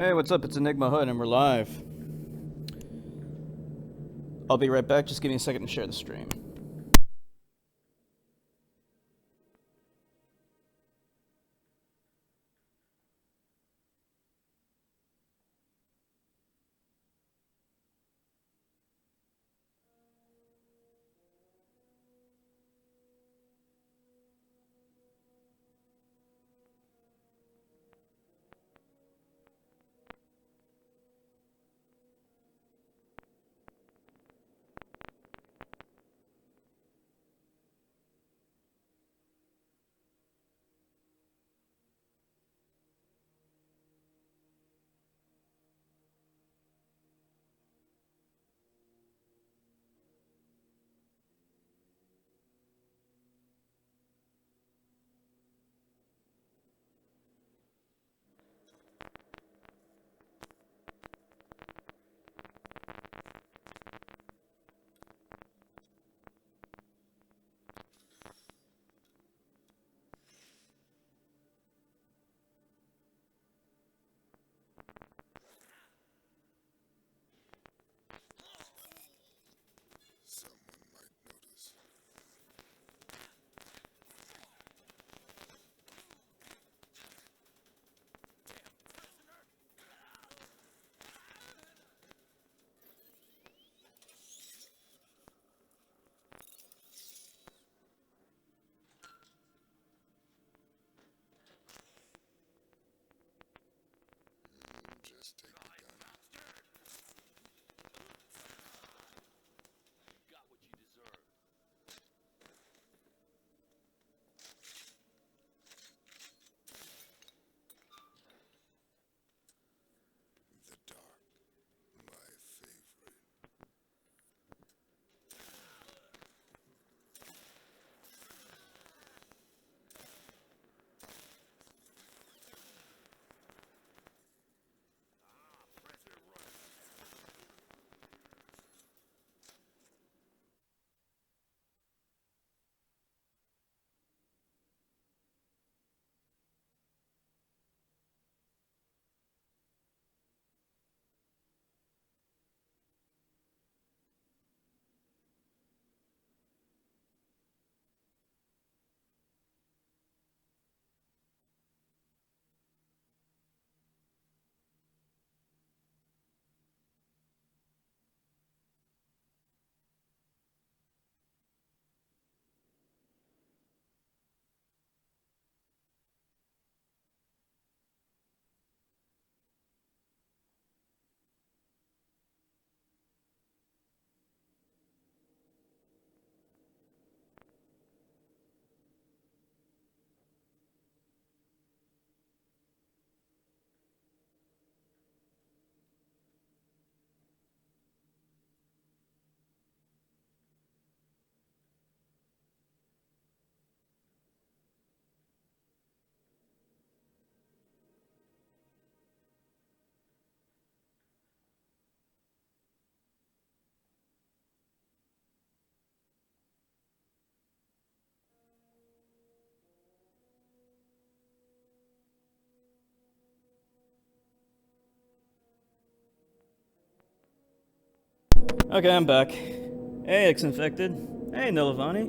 Hey, what's up? It's EnigmaHood and we're live. I'll be right back. Just give me a second to share the stream. Just take the gun. Got what you deserve. The dark, my favorite. Pressure running. Okay, I'm back. Hey, Ex-Infected. Hey, Nilavani.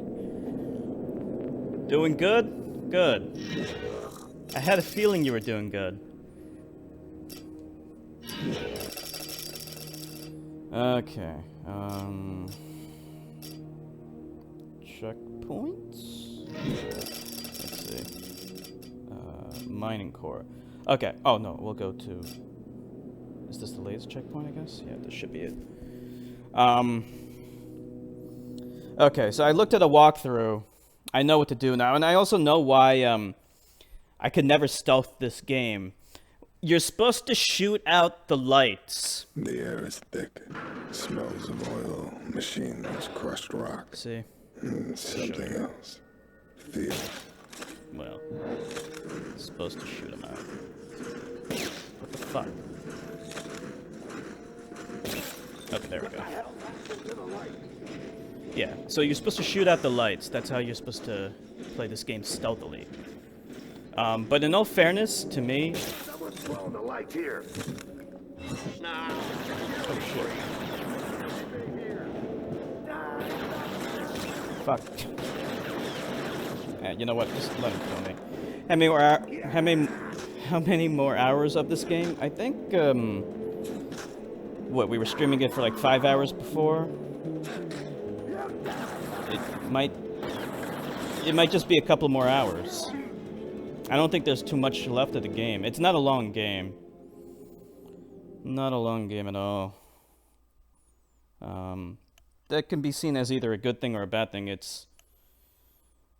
Doing good? Good. I had a feeling you were doing good. Okay, checkpoints? Let's see. Mining core. Okay, oh no, we'll go to... Is this the latest checkpoint, I guess? Yeah, this should be it. Okay, so I looked at a walkthrough. I know what to do now, and I also know why, I could never stealth this game. You're supposed to shoot out the lights. The air is thick. Smells of oil, machines, crushed rock, See? and something else. Fear. Well, supposed to shoot them out. What the fuck? Okay, there we go. Yeah, so you're supposed to shoot out the lights. That's how you're supposed to play this game stealthily. But in all fairness, to me, Right here. Oh shit. Fuck. You know what? Just let him kill me. How many more hours of this game? I think what, we were streaming it for like 5 hours before. It might just be a couple more hours. I don't think there's too much left of the game. It's not a long game. Not a long game at all. That can be seen as either a good thing or a bad thing. I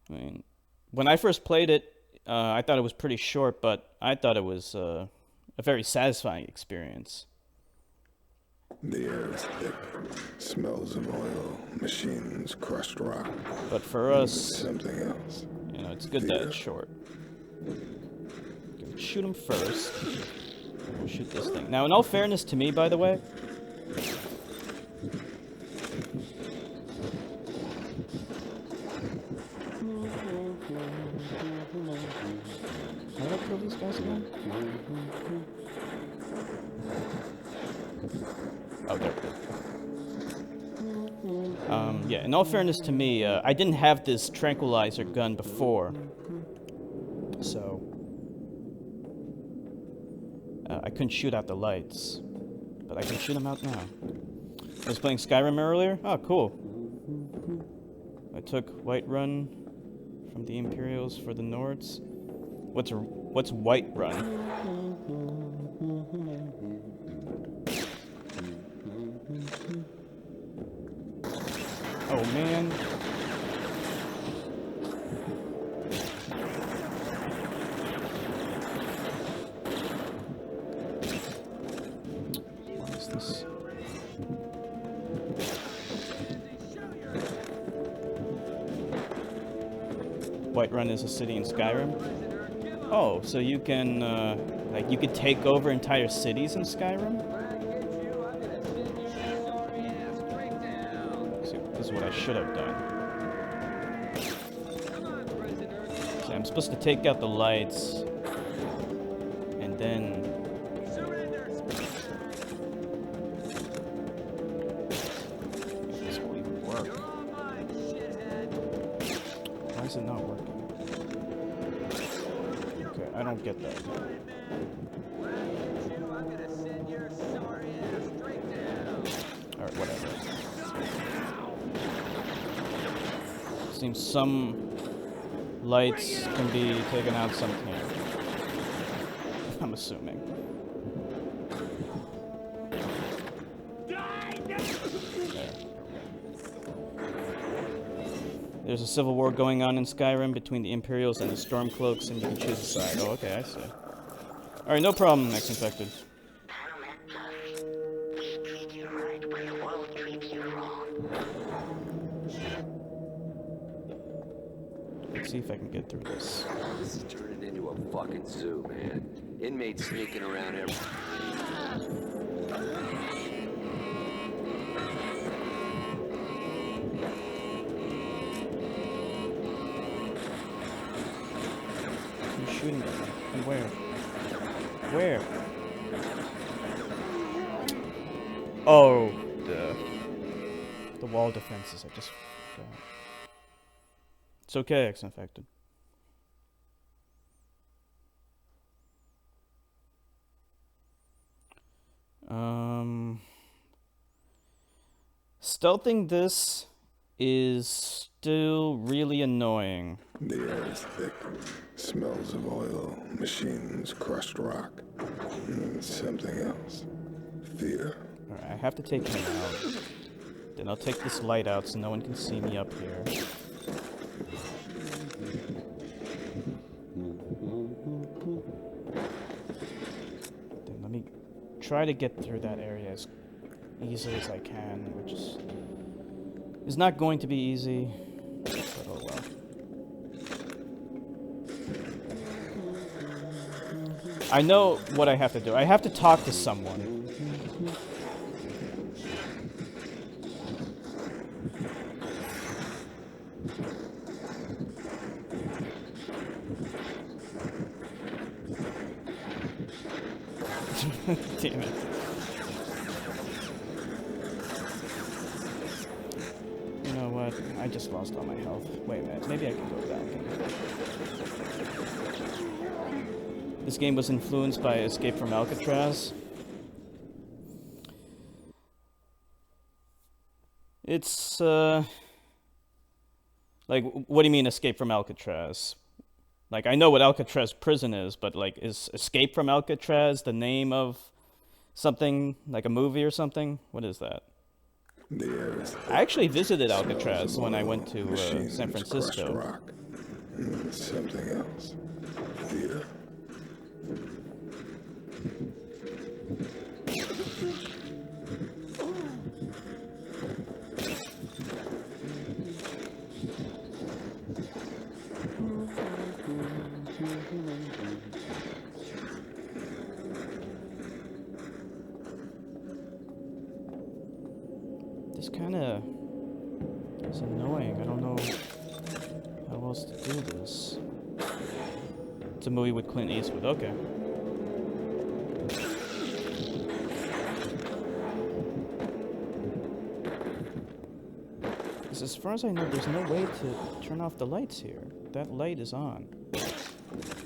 mean, when I first played it, I thought it was pretty short, but I thought it was a very satisfying experience. The air is thick. Smells of oil, machines, crushed rock. But for us, Something else. you know, it's good that it's short. Shoot him first. We'll shoot this thing. Now, in all fairness to me, by the way, how do I kill these guys again? Oh, there. Yeah, in all fairness to me, I didn't have this tranquilizer gun before. So, I couldn't shoot out the lights. But I can shoot them out now. I was playing Skyrim earlier. Oh, cool. I took Whiterun from the Imperials for the Nords. What's Whiterun? Oh man. What is this? Whiterun is a city in Skyrim? Oh, so you can, like, you could take over entire cities in Skyrim? See, this is what I should have done. See, I'm supposed to take out the lights, and then... This will even work. Why is it not working? Okay, I don't get that. Alright, whatever. Seems some lights can be taken out, some can't. I'm assuming. There. There's a civil war going on in Skyrim between the Imperials and the Stormcloaks, and you can choose a side. Oh, okay, I see. Alright, no problem, Next Infected. We treat you right, we won't treat you wrong. Let's see if I can get through this. This is turning into a fucking zoo, man. Inmates sneaking around every... Who's shooting at me? And where? Where? Oh, the wall defenses. I just forgot. It's okay, X-Infected. Stealthing this is still really annoying. The air is thick. Smells of oil, machines, crushed rock. Something else. Fear. Alright, I have to take him out. Then I'll take this light out so no one can see me up here. Then let me try to get through that area as easily as I can, which is not going to be easy, but oh well. I know what I have to do. I have to talk to someone. Damn it. You know what? I just lost all my health. Wait a minute. Maybe I can go back. This game was influenced by Escape from Alcatraz. It's, like, what do you mean Escape from Alcatraz? Like, I know what Alcatraz prison is, but, like, is Escape from Alcatraz the name of something, like a movie or something? What is that? The air is I actually visited Alcatraz smells of when I oil, went to machines, San crushed Francisco. rock, and something else. Fear. This kind of is annoying. I don't know how else to do this. It's a movie with Clint Eastwood. Okay. 'Cause as far as I know, there's no way to turn off the lights here. That light is on,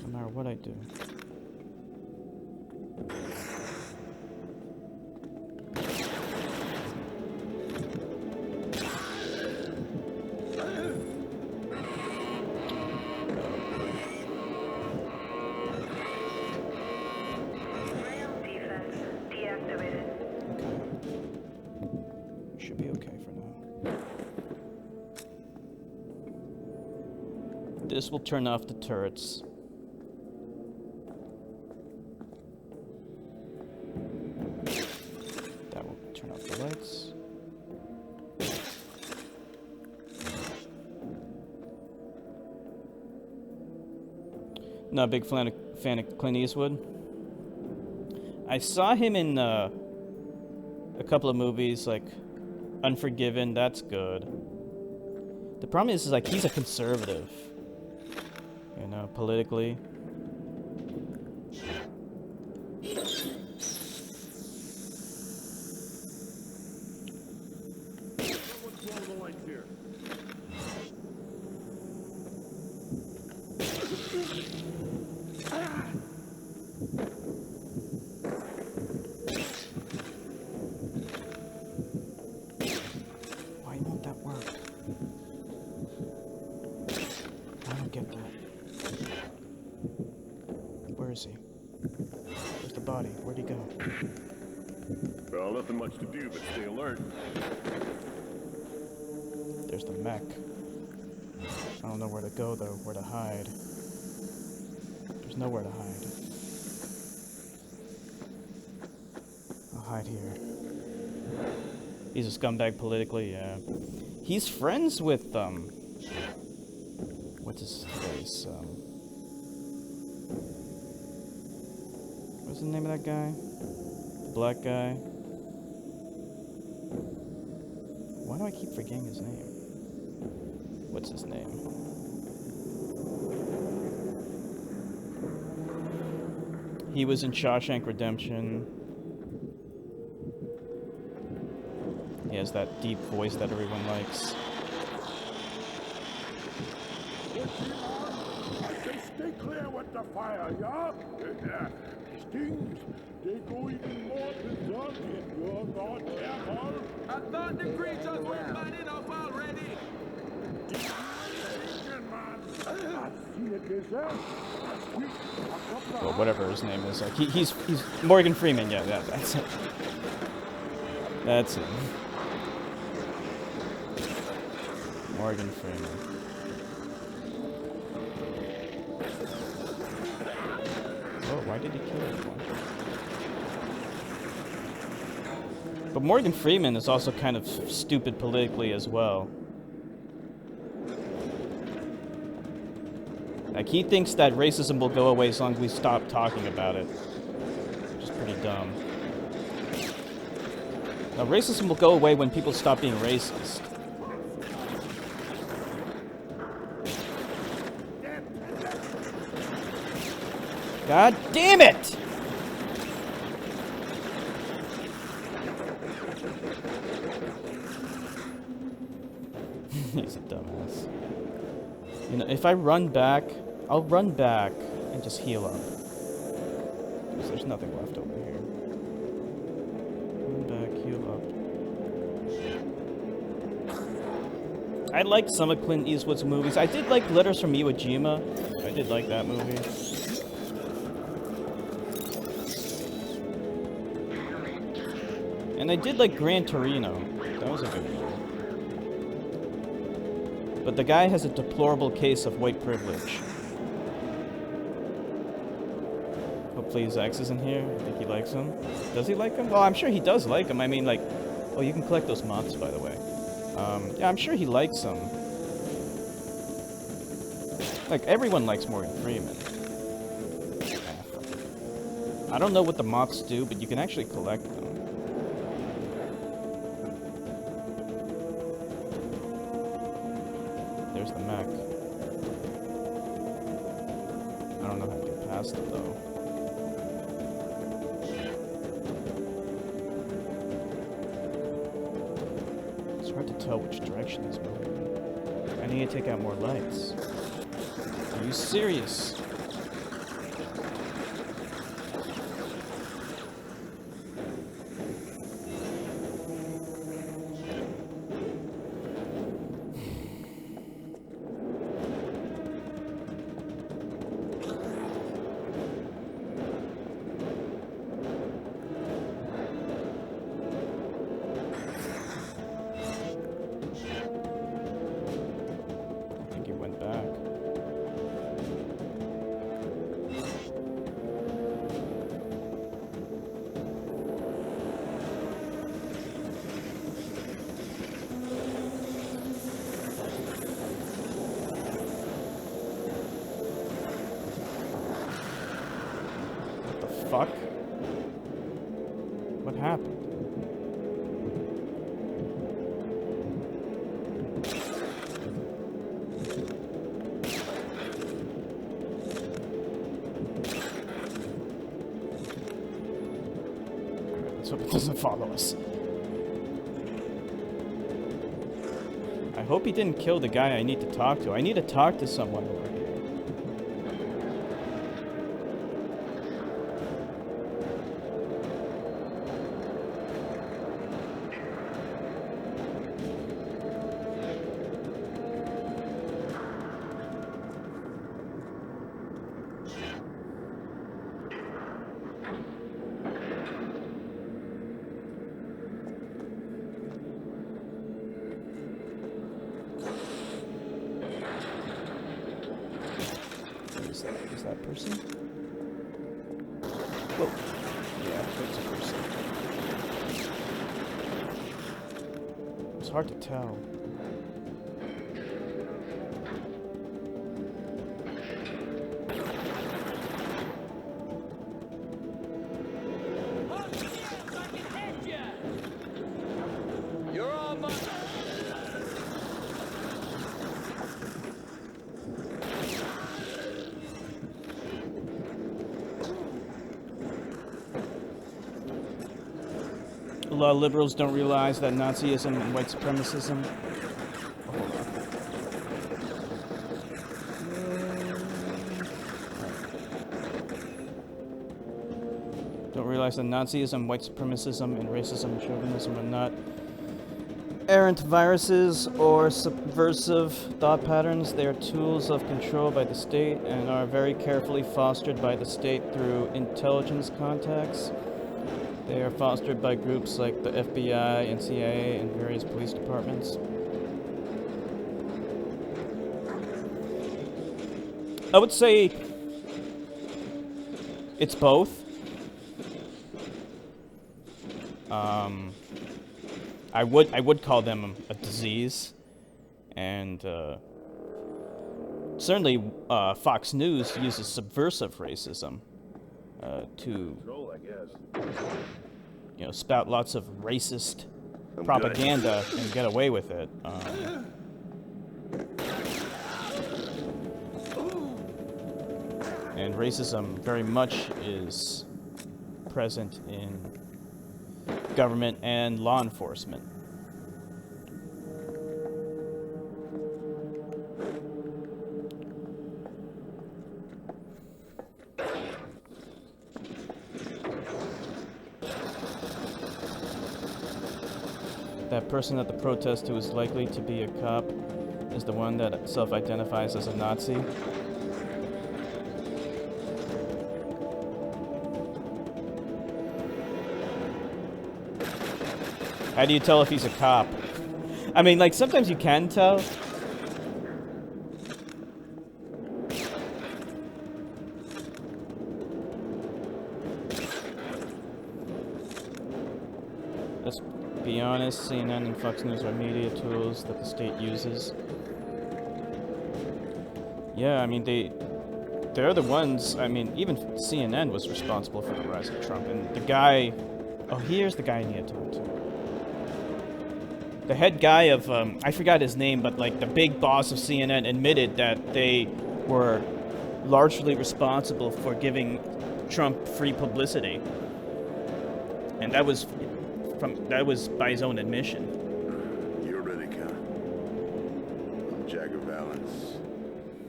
no matter what I do. Ram defense deactivated. Okay. Should be okay for now. This will turn off the turrets. That will turn off the lights. Not a big fan of Clint Eastwood. I saw him in a couple of movies, like Unforgiven. That's good. The problem is like he's a conservative, you know, politically. Why won't that work? I don't get that. Where is he? Where's the body? Where'd he go? Well, nothing much to do but stay alert. There's the mech. I don't know where to go though, where to hide. There's nowhere to hide. I'll hide here. He's a scumbag politically, yeah. He's friends with, what's his face, what's the name of that guy? The black guy? Why do I keep forgetting his name? What's his name? He was in Shawshank Redemption. He has that deep voice that everyone likes. Stay clear with the fire, yeah? Stings, they go even more berserk if you're not careful. I thought the creatures were lining up already. Well, whatever his name is, like he's Morgan Freeman. Yeah, that's it. That's it. Morgan Freeman. Oh, why did he kill everyone? But Morgan Freeman is also kind of stupid politically as well. Like, he thinks that racism will go away as long as we stop talking about it. Which is pretty dumb. Now, racism will go away when people stop being racist. God damn it! He's a dumbass. You know, if I run back, I'll run back and just heal up. Because there's nothing left over here. Run back, heal up. I liked some of Clint Eastwood's movies. I did like Letters from Iwo Jima. I did like that movie. And I did like Gran Torino. That was a good movie. But the guy has a deplorable case of white privilege. Hopefully his ex isn't here. I think he likes him. Does he like him? Well, I'm sure he does like him. I mean, like... Oh, you can collect those moths, by the way. Yeah, I'm sure he likes him. Like, everyone likes Morgan Freeman. I don't know what the moths do, but you can actually collect them. There's the mech. I don't know how to get past it, though. It's hard to tell which direction he's moving. I need to take out more lights. Are you serious? Fuck? What happened? Let's hope it doesn't follow us. I hope he didn't kill the guy I need to talk to. I need to talk to someone over here. Is that person? Whoa. Yeah, that's a person. It's hard to tell. You're all mine. A lot of liberals don't realize that Nazism and white supremacism. Don't realize that Nazism, white supremacism, and racism and chauvinism are not errant viruses or subversive thought patterns. They are tools of control by the state and are very carefully fostered by the state through intelligence contacts. They are fostered by groups like the FBI and CIA and various police departments. I would say it's both. I would call them a disease, and certainly Fox News uses subversive racism to, you know, spout lots of racist propaganda and get away with it. And racism very much is present in government and law enforcement. That person at the protest who is likely to be a cop is the one that self-identifies as a Nazi. How do you tell if he's a cop? I mean, like, sometimes you can tell. Let's be honest, CNN and Fox News are media tools that the state uses. Yeah, I mean, they're the ones, I mean, even CNN was responsible for the rise of Trump, and the guy, oh, here's the guy I need to talk to. The head guy of, I forgot his name, but like the big boss of CNN admitted that they were largely responsible for giving Trump free publicity. And that was by his own admission. You're Riddick, huh? I'm Jagger Valance.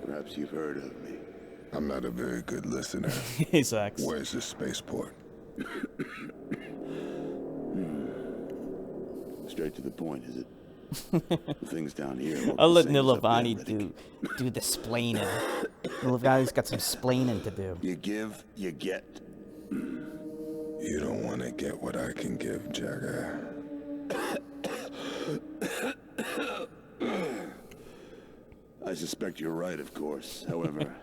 Perhaps you've heard of me. I'm not a very good listener. He sucks. Where's the spaceport? Straight to the point, is it? The things down here. I'll let Nilavani do the splaining. Nilavani's got some splaining to do. You give, you get. You don't want to get what I can give, Jagger. I suspect you're right, of course. However,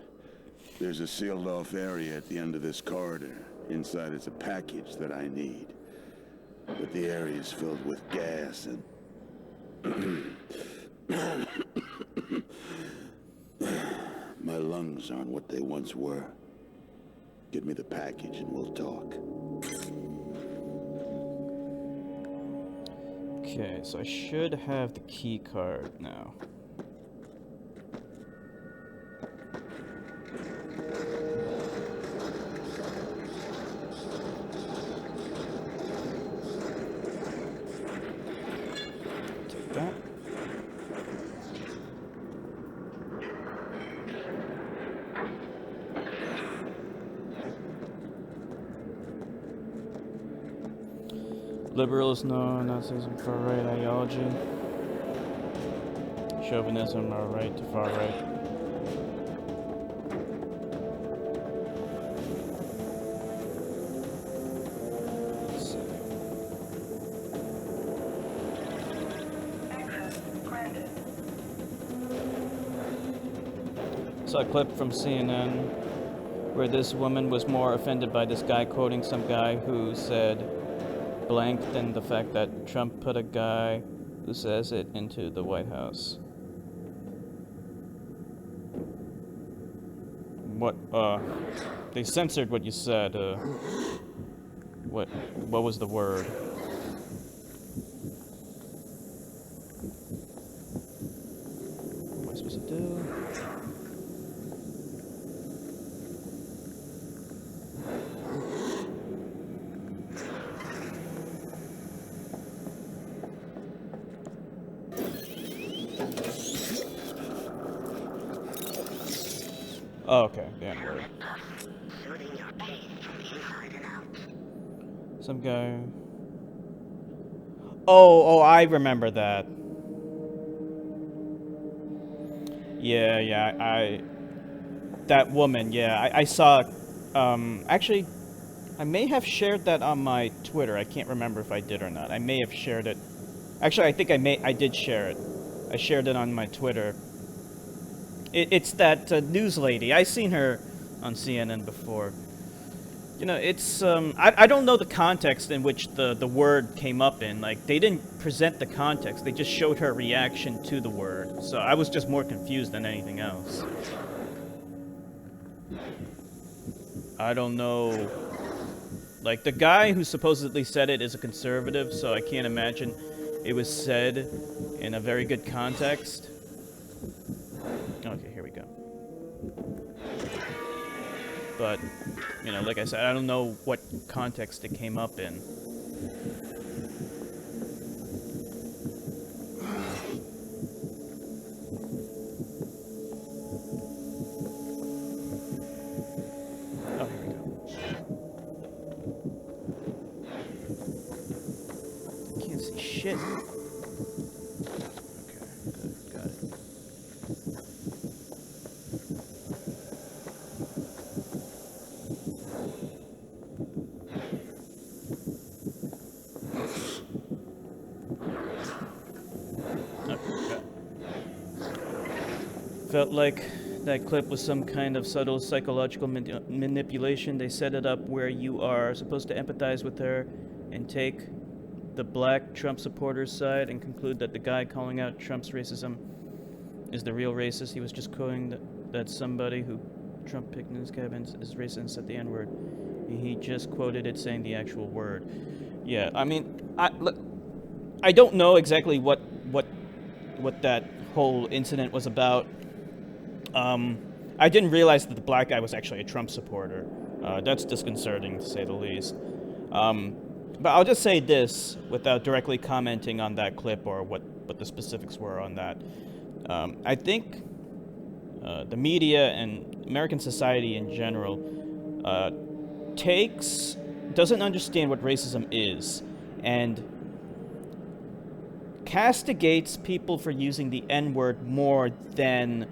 there's a sealed-off area at the end of this corridor. Inside is a package that I need. But the area is filled with gas and... My lungs aren't what they once were. Give me the package and we'll talk. Okay, so I should have the key card now. Take that. Liberals know Nazism, far-right ideology. Chauvinism are right to far-right. Let's see. Saw a clip from CNN where this woman was more offended by this guy quoting some guy who said blank than the fact that Trump put a guy who says it into the White House. What, they censored what you said, what was the word? What am I supposed to do? Oh, okay, damn. Soothing your pain from inside and out. Some guy. Oh, I remember that. Yeah, that woman, yeah, I saw, actually, I may have shared that on my Twitter. I can't remember if I did or not. I may have shared it. Actually, I think I did share it. I shared it on my Twitter. It's that news lady. I've seen her on CNN before. You know, it's, I don't know the context in which the word came up in. Like, they didn't present the context. They just showed her reaction to the word. So I was just more confused than anything else. I don't know. Like, the guy who supposedly said it is a conservative, so I can't imagine it was said in a very good context. Okay, here we go. But, you know, like I said, I don't know what context it came up in. shit. Okay, good, got it. Okay. Felt like that clip was some kind of subtle psychological manipulation. They set it up where you are supposed to empathize with her and take the black Trump supporters' side and conclude that the guy calling out Trump's racism is the real racist. He was just quoting that somebody who Trump picked in his cabin is racist and said the N-word. He just quoted it saying the actual word. Yeah, I mean, I don't know exactly what that whole incident was about. I didn't realize that the black guy was actually a Trump supporter. That's disconcerting, to say the least. But I'll just say this, without directly commenting on that clip or what the specifics were on that. I think the media and American society in general doesn't understand what racism is, and castigates people for using the N-word more than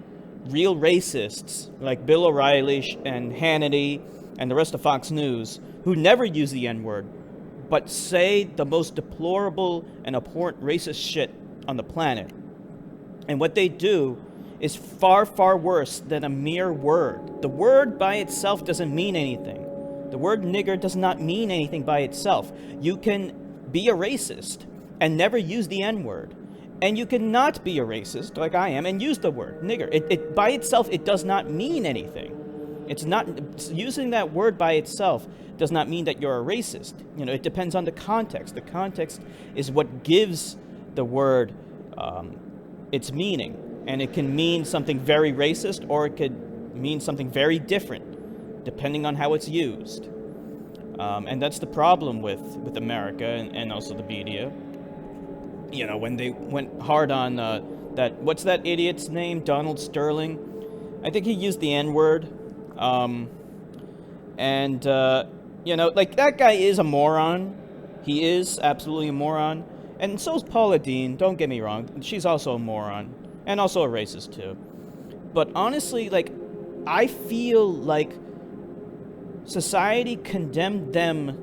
real racists like Bill O'Reilly and Hannity and the rest of Fox News, who never use the N-word, but say the most deplorable and abhorrent racist shit on the planet. And what they do is far, far worse than a mere word. The word by itself doesn't mean anything. The word nigger does not mean anything by itself. You can be a racist and never use the N-word. And you cannot be a racist, like I am, and use the word nigger. It by itself, it does not mean anything. It's not, using that word by itself does not mean that you're a racist. You know, it depends on the context. The context is what gives the word its meaning. And it can mean something very racist, or it could mean something very different, depending on how it's used. And that's the problem with America and also the media. You know, when they went hard on what's that idiot's name? Donald Sterling. I think he used the N-word. You know, like, that guy is a moron. He is absolutely a moron. And so is Paula Deen, don't get me wrong. She's also a moron. And also a racist, too. But honestly, like, I feel like society condemned them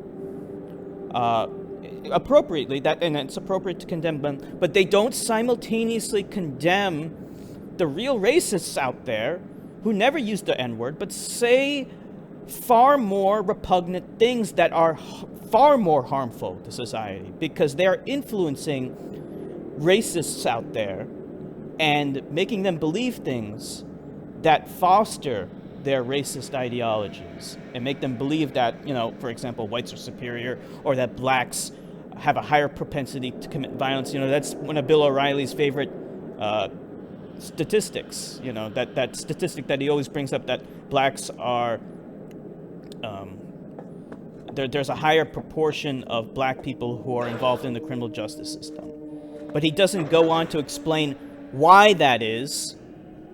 appropriately, and it's appropriate to condemn them, but they don't simultaneously condemn the real racists out there who never use the N-word, but say far more repugnant things that are far more harmful to society, because they are influencing racists out there and making them believe things that foster their racist ideologies and make them believe that, you know, for example, whites are superior, or that blacks have a higher propensity to commit violence. You know, that's one of Bill O'Reilly's favorite statistics. You know, that statistic that he always brings up, that blacks are, there's a higher proportion of black people who are involved in the criminal justice system. But he doesn't go on to explain why that is,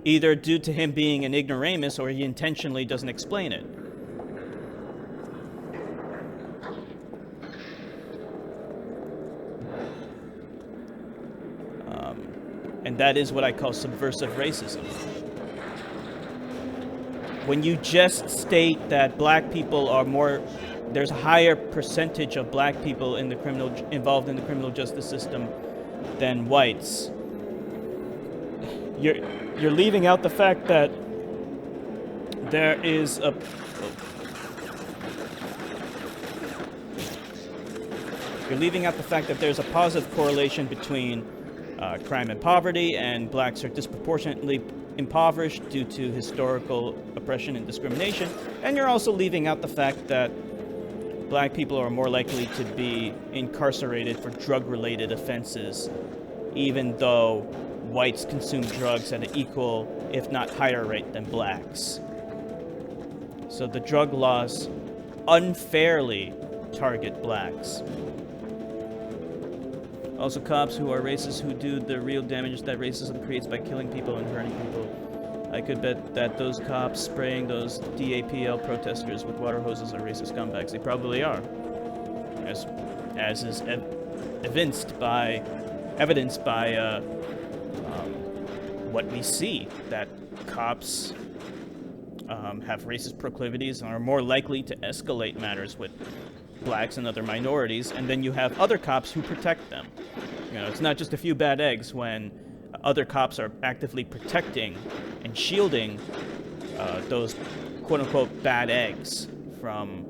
either due to him being an ignoramus or he intentionally doesn't explain it. And that is what I call subversive racism. When you just state that black people are more, there's a higher percentage of black people in the involved in the criminal justice system than whites, you're leaving out the fact that there is a there's a positive correlation between crime and poverty, and blacks are disproportionately impoverished due to historical oppression and discrimination. And you're also leaving out the fact that black people are more likely to be incarcerated for drug-related offenses, even though whites consume drugs at an equal, if not higher rate than blacks. So the drug laws unfairly target blacks. Also, cops who are racist who do the real damage that racism creates by killing people and hurting people. I could bet that those cops spraying those DAPL protesters with water hoses are racist scumbags. They probably are. As is evidenced by what we see, that cops have racist proclivities and are more likely to escalate matters with blacks and other minorities, and then you have other cops who protect them. You know, it's not just a few bad eggs when other cops are actively protecting and shielding those quote-unquote bad eggs from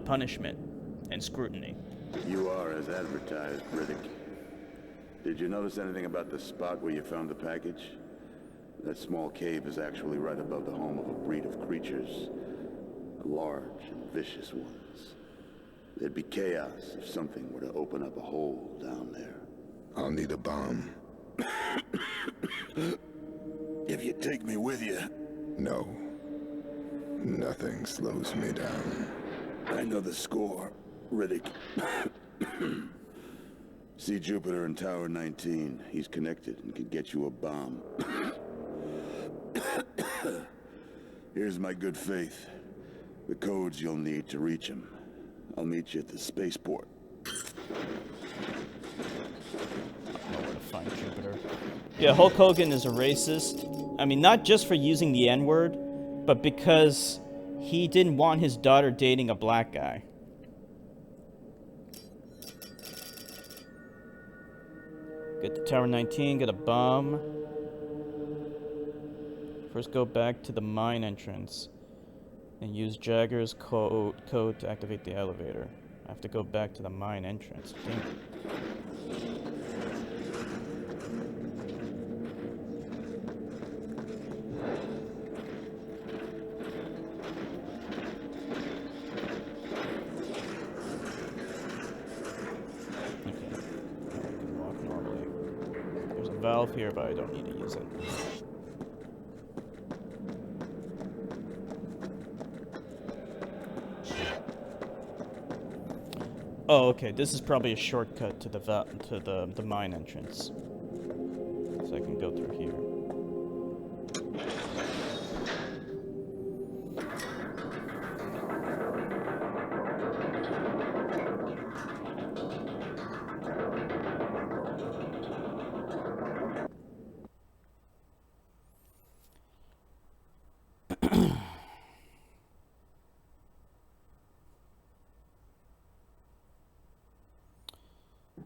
punishment and scrutiny. You are as advertised, Riddick. Did you notice anything about the spot where you found the package? That small cave is actually right above the home of a breed of creatures. Large and vicious ones. There'd be chaos if something were to open up a hole down there. I'll need a bomb. If you take me with you. No. Nothing slows me down. I know the score, Riddick. See Jupiter in Tower 19. He's connected and can get you a bomb. Here's my good faith. The codes you'll need to reach him. I'll meet you at the spaceport. I don't know where to find Jupiter. Yeah, Hulk Hogan is a racist. I mean, not just for using the N-word, but because he didn't want his daughter dating a black guy. Get to Tower 19, get a bomb. First go back to the mine entrance and use Jagger's code to activate the elevator. I have to go back to the mine entrance. Damn it. Valve here, but I don't need to use it. Oh, okay. This is probably a shortcut to the mine entrance, so I can go through here.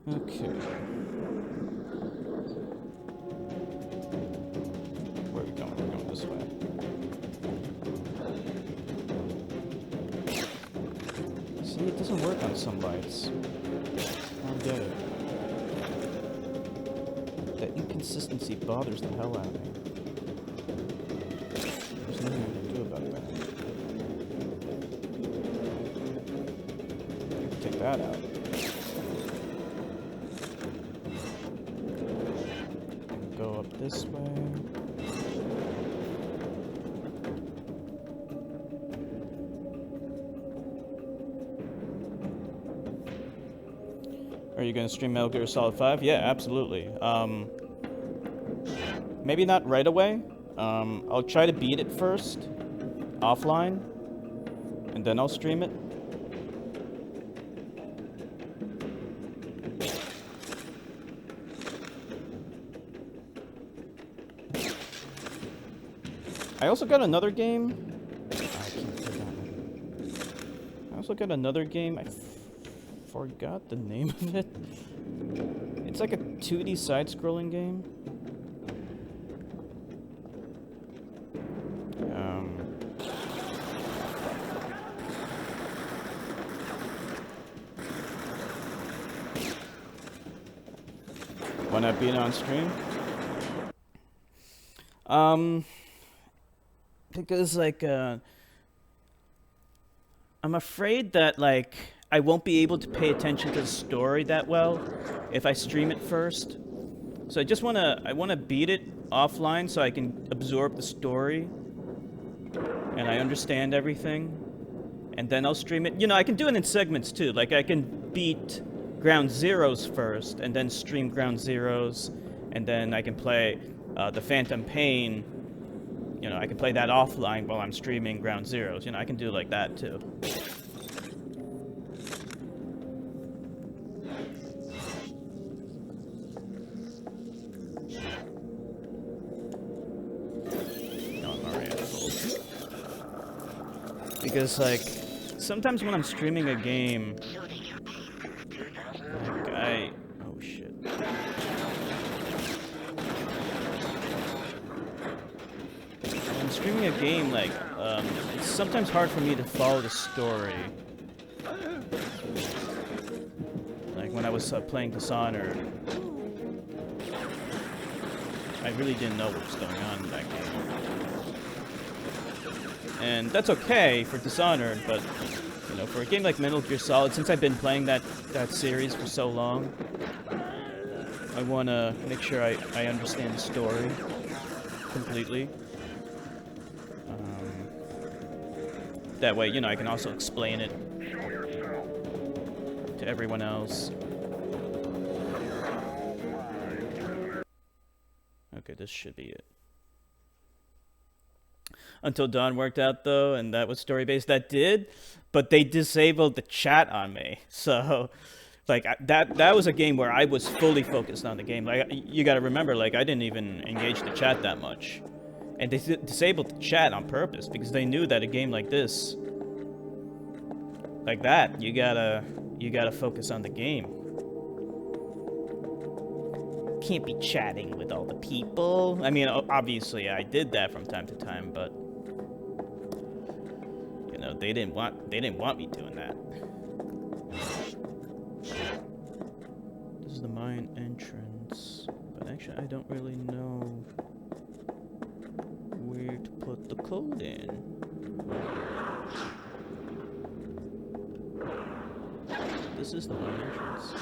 Okay. Where are we going? We're going this way. See, it doesn't work on some lights. I don't get it. That inconsistency bothers the hell out of me. There's nothing we can do about that. Take that out. Go up this way. Are you going to stream Metal Gear Solid 5? Yeah, absolutely. Maybe not right away. I'll try to beat it first, offline, and then I'll stream it. I also got another game. I also got another game. I forgot the name of it. It's like a 2D side-scrolling game. When I beat it on stream? Because, like, I'm afraid that, like, I won't be able to pay attention to the story that well if I stream it first. So I wanna beat it offline so I can absorb the story and I understand everything, and then I'll stream it. You know, I can do it in segments too. Like, I can beat Ground Zeroes first and then stream Ground Zeroes, and then I can play the Phantom Pain. You know, I can play that offline while I'm streaming Ground Zeroes. You know, I can do it like that, too. Because, like, sometimes when I'm streaming a game, like, oh shit. When I'm streaming a game, like, it's sometimes hard for me to follow the story. Like, when I was playing Dishonored, I really didn't know what was going on in that game. And that's okay for Dishonored, but, you know, for a game like Metal Gear Solid, since I've been playing that series for so long, I want to make sure I understand the story completely. That way, you know, I can also explain it to everyone else. Okay, this should be it. Until Dawn worked out, though, and that was story-based. That did, but they disabled the chat on me. So, like, that was a game where I was fully focused on the game. Like, you gotta remember, like, I didn't even engage the chat that much. And they disabled the chat on purpose, because they knew that a game like this, like that, you gotta focus on the game. Can't be chatting with all the people. I mean, obviously I did that from time to time, but you know, they didn't want me doing that. This is the mine entrance, but actually I don't really know where to put the code in. This is the mine entrance.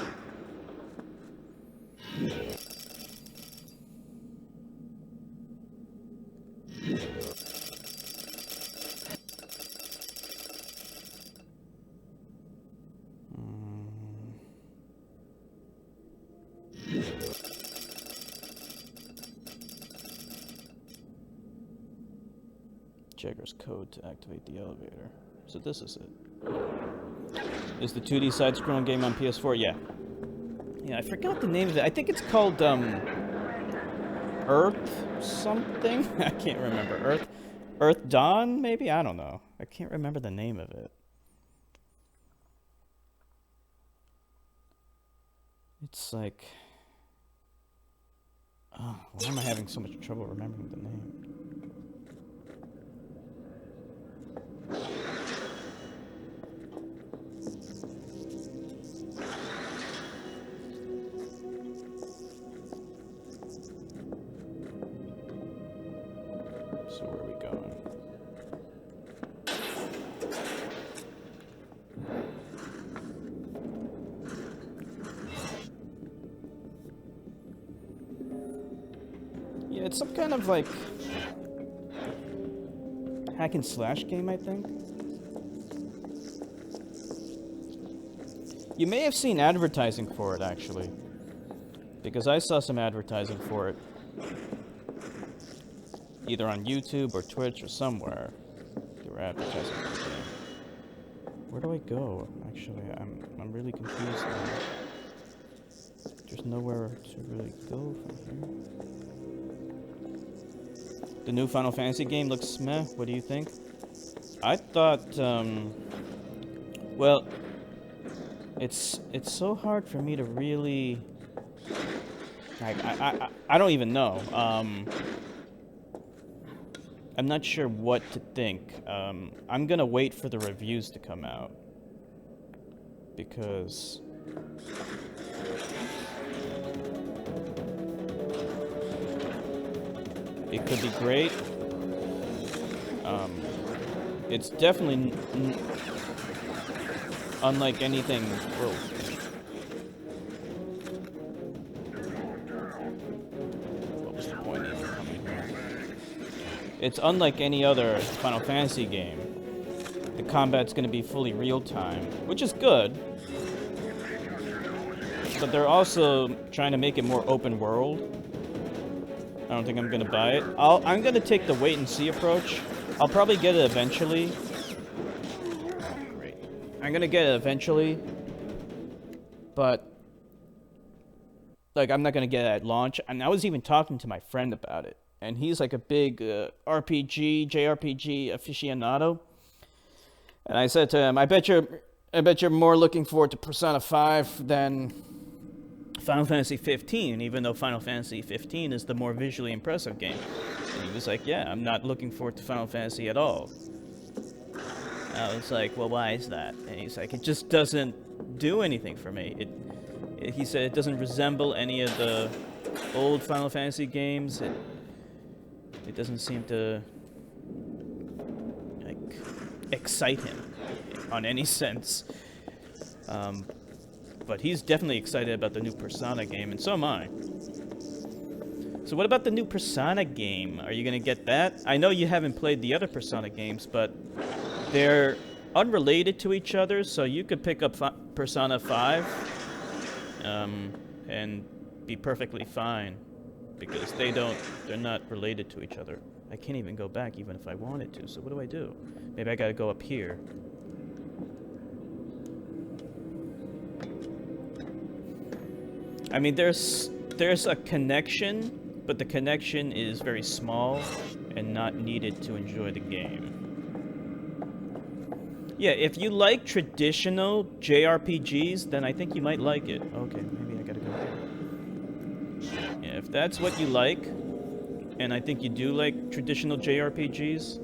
Jagger's code to activate the elevator. So this is it. Is the 2D side-scrolling game on PS4? Yeah. Yeah, I forgot the name of it. I think it's called, Earth something? I can't remember. Earth Dawn, maybe? I don't know. I can't remember the name of it. It's like... Oh, why am I having so much trouble remembering the name? So where are we going? Yeah, it's some kind of like hack and slash game, I think. You may have seen advertising for it, actually, because I saw some advertising for it either on YouTube or Twitch or somewhere. They were advertising for the game. Where do I go? Actually, I'm really confused now. There's nowhere to really go from here. The new Final Fantasy game looks meh. What do you think? I thought, well, it's so hard for me to really, I don't even know. I'm not sure what to think. I'm gonna wait for the reviews to come out, because it could be great. It's definitely unlike anything. Whoa. What was the point of coming here? It's unlike any other Final Fantasy game. The combat's going to be fully real-time, which is good. But they're also trying to make it more open world. I don't think I'm going to buy it. I'm going to take the wait-and-see approach. I'll probably get it eventually. I'm going to get it eventually. But, like, I'm not going to get it at launch. And I was even talking to my friend about it. And he's like a big RPG, JRPG aficionado. And I said to him, I bet you're more looking forward to Persona 5 than Final Fantasy 15, even though Final Fantasy 15 is the more visually impressive game. And he was like, yeah, I'm not looking forward to Final Fantasy at all. I was like, well, why is that? And he's like, it just doesn't do anything for me. He said it doesn't resemble any of the old Final Fantasy games. It doesn't seem to like excite him on any sense. But he's definitely excited about the new Persona game, and so am I. So what about the new Persona game? Are you gonna get that? I know you haven't played the other Persona games, but they're unrelated to each other, so you could pick up Persona 5 and be perfectly fine, because they're not related to each other. I can't even go back even if I wanted to, so what do I do? Maybe I gotta go up here. I mean, there's a connection, but the connection is very small and not needed to enjoy the game. Yeah, if you like traditional JRPGs, then I think you might like it. Okay, maybe I gotta go here. Yeah, if that's what you like, and I think you do like traditional JRPGs,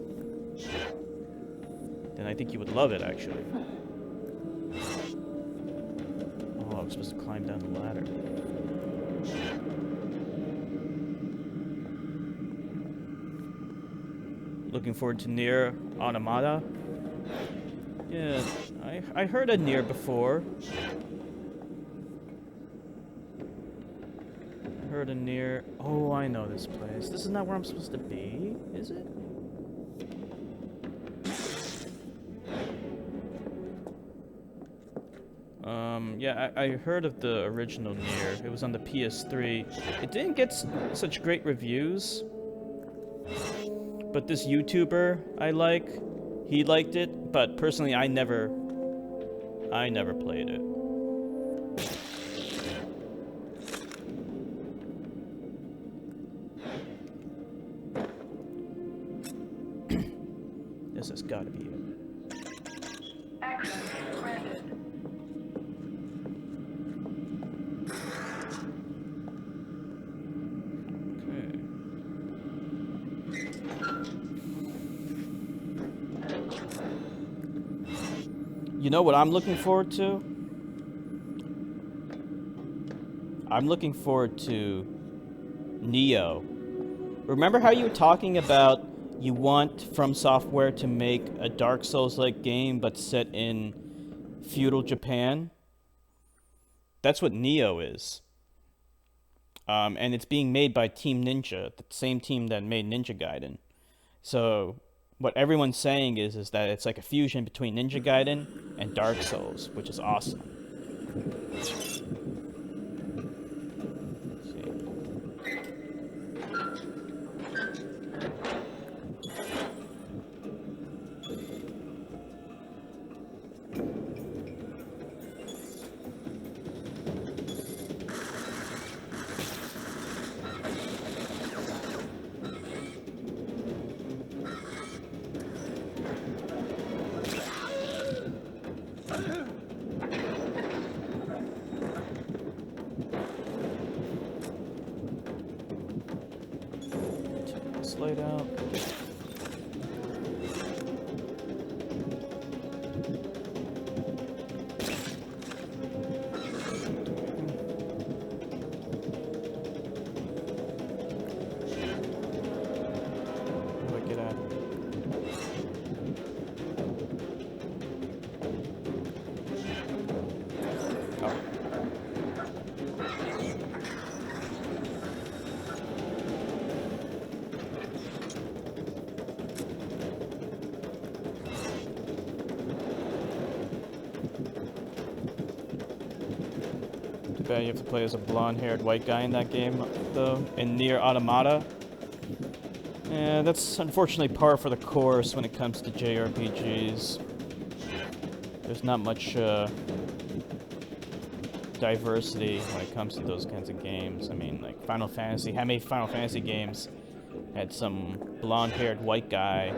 then I think you would love it, actually. Oh, I'm supposed to climb down the ladder. Looking forward to Nier Automata. Yeah, I heard of Nier before. I heard of Nier. Oh, I know this place. This is not where I'm supposed to be, is it? Yeah, I heard of the original Nier. It was on the PS3. It didn't get such great reviews. But this YouTuber I like, he liked it, but personally I never played it. This has got to be it. Access granted. You know what I'm looking forward to? I'm looking forward to Neo. Remember how you were talking about you want From Software to make a Dark Souls-like game but set in feudal Japan? That's what Neo is. And it's being made by Team Ninja, the same team that made Ninja Gaiden. So what everyone's saying is that it's like a fusion between Ninja Gaiden and Dark Souls, which is awesome. Let's see. Laid out. How do I get out? Oh. You have to play as a blonde-haired white guy in that game, though, in Nier Automata. Yeah, that's unfortunately par for the course when it comes to JRPGs. There's not much diversity when it comes to those kinds of games. I mean, like Final Fantasy, how many Final Fantasy games had some blonde-haired white guy,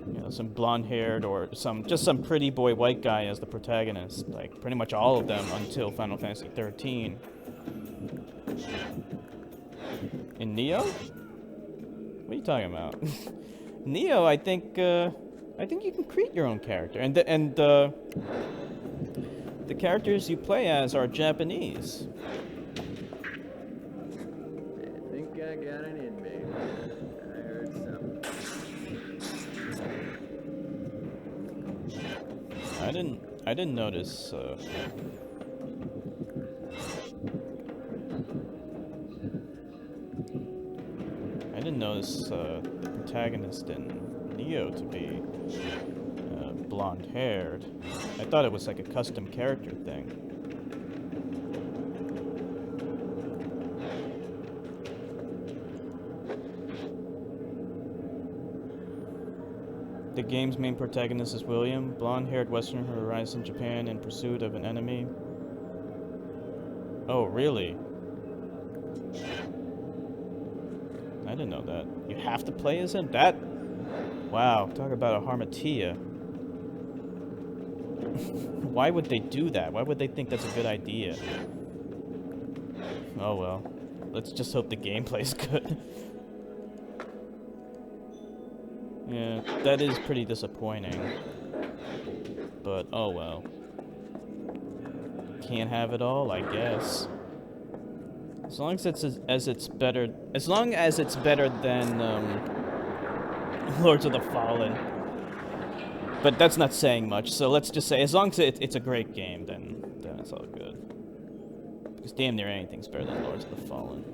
you know, some blonde-haired or just some pretty boy white guy as the protagonist. Like pretty much all of them until Final Fantasy 13. In Neo? What are you talking about? Neo, I think you can create your own character, and the characters you play as are Japanese. I think I got an inmate. I heard something. I didn't notice. I didn't notice the protagonist in Neo to be blonde-haired. I thought it was like a custom character thing. The game's main protagonist is William, blonde-haired Westerner who arrives in Japan in pursuit of an enemy. Oh, really? I didn't know that. You have to play as him? That... Wow, talk about a harmatia. Why would they do that? Why would they think that's a good idea? Oh well. Let's just hope the gameplay's good. Yeah, that is pretty disappointing. But, oh well. Can't have it all, I guess. As long as it's better than Lords of the Fallen. But that's not saying much, so let's just say as long as it's a great game, then it's all good. Because damn near anything's better than Lords of the Fallen.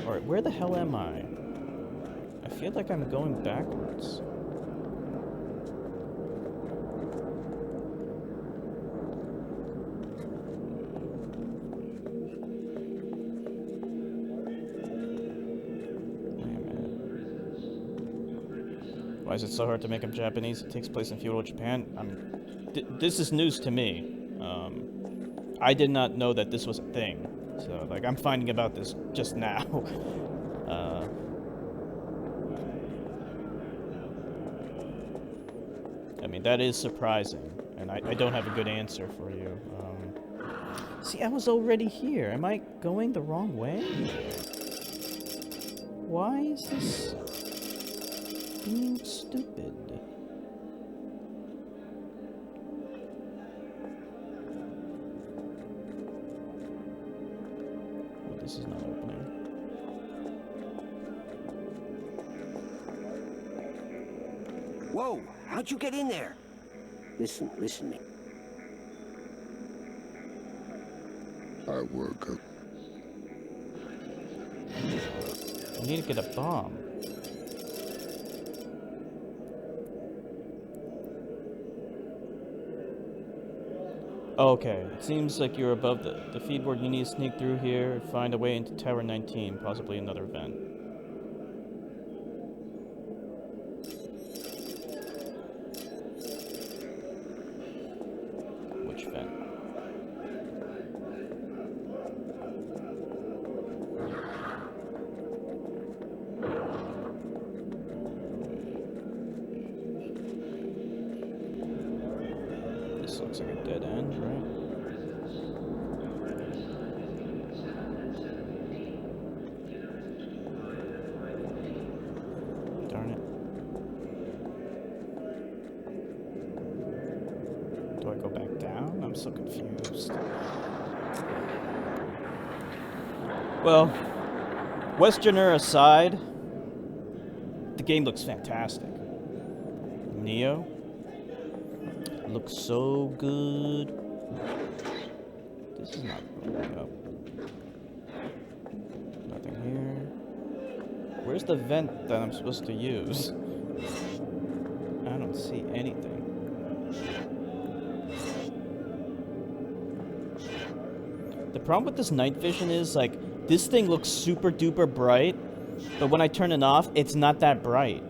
Alright, where the hell am I? I feel like I'm going backwards. Why is it so hard to make him Japanese? It takes place in feudal Japan. This is news to me. I did not know that this was a thing. So, like, I'm finding about this just now. I mean, that is surprising. And I don't have a good answer for you. See, I was already here. Am I going the wrong way? Why is this... being stupid? Oh, this is not opening. Whoa! How'd you get in there? Listen. I work up. I need to get a bomb. Okay, it seems like you're above the feedboard. You need to sneak through here, find a way into Tower 19, possibly another vent. Which vent? This looks like a dead end, right? Darn it. Do I go back down? I'm so confused. Well, Westerner aside, the game looks fantastic. Neo looks so good. This is not going up. Nothing here. Where's the vent that I'm supposed to use? I don't see anything. The problem with this night vision is, like, this thing looks super duper bright, but when I turn it off, it's not that bright.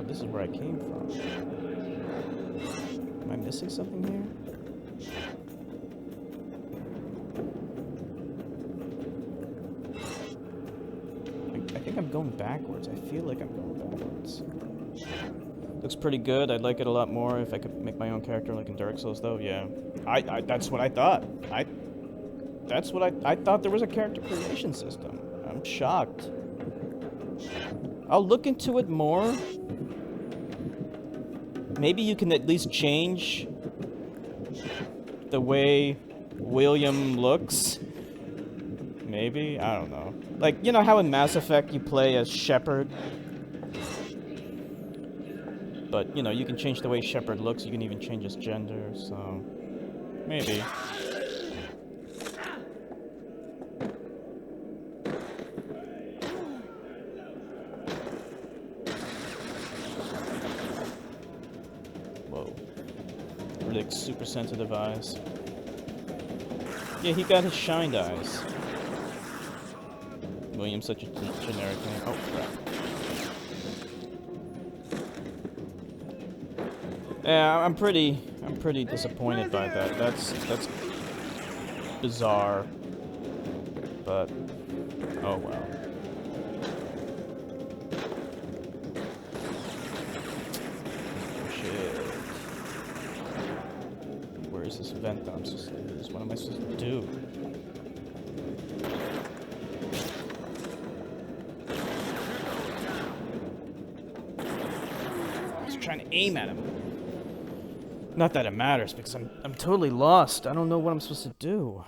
This is where I came from. Am I missing something here? going backwards? I feel like I'm going backwards. Looks pretty good. I'd like it a lot more if I could make my own character like in Dark Souls, though. Yeah, I that's what I thought. That's what I thought there was a character creation system. I'm shocked. I'll look into it more. Maybe you can at least change the way William looks. Maybe? I don't know. Like, you know how in Mass Effect you play as Shepard? But, you know, you can change the way Shepard looks. You can even change his gender, so... maybe. Whoa. Riddick's super sensitive eyes. Yeah, he got his shined eyes. William's such a generic name. Oh, crap. Yeah, I'm pretty disappointed by that. That's bizarre. But oh well. Shit. Where is this vent that I'm supposed to use? What am I supposed to do? I was trying to aim at him. Not that it matters, because I'm totally lost. I don't know what I'm supposed to do.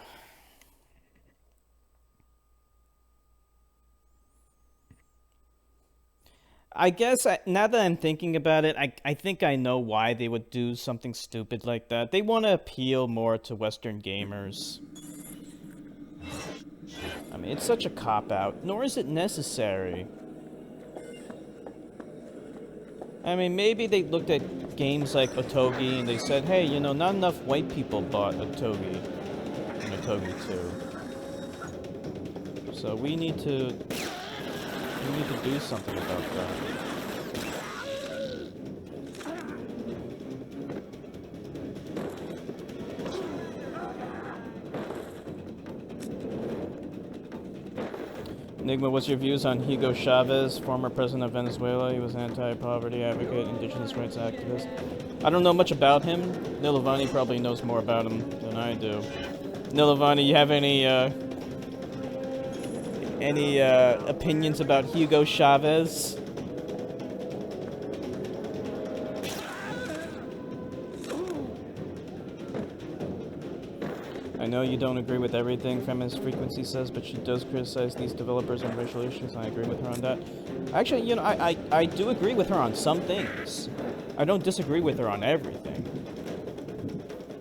I guess, now that I'm thinking about it, I think I know why they would do something stupid like that. They want to appeal more to Western gamers. I mean, it's such a cop-out, nor is it necessary. I mean, maybe they looked at games like Otogi and they said, hey, you know, not enough white people bought Otogi and Otogi 2. So we need to do something about that. Enigma, what's your views on Hugo Chavez, former president of Venezuela? He was an anti-poverty advocate, indigenous rights activist. I don't know much about him. Nilavani probably knows more about him than I do. Nilavani, you have any opinions about Hugo Chavez? I know you don't agree with everything Feminist Frequency says, but she does criticize these developers on racial issues, and I agree with her on that. Actually, you know, I do agree with her on some things. I don't disagree with her on everything.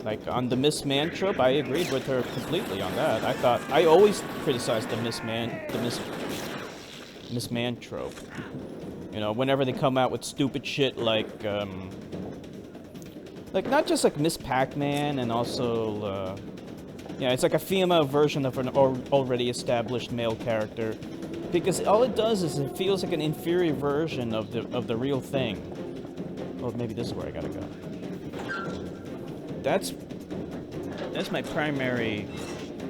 Like, on the Miss Man trope, I agreed with her completely on that. I always criticized the Miss Man trope. You know, whenever they come out with stupid shit like not just like Miss Pac-Man and also, yeah, it's like a female version of an already established male character. Because all it does is it feels like an inferior version of the real thing. Well, maybe this is where I gotta go. That's my primary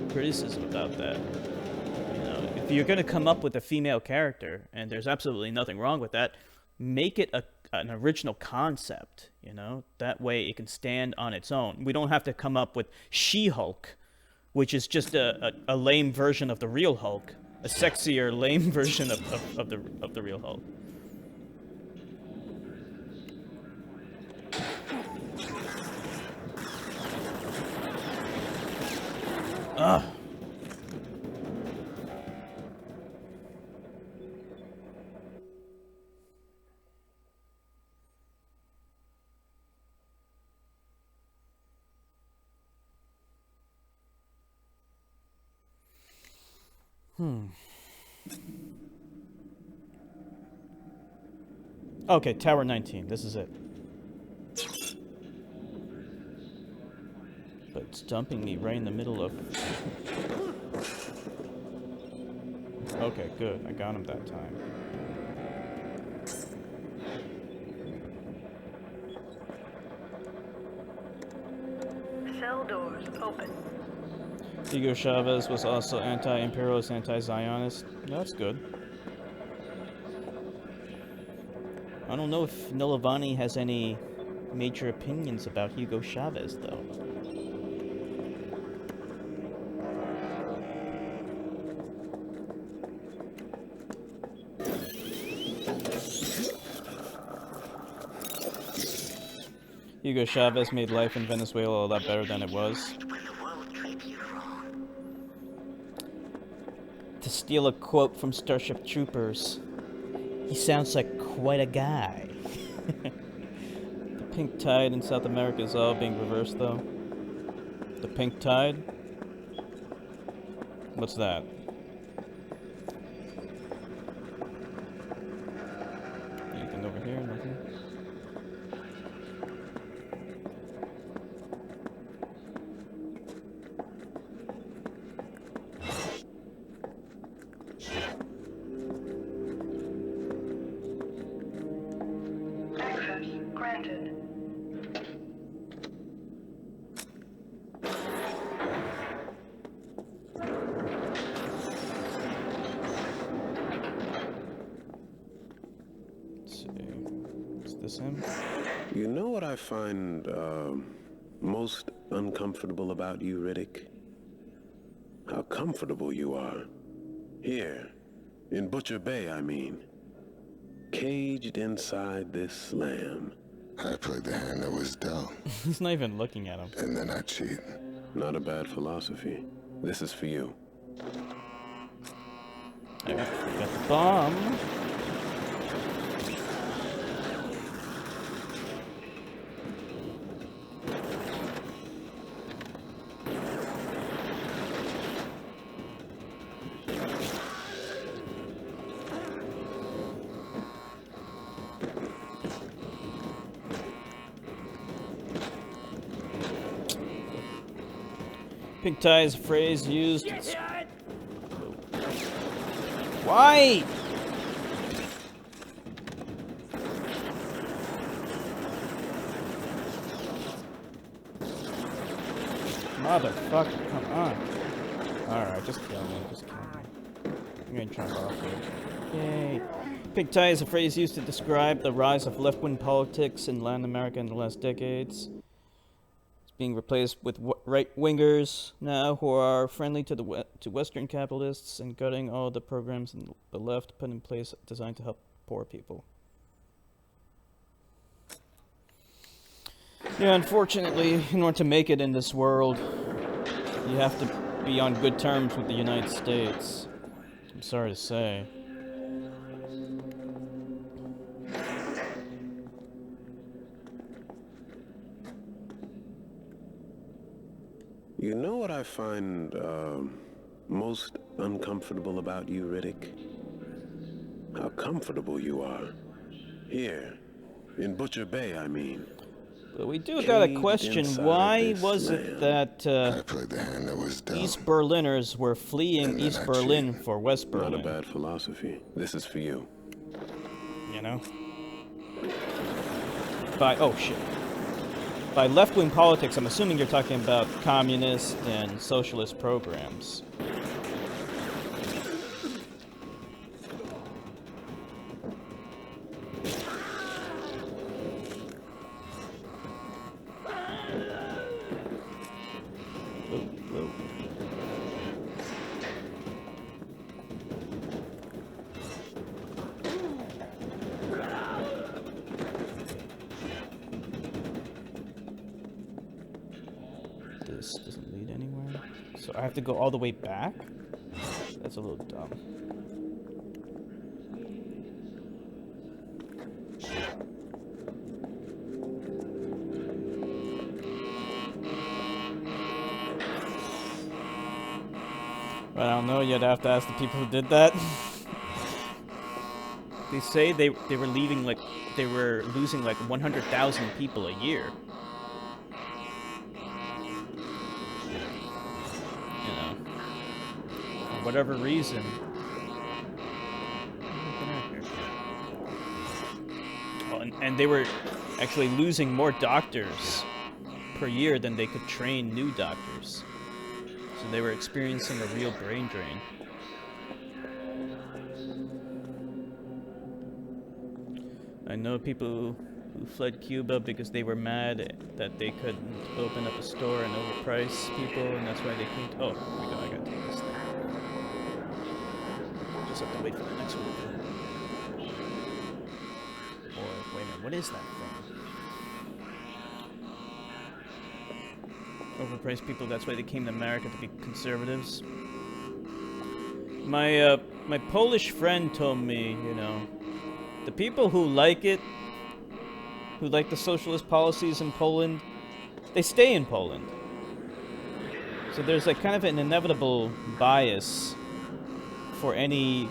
criticism about that. You know, if you're gonna come up with a female character, and there's absolutely nothing wrong with that, make it an original concept. You know, that way it can stand on its own. We don't have to come up with She-Hulk, which is just a lame version of the real Hulk, a sexier, lame version of the real Hulk. Ugh. Okay, Tower 19. This is it. But it's dumping me right in the middle of... Okay, good. I got him that time. Cell doors open. Hugo Chavez was also anti-imperialist, anti-Zionist. That's good. I don't know if Nilavani has any major opinions about Hugo Chavez, though. Hugo Chavez made life in Venezuela a lot better than it was. To steal a quote from Starship Troopers, he sounds like quite a guy. The pink tide in South America is all being reversed, though. The pink tide? What's that? Anything over here? Nothing? You know what I find most uncomfortable about you, Riddick? How comfortable you are. Here, in Butcher Bay, I mean. Caged inside this lamb. I played the hand that was dealt. He's not even looking at him. And then I cheat. Not a bad philosophy. This is for you. I got the bomb. Pink tie is a phrase used. Why? Motherfucker, come on. Alright, just kill me, just kill me. I'm gonna jump off here. Yay. Pink tie is a phrase used to describe the rise of left-wing politics in Latin America in the last decades. Being replaced with right-wingers now who are friendly to to Western capitalists and gutting all the programs the left put in place designed to help poor people. Yeah, unfortunately, in order to make it in this world, you have to be on good terms with the United States. I'm sorry to say. You know what I find most uncomfortable about you, Riddick? How comfortable you are. Here, in Butcher Bay, I mean. But we do got a question. Why was it that I played the hand that was dealt. East Berliners were fleeing East Berlin for West Berlin? Not a bad philosophy. This is for you. You know? Oh shit. By left-wing politics, I'm assuming you're talking about communist and socialist programs. This doesn't lead anywhere. So I have to go all the way back? That's a little dumb. Well, I don't know yet. I have to ask the people who did that. They say they were leaving like they were losing like 100,000 people a year. Whatever reason. Oh, and they were actually losing more doctors per year than they could train new doctors. So they were experiencing a real brain drain. I know people who fled Cuba because they were mad that they couldn't open up a store and overprice people, and that's why they came to... Oh, here we go, I gotta take this thing. Just have to wait for the next one to go. Or, wait a minute, what is that thing? Overpriced people, that's why they came to America, to be conservatives. My Polish friend told me, you know, the people who like it, who like the socialist policies in Poland, they stay in Poland. So there's like kind of an inevitable bias for any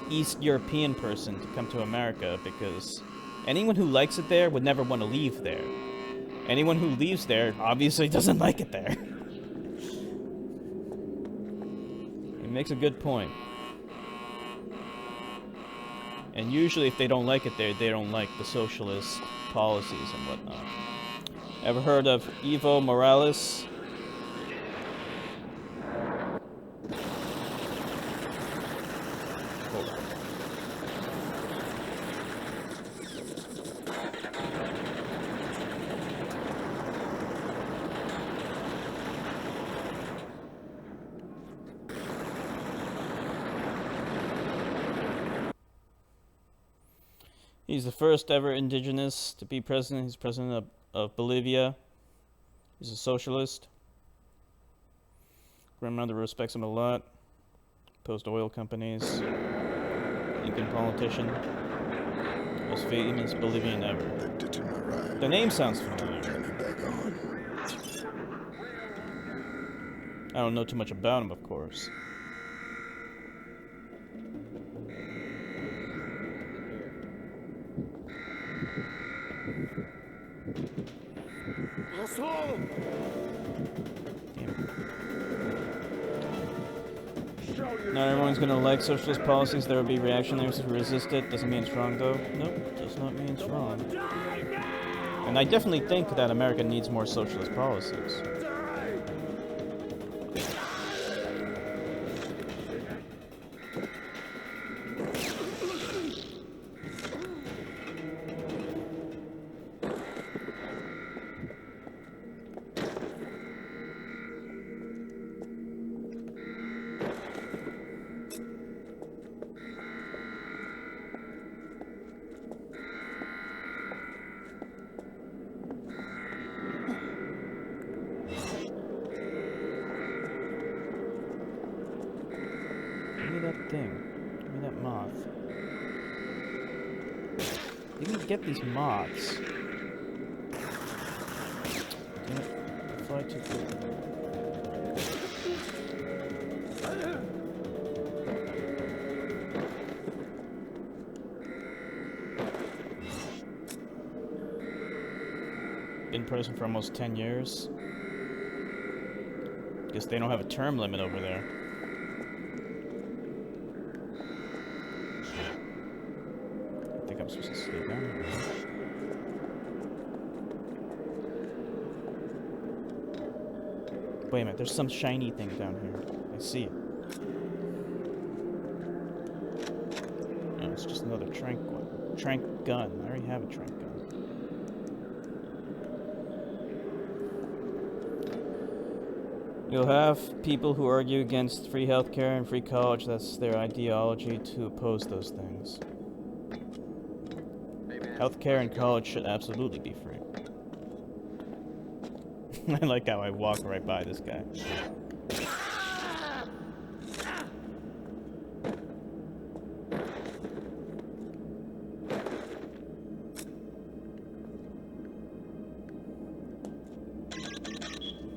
East European person to come to America, because anyone who likes it there would never want to leave there. Anyone who leaves there obviously doesn't like it there. He makes a good point. And usually if they don't like it there, they don't like the socialist policies and whatnot. Ever heard of Evo Morales? Hold on. He's the first ever indigenous to be president. He's president of Bolivia. He's a socialist. Grandmother respects him a lot. Opposed oil companies. Incan politician. Most famous Bolivian ever. They're ditching my ride. The name sounds familiar. Turn it back on. I don't know too much about him, of course. Not everyone's gonna like socialist policies. There will be reactionaries who resist it. Doesn't mean it's wrong, though. Nope, does not mean it's wrong. And I definitely think that America needs more socialist policies. Get these moths. Damn it. Fly too quick. Been president for almost 10 years. Guess they don't have a term limit over there. I think I'm supposed to sleep down here. Wait a minute, there's some shiny thing down here. I see it. Oh, it's just another trank one. Trank gun. I already have a trank gun. You'll have people who argue against free healthcare and free college. That's their ideology to oppose those things. Healthcare and college should absolutely be free. I like how I walk right by this guy.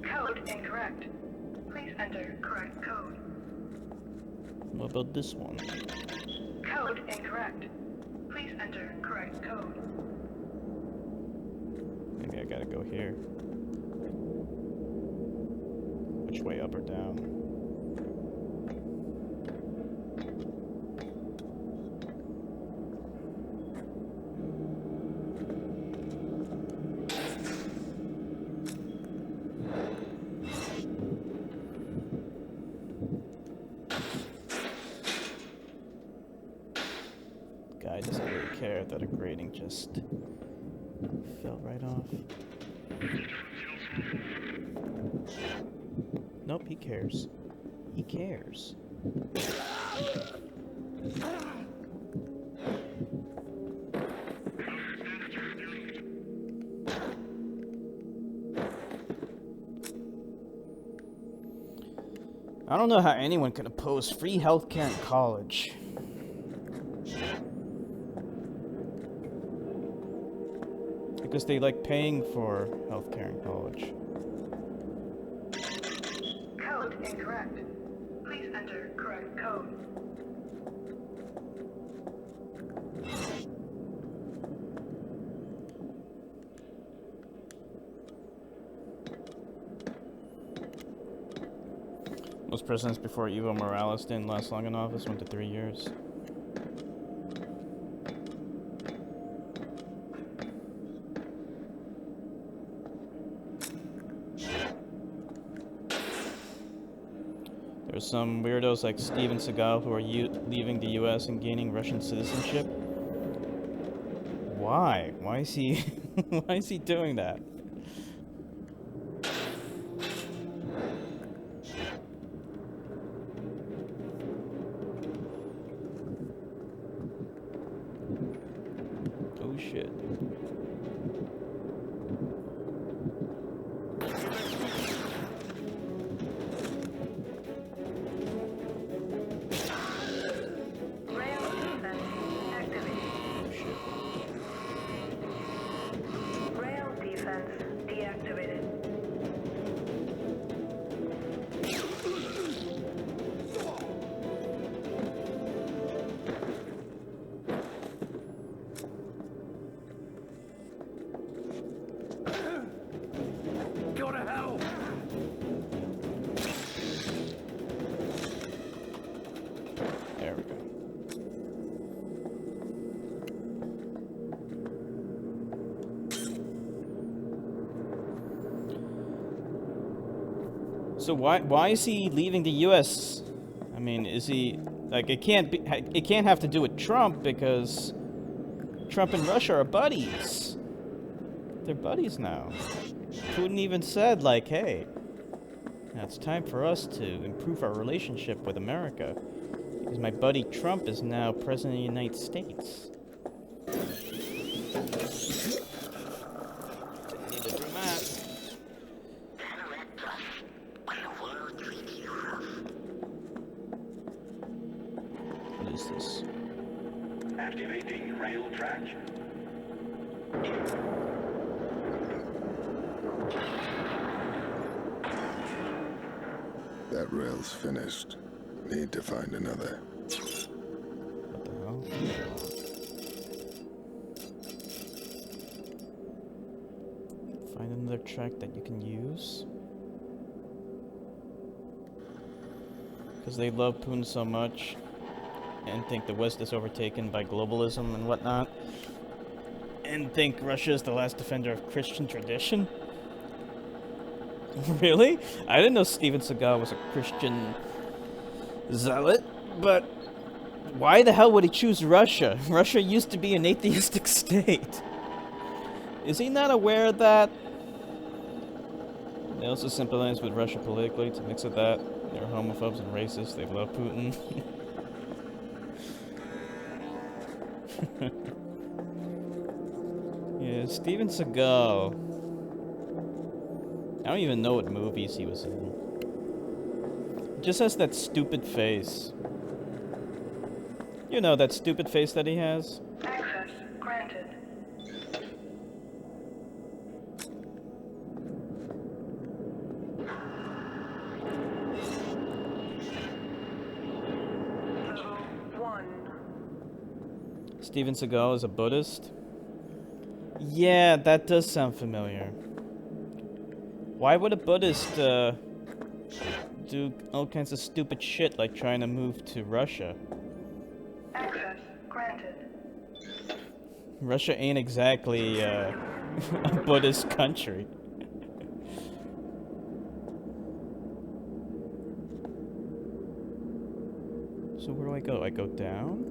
Code incorrect. Please enter correct code. What about this one? Code incorrect. Please enter correct code. Maybe I gotta go here. Which way, up or down? Guy doesn't really care. scared that a grating just fell right off. Nope, he cares. He cares. I don't know how anyone can oppose free healthcare in college. Because they like paying for healthcare in college. Code incorrect. Please enter correct code. Most presidents before Evo Morales didn't last long in office, went to 3 years. There's some weirdos like Steven Seagal who are leaving the US and gaining Russian citizenship. Why? Why is he why is he doing that? Oh shit. Rail defense activated. Oh shit. Rail defense deactivated. Go to hell! There we go. So why is he leaving the US? I mean, is he like it can't have to do with Trump because Trump and Russia are buddies. They're buddies now. Putin even said like, "Hey, now it's time for us to improve our relationship with America because my buddy Trump is now president of the United States." Need to do math. What is this? Activating rail track. That rail's finished. Need to find another. What the hell? Find another track that you can use. Because they love Putin so much and think the West is overtaken by globalism and whatnot. And think Russia is the last defender of Christian tradition. Really? I didn't know Steven Seagal was a Christian zealot, but why the hell would he choose Russia? Russia used to be an atheistic state. Is he not aware of that? They also sympathize with Russia politically. To mix with that, they're homophobes and racists. They love Putin. Yeah, Steven Seagal. I don't even know what movies he was in. He just has that stupid face. You know, that stupid face that he has? Access granted. Level 1. Steven Seagal is a Buddhist? Yeah, that does sound familiar. Why would a Buddhist do all kinds of stupid shit like trying to move to Russia? Access granted. Russia ain't exactly a Buddhist country. So where do I go? I go down?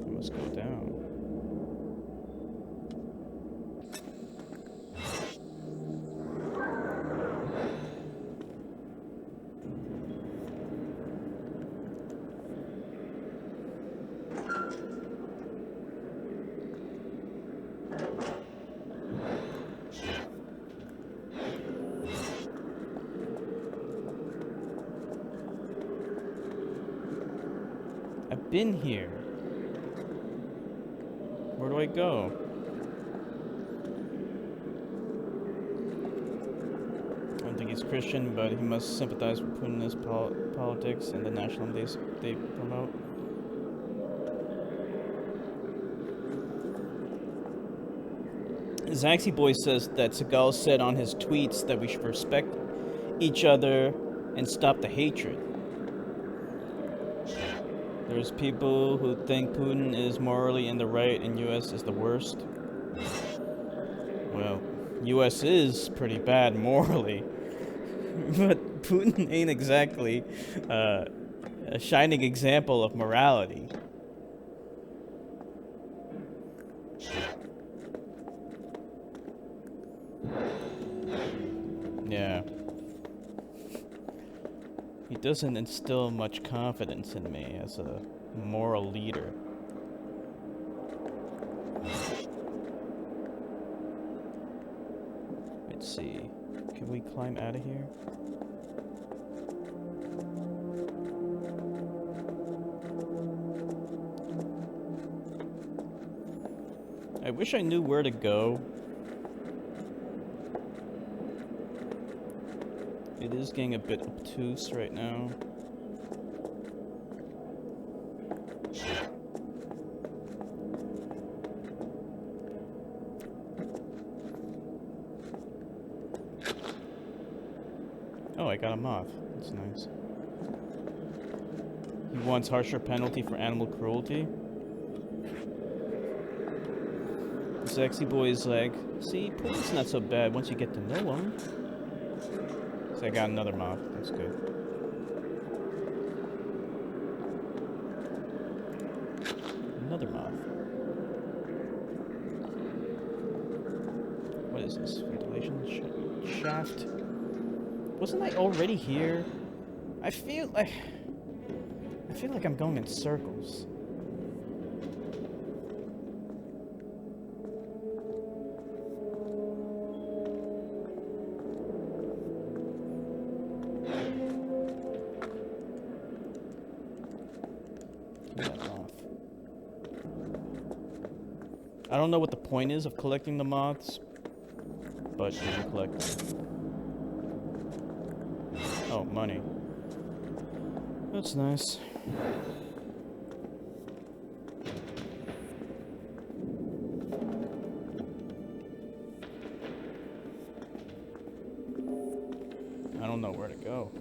I Let's go down. I've been here. Where do I go? I don't think he's Christian, but he must sympathize with Putin's politics and the nationalism they promote. Zaxy Boy says that Seagal said on his tweets that we should respect each other and stop the hatred. There's people who think Putin is morally in the right and US is the worst. Well, US is pretty bad morally, but Putin ain't exactly a shining example of morality. Yeah. He doesn't instill much confidence in me as a moral leader. Let's see. Can we climb out of here? I wish I knew where to go. It is getting a bit obtuse right now. Oh, I got a moth. That's nice. He wants harsher penalty for animal cruelty. Sexy boy is like, see, Putin's not so bad once you get to know him. So I got another moth. That's good. Another moth. What is this? Ventilation shaft? Wasn't I already here? I feel like I'm going in circles. I don't know what the point is of collecting the moths, but you can collect them. Oh, money. That's nice. I don't know where to go.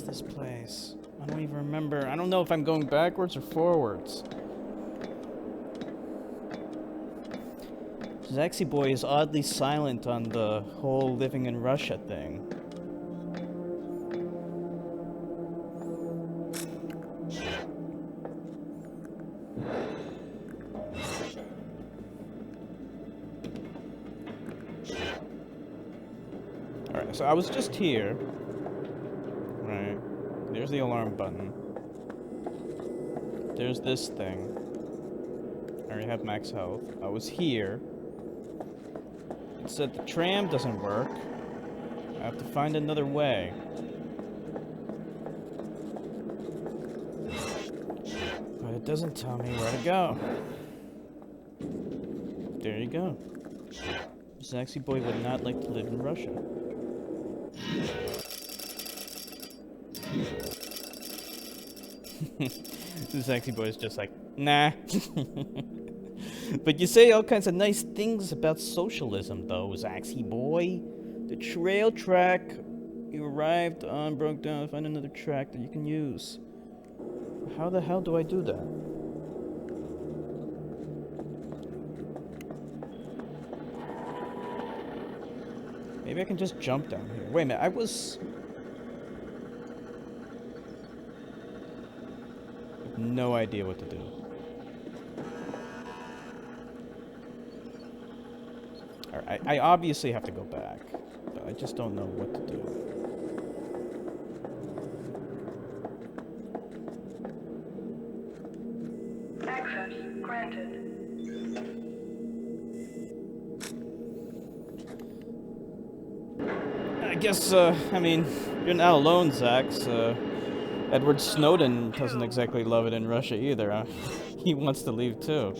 This place. I don't even remember. I don't know if I'm going backwards or forwards. Zaxy Boy is oddly silent on the whole living in Russia thing. Alright, so I was just here. Right. There's the alarm button. There's this thing. I already have max health. I was here. It said the tram doesn't work. I have to find another way. But it doesn't tell me where to go. There you go. Zaxy Boy would not like to live in Russia. Zaxy Boy is just like, nah. But you say all kinds of nice things about socialism, though, Zaxy Boy. The trail track you arrived on broke down. Find another track that you can use. How the hell do I do that? Maybe I can just jump down here. Wait a minute, I have no idea what to do. Alright, I obviously have to go back, but I just don't know what to do. Access granted. I guess, I mean, you're not alone, Zax. Edward Snowden doesn't exactly love it in Russia either. Huh? He wants to leave too.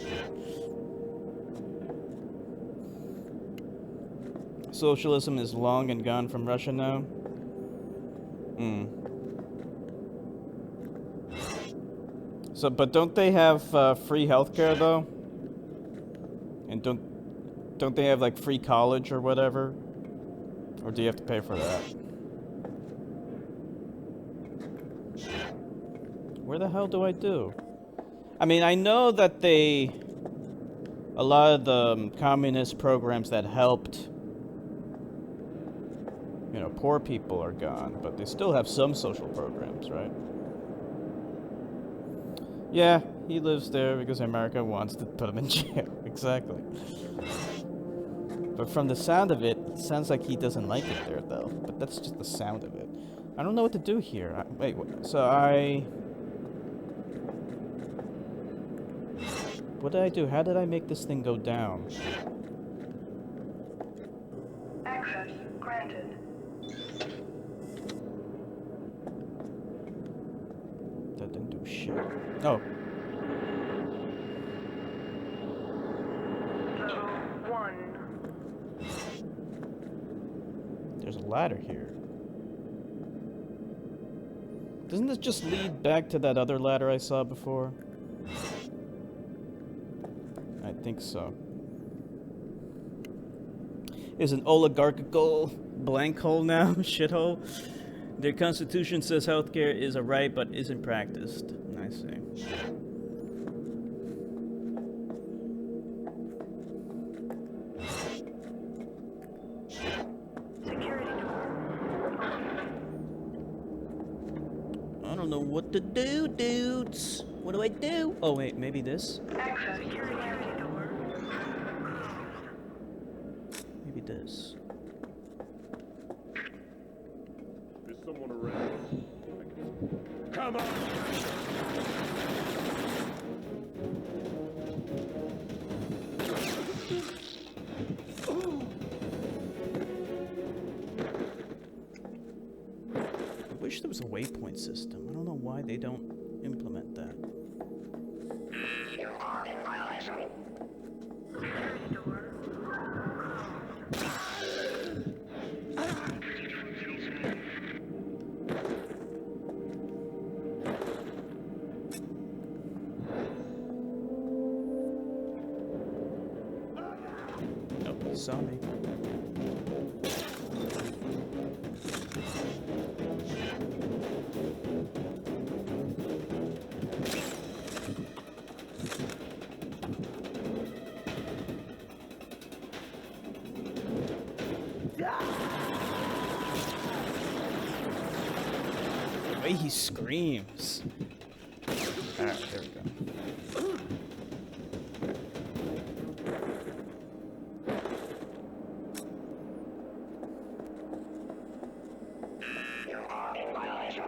Socialism is long and gone from Russia now. So, but don't they have free healthcare though? And don't they have like free college or whatever? Or do you have to pay for that? Where the hell do I do? I mean, I know that a lot of the communist programs that helped, you know, poor people are gone, but they still have some social programs, right? Yeah, he lives there because America wants to put him in jail. Exactly. But from the sound of it, it sounds like he doesn't like it there, though. But that's just the sound of it. I don't know what to do here. Wait, so what did I do? How did I make this thing go down? Access granted. That didn't do shit. Oh. Level 1. There's a ladder here. Doesn't this just lead back to that other ladder I saw before? I think so. Is an oligarchical blank hole now? Shithole? Their constitution says healthcare is a right but isn't practiced. I see. I don't know what to do, dudes. What do I do? Oh wait, maybe this? Access security door. Maybe this. There's someone around. Come on! I wish there was a waypoint system. I don't know why they don't implement that. You are in violation. Security door. Nope, he saw me. The way he screams. Alright, there we go. You are in violation.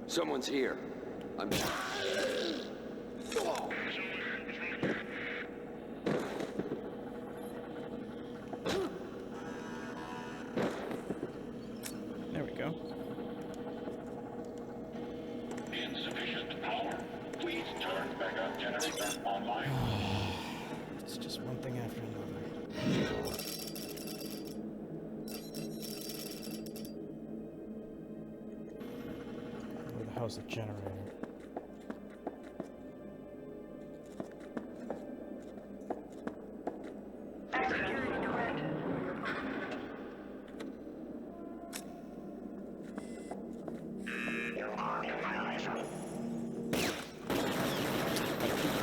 Someone's here. I'm... insufficient power. Please turn backup generator online. It's just one thing after another. Where the hell's the generator?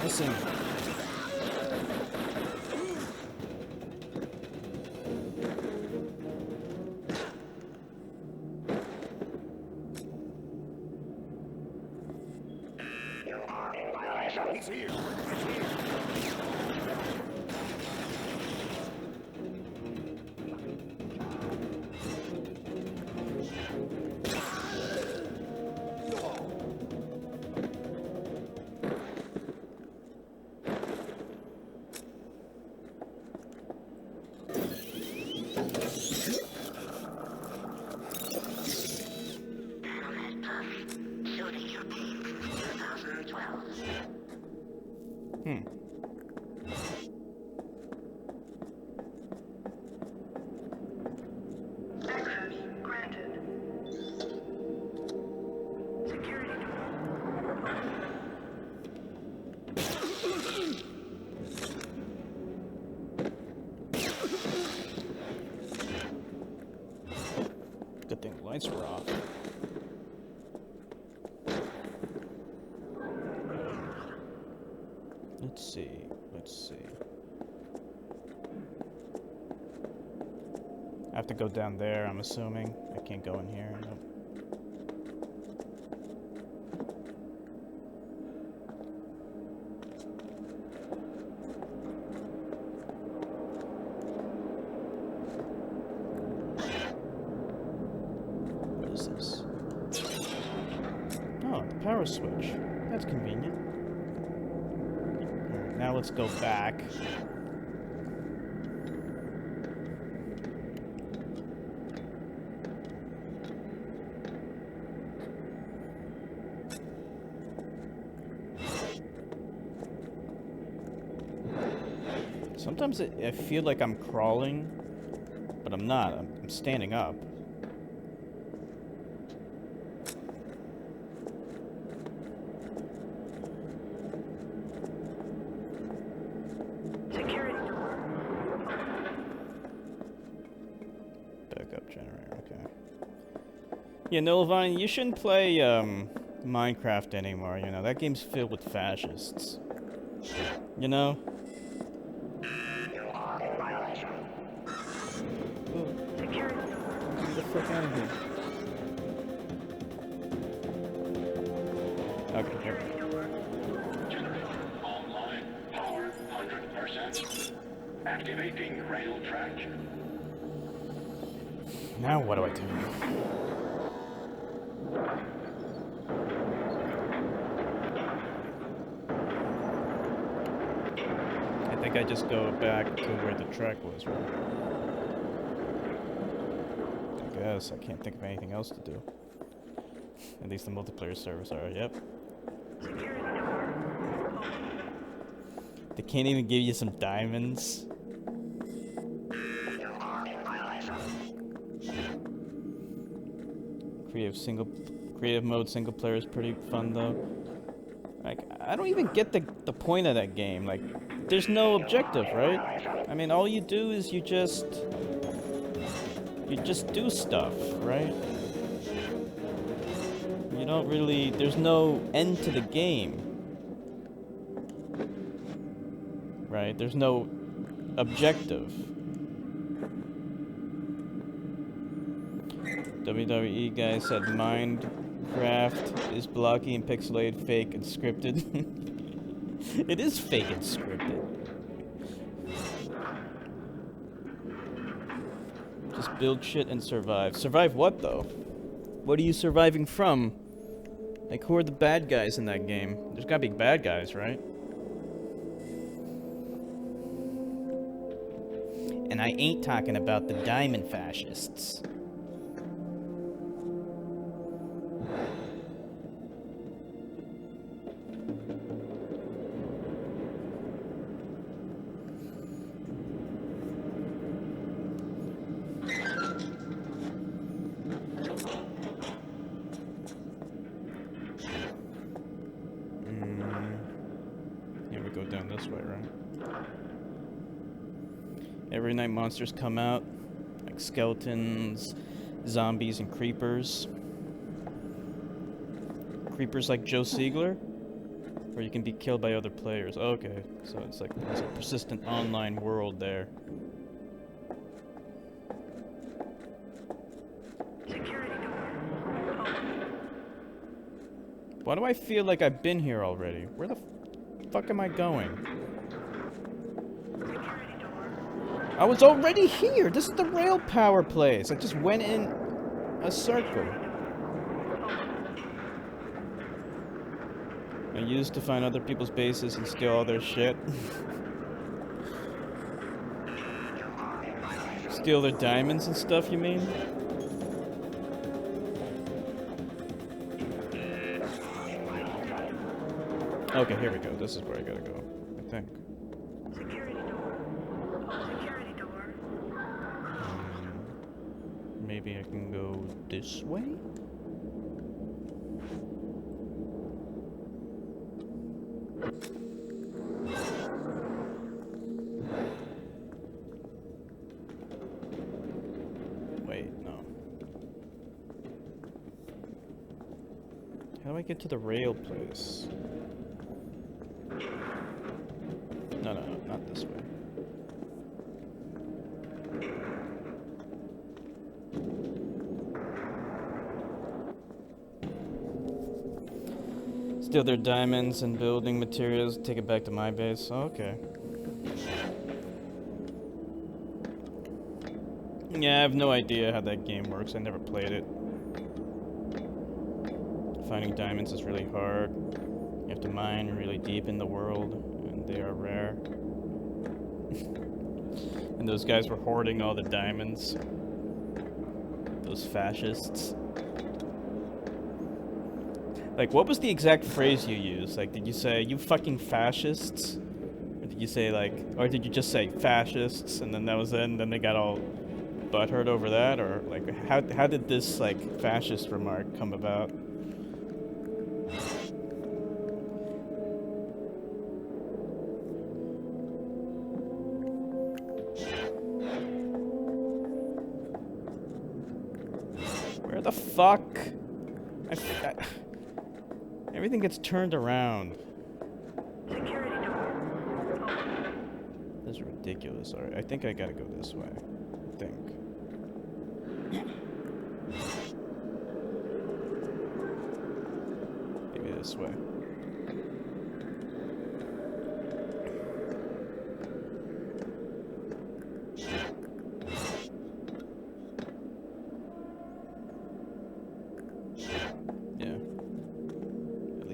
Missing. He's here. Shooting your pain since 2012. Access granted. Security Good thing the lights were off. Let's see. I have to go down there, I'm assuming. I can't go in here. Nope. What is this? Oh, the power switch. That's convenient. Alright, now let's go back. Sometimes I feel like I'm crawling, but I'm not. I'm standing up. security door. Backup generator, okay. Yeah, Nilvine, you shouldn't play Minecraft anymore, you know. That game's filled with fascists. You know? Security door. Get the fuck out of here. Okay, here. Generator online. Power 100%. Activating rail track. Now what do I do? I think I just go back to where the track was, right? I guess. I can't think of anything else to do. At least the multiplayer servers are, yep. Security door. They can't even give you some diamonds. Creative mode single player is pretty fun though. Like, I don't even get the point of that game. Like, there's no objective, right? I mean, all you do is you just do stuff, right? You don't really, there's no end to the game. Right? There's no objective. WWE guy said Minecraft is blocky and pixelated, fake and scripted. It is fake and scripted. Just build shit and survive. Survive what though? What are you surviving from? Like, who are the bad guys in that game? There's gotta be bad guys, right? And I ain't talking about the diamond fascists. go down this way, right? Every night monsters come out, like skeletons, zombies, and creepers. Creepers like Joe Siegler? Or you can be killed by other players. Okay, so it's like there's a persistent online world there. Why do I feel like I've been here already? Where the fuck am I going? I was already here! This is the rail power place! I just went in a circle. I used to find other people's bases and steal all their shit. Steal their diamonds and stuff, you mean? Okay, here we go. This is where I gotta go, I think. Security door. Security door. Maybe I can go this way? Wait, no. How do I get to the rail place? No, not this way. Steal their diamonds and building materials, take it back to my base. Okay. Yeah, I have no idea how that game works. I never played it. Finding diamonds is really hard. You have to mine really deep in the world, and they are rare. And those guys were hoarding all the diamonds. Those fascists. Like, what was the exact phrase you used? Like, did you say, "You fucking fascists"? Or did you say, like, or did you just say fascists, and then that was it, and then they got all butthurt over that? Or, like, how did this, like, fascist remark come about? Where the fuck? Everything gets turned around. Security door. This is ridiculous. Alright, I think I gotta go this way. I think. Maybe this way.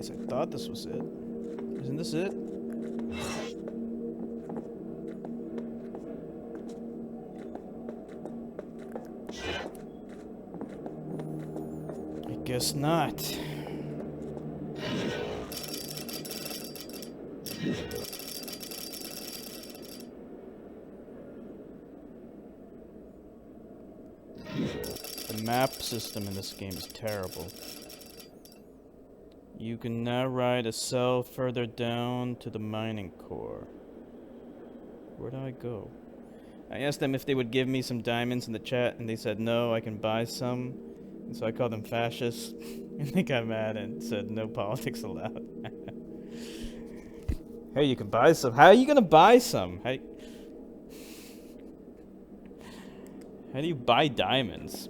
I thought this was it. Isn't this it? I guess not. The map system in this game is terrible. You can now ride a cell further down to the mining core. Where do I go? I asked them if they would give me some diamonds in the chat, and they said no, I can buy some. And so I called them fascists, and they got mad and said no politics allowed. Hey, you can buy some. How are you gonna buy some? How do you buy diamonds?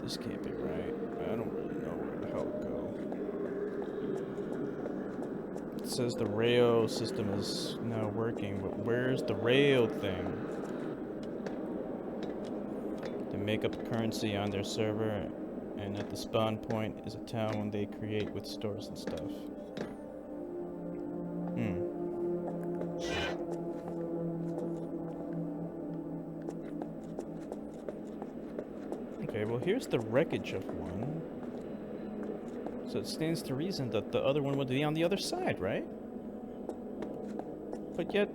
This can't be right. I don't really know where the hell to go. It says the rail system is now working, but where's the rail thing? They make up currency on their server, and at the spawn point is a town they create with stores and stuff. well, here's the wreckage of one. So it stands to reason that the other one would be on the other side, right? But yet,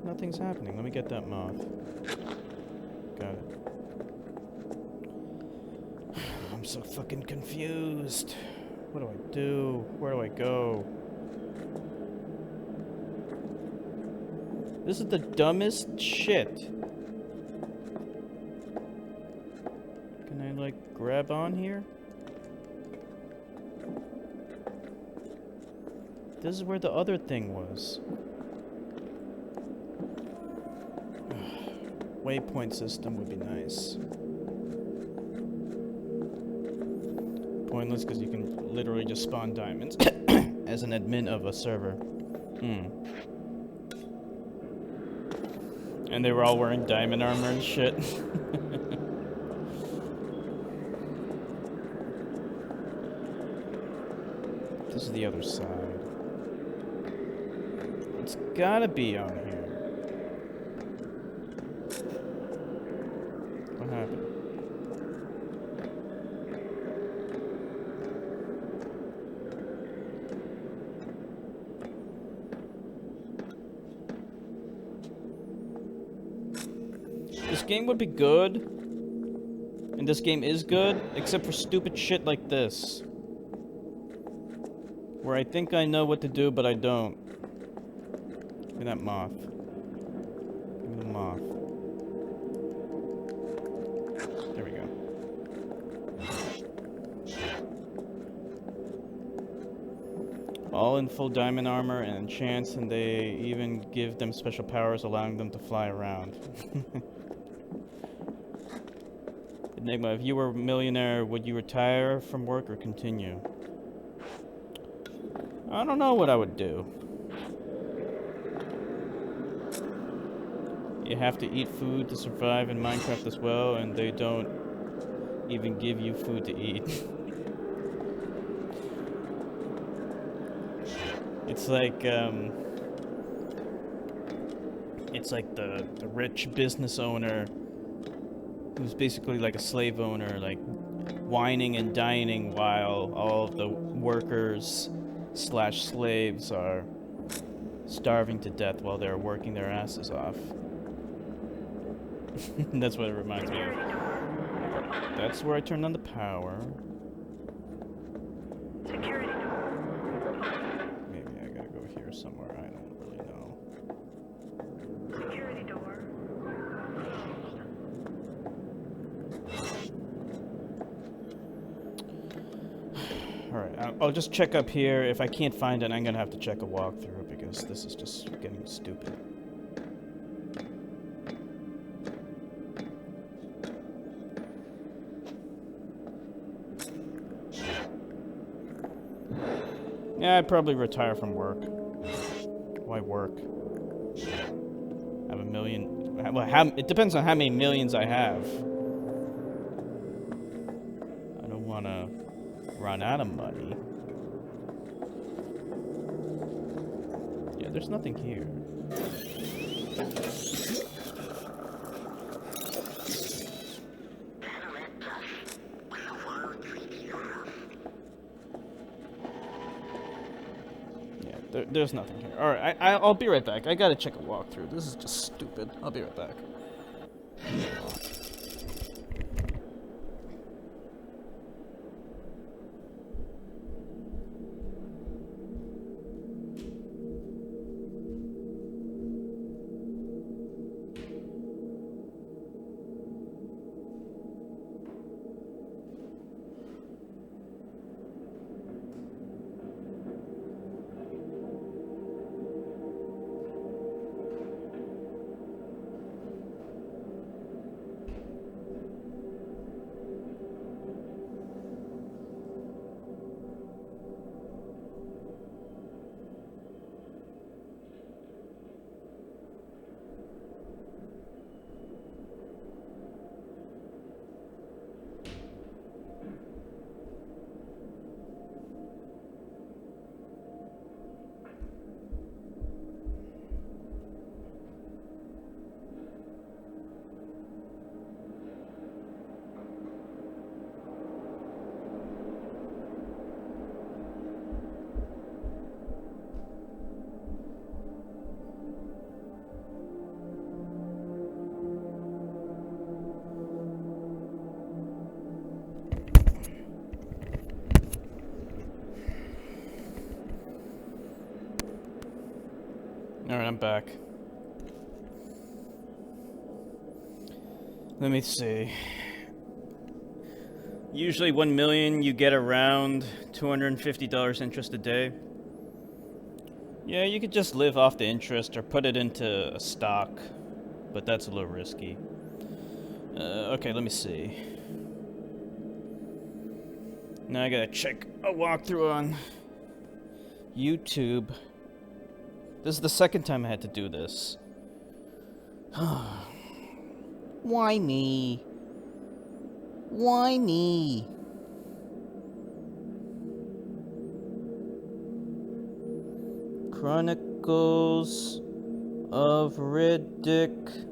nothing's happening. Let me get that moth. Got it. I'm so fucking confused. What do I do? Where do I go? This is the dumbest shit. Can I, like, grab on here? This is where the other thing was. Waypoint system would be nice. Pointless because you can literally just spawn diamonds as an admin of a server. And they were all wearing diamond armor and shit. This is the other side. It's gotta be on here. What happened? This game would be good, and this game is good, except for stupid shit like this. Where I think I know what to do, but I don't. Give me that moth. Give me the moth. There we go. All in full diamond armor and enchants, and they even give them special powers allowing them to fly around. Enigma, if you were a millionaire, would you retire from work or continue? I don't know what I would do. You have to eat food to survive in Minecraft as well, and they don't even give you food to eat. It's like the rich business owner who's basically like a slave owner, like whining and dining while all of the workers / slaves are starving to death while they're working their asses off. That's what it reminds me of. That's where I turned on the power. Security door. Maybe I gotta go here somewhere. I don't really know. Security door. Alright, I'll just check up here. If I can't find it, I'm gonna have to check a walkthrough because this is just getting stupid. Yeah, I'd probably retire from work. Why work? I have a million... Well, it depends on how many millions I have. I don't want to run out of money. Yeah, there's nothing here. There's nothing here. Alright, I'll be right back. I gotta check a walkthrough. This is just stupid. I'll be right back. Alright, I'm back. Let me see. Usually 1 million, you get around $250 interest a day. Yeah, you could just live off the interest or put it into a stock, but that's a little risky. Okay, let me see. Now I gotta check a walkthrough on YouTube. This is the second time I had to do this. Why me? Why me? Chronicles of Riddick.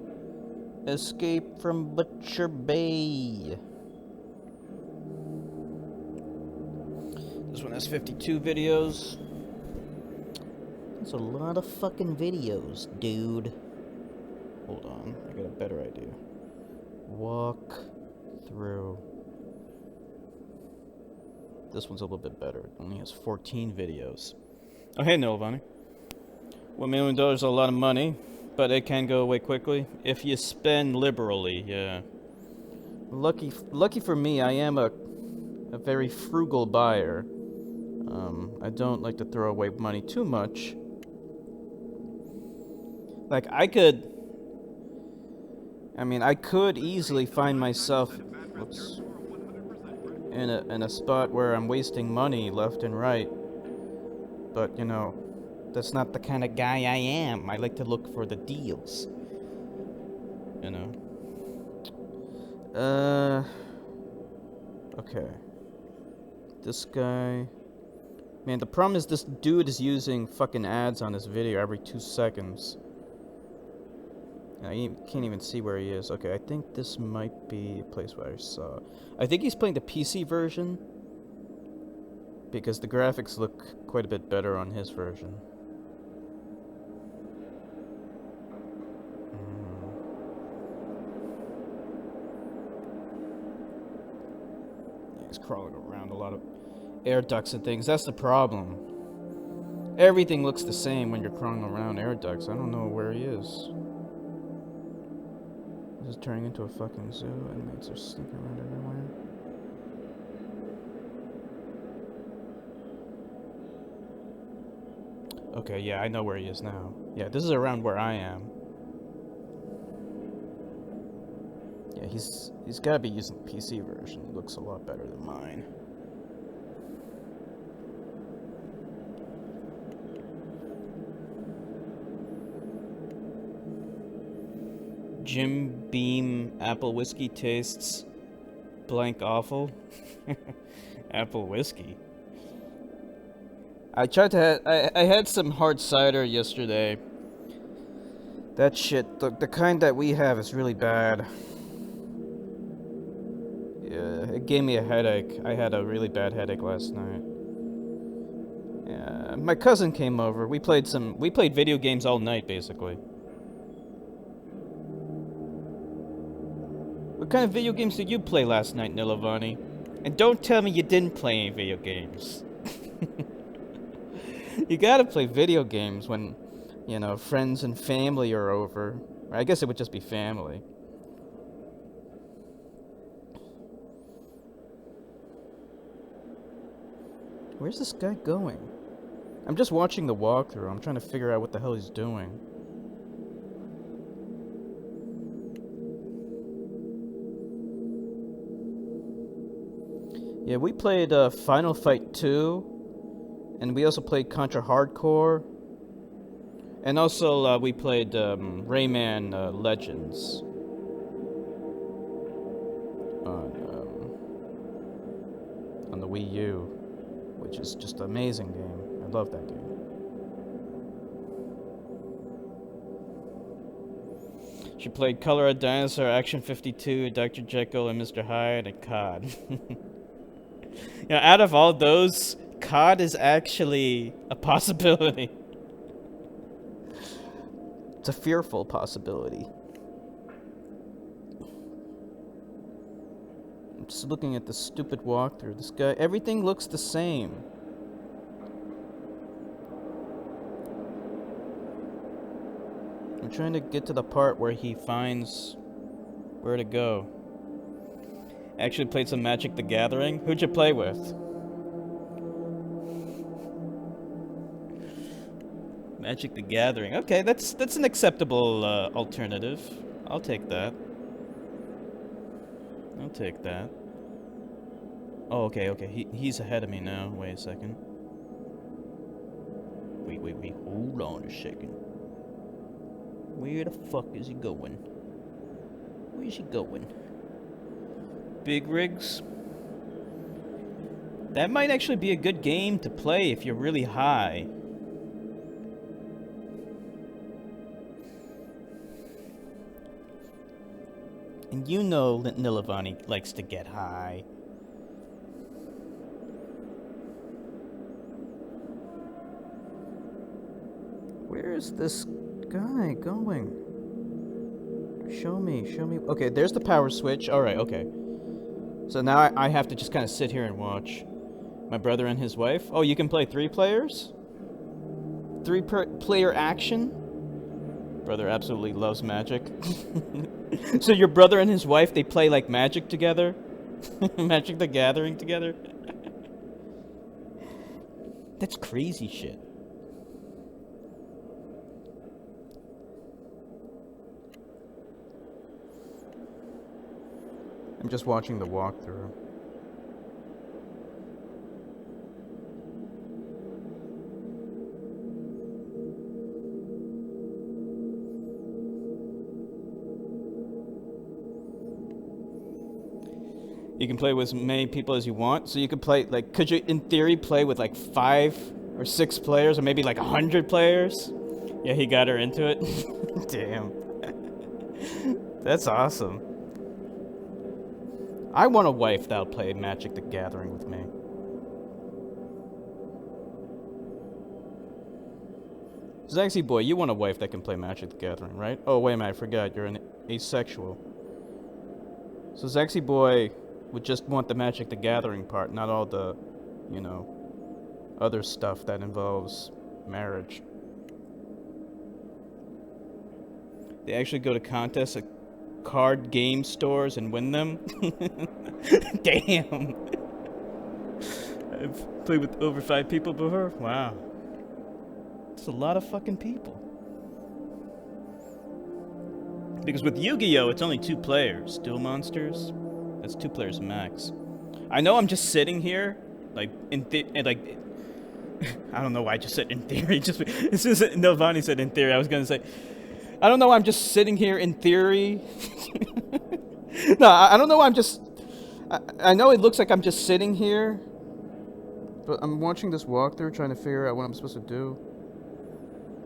Escape from Butcher Bay. This one has 52 videos. That's a lot of fucking videos, dude. Hold on, I got a better idea. Walk through. This one's a little bit better. It only has 14 videos. Oh, hey, Nilvani. $1 million is a lot of money, but it can go away quickly if you spend liberally. Yeah. Lucky for me, I am a very frugal buyer. I don't like to throw away money too much. Like, I could easily find myself, in a spot where I'm wasting money left and right. But, you know, that's not the kind of guy I am. I like to look for the deals. You know. Okay. This guy. Man, the problem is this dude is using fucking ads on his video every 2 seconds. I can't even see where he is. Okay, I think this might be a place where I saw. I think he's playing the PC version, because the graphics look quite a bit better on his version. Yeah, he's crawling around a lot of air ducts and things. That's the problem. Everything looks the same when you're crawling around air ducts. I don't know where he is. This is turning into a fucking zoo. Inmates are sneaking around everywhere. Okay, yeah, I know where he is now. Yeah, this is around where I am. Yeah, he's gotta be using the PC version. It looks a lot better than mine. Jim Beam apple whiskey tastes blank awful. Apple whiskey. I tried to I had some hard cider yesterday. That shit, the kind that we have is really bad. Yeah, it gave me a headache. I had a really bad headache last night. Yeah, my cousin came over. We played video games all night, basically. What kind of video games did you play last night, Nilavani? And don't tell me you didn't play any video games. You gotta play video games when, you know, friends and family are over. I guess it would just be family. Where's this guy going? I'm just watching the walkthrough. I'm trying to figure out what the hell he's doing. Yeah, we played Final Fight 2, and we also played Contra Hardcore, and also we played Rayman Legends on the Wii U, which is just an amazing game. I love that game. She played Color of Dinosaur, Action 52, Dr. Jekyll, and Mr. Hyde, and COD. Yeah, out of all those, COD is actually a possibility. It's a fearful possibility. I'm just looking at the stupid walkthrough. This guy, everything looks the same. I'm trying to get to the part where he finds where to go. Actually played some Magic the Gathering. Who'd you play with? Magic the Gathering. Okay, that's an acceptable alternative. I'll take that. I'll take that. Oh, okay. He's ahead of me now. Wait a second. Wait. Hold on a second. Where the fuck is he going? Where's he going? Big rigs? That might actually be a good game to play if you're really high. And you know that Nilavani likes to get high. Where is this guy going? Show me. Okay, there's the power switch. Alright, okay. So now I have to just kind of sit here and watch. My brother and his wife. Oh, you can play 3 players? 3-player action? Brother absolutely loves Magic. So your brother and his wife, they play like Magic together? Magic the Gathering together? That's crazy shit. I'm just watching the walkthrough. You can play with as many people as you want, so you could play, like, could you, in theory, play with, like, 5 or 6 players, or maybe, like, 100 players? Yeah, he got her into it. Damn. That's awesome. I want a wife that'll play Magic the Gathering with me. Zaxy boy, you want a wife that can play Magic the Gathering, right? Oh, wait a minute, I forgot, you're an asexual. So Zaxy boy would just want the Magic the Gathering part, not all the, you know, other stuff that involves marriage. They actually go to contests at card game stores and win them? Damn. I've played with over 5 people before? Wow. It's a lot of fucking people. Because with Yu-Gi-Oh! It's only 2 players. Duel Monsters? That's 2 players max. I know I'm just sitting here, like, like, I don't know why I just said in theory. Just as soon as Nilvani said in theory, I was gonna say, I don't know why I'm just sitting here in theory. No, I don't know why I'm just... I know it looks like I'm just sitting here, but I'm watching this walkthrough trying to figure out what I'm supposed to do.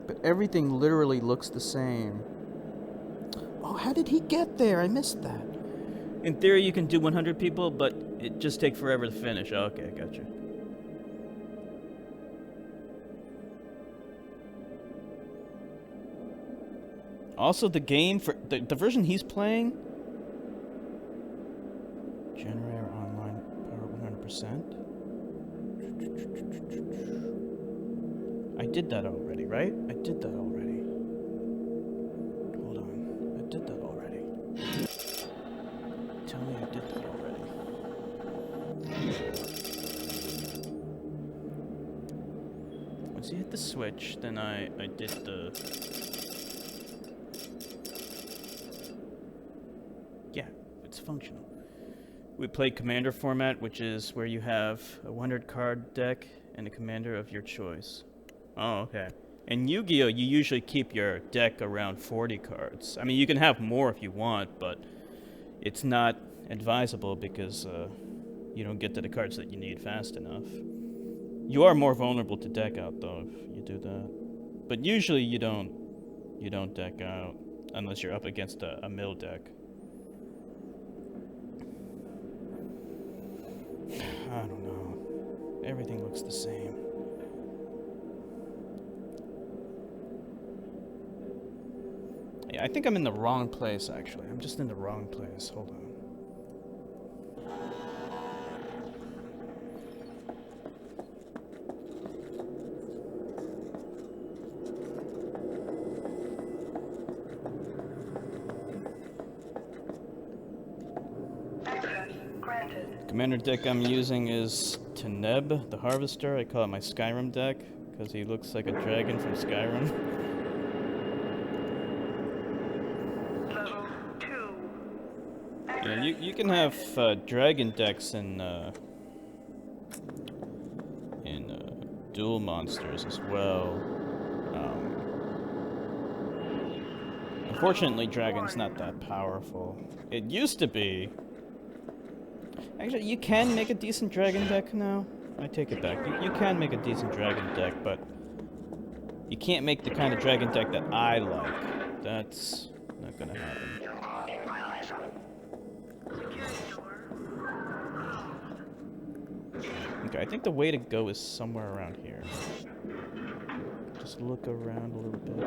But everything literally looks the same. Oh, how did he get there? I missed that. In theory, you can do 100 people, but it just takes forever to finish. Oh, okay, gotcha. Also, the game, for the version he's playing... Generator online power 100%. I did that already, right? I did that already. Hold on. I did that already. Tell me I did that already. Once you hit the switch, then I did the... Yeah, it's functional. We played commander format, which is where you have a 100 card deck and a commander of your choice. Oh, okay. In Yu-Gi-Oh, you usually keep your deck around 40 cards. I mean, you can have more if you want, but it's not advisable because you don't get to the cards that you need fast enough. You are more vulnerable to deck out, though, if you do that. But usually you don't deck out unless you're up against a mill deck. I don't know. Everything looks the same. Yeah, I think I'm in the wrong place, actually. I'm just in the wrong place. Hold on. Commander deck I'm using is Teneb, the Harvester. I call it my Skyrim deck, because he looks like a dragon from Skyrim. Level 2. Yeah, you can have dragon decks in dual monsters as well. Unfortunately, dragon's not that powerful. It used to be. Actually, you can make a decent dragon deck now. I take it back. You can make a decent dragon deck, but you can't make the kind of dragon deck that I like. That's not gonna happen. Okay, I think the way to go is somewhere around here. Just look around a little bit.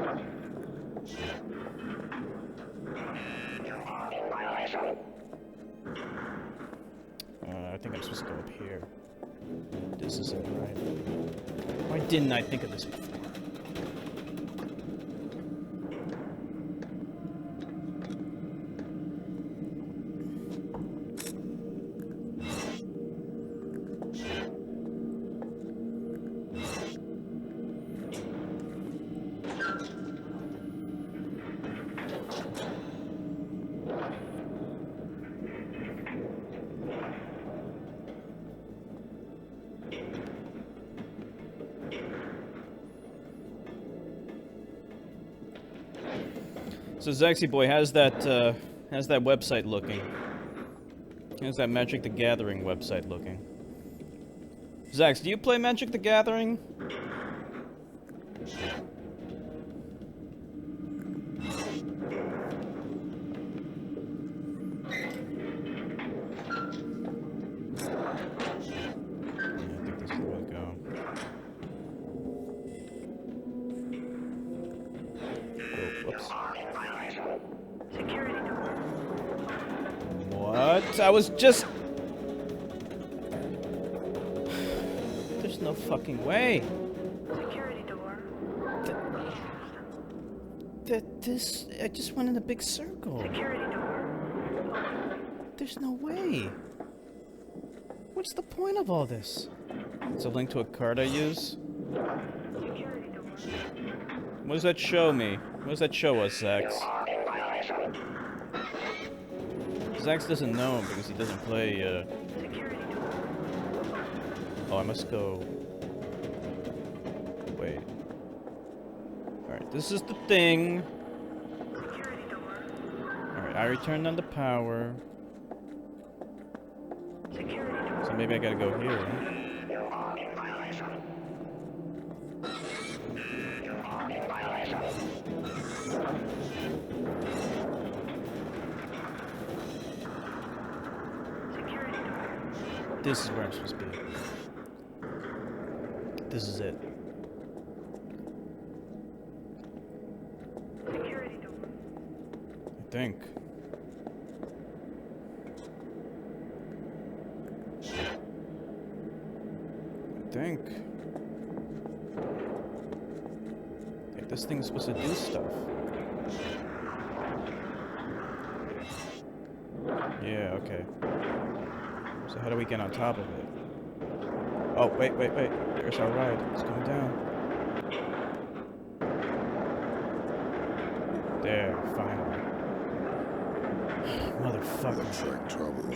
I think I'm supposed to go up here. This isn't right. Why didn't I think of this before? So Zaxy Boy, how's that website looking? How's that Magic the Gathering website looking? Zax, do you play Magic the Gathering? I was just... There's no fucking way. Security door. This... I just went in a big circle. Security door. There's no way. What's the point of all this? It's a link to a card I use. Security door. What does that show me? What does that show us, Zax? Zax doesn't know him because he doesn't play, Oh, I must go... Wait. Alright, this is the thing. Alright, I returned on the power. So maybe I gotta go here, right? This is where I'm supposed to be. This is it. I think. Like, this thing's supposed to do stuff. Yeah, okay. So how do we get on top of it? Oh, wait. There's our ride. It's going down. There, finally. Motherfucker. Looks like trouble.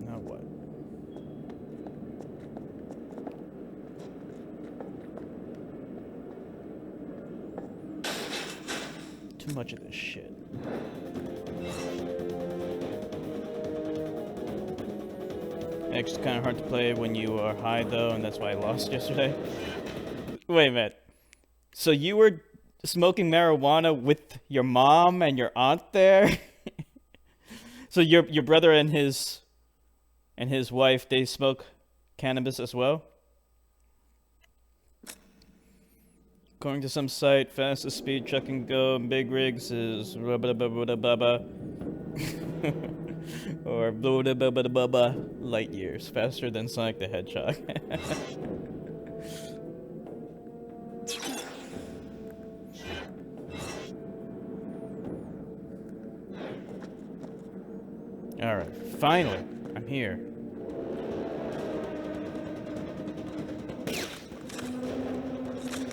Now what? Too much of this shit. It's kind of hard to play when you are high, though, and that's why I lost yesterday. Wait a minute. So you were smoking marijuana with your mom and your aunt there? So your brother and his wife, they smoke cannabis as well? According to some site, fastest speed truck can go in big rigs is or light years, faster than Sonic the Hedgehog. Alright, finally, I'm here.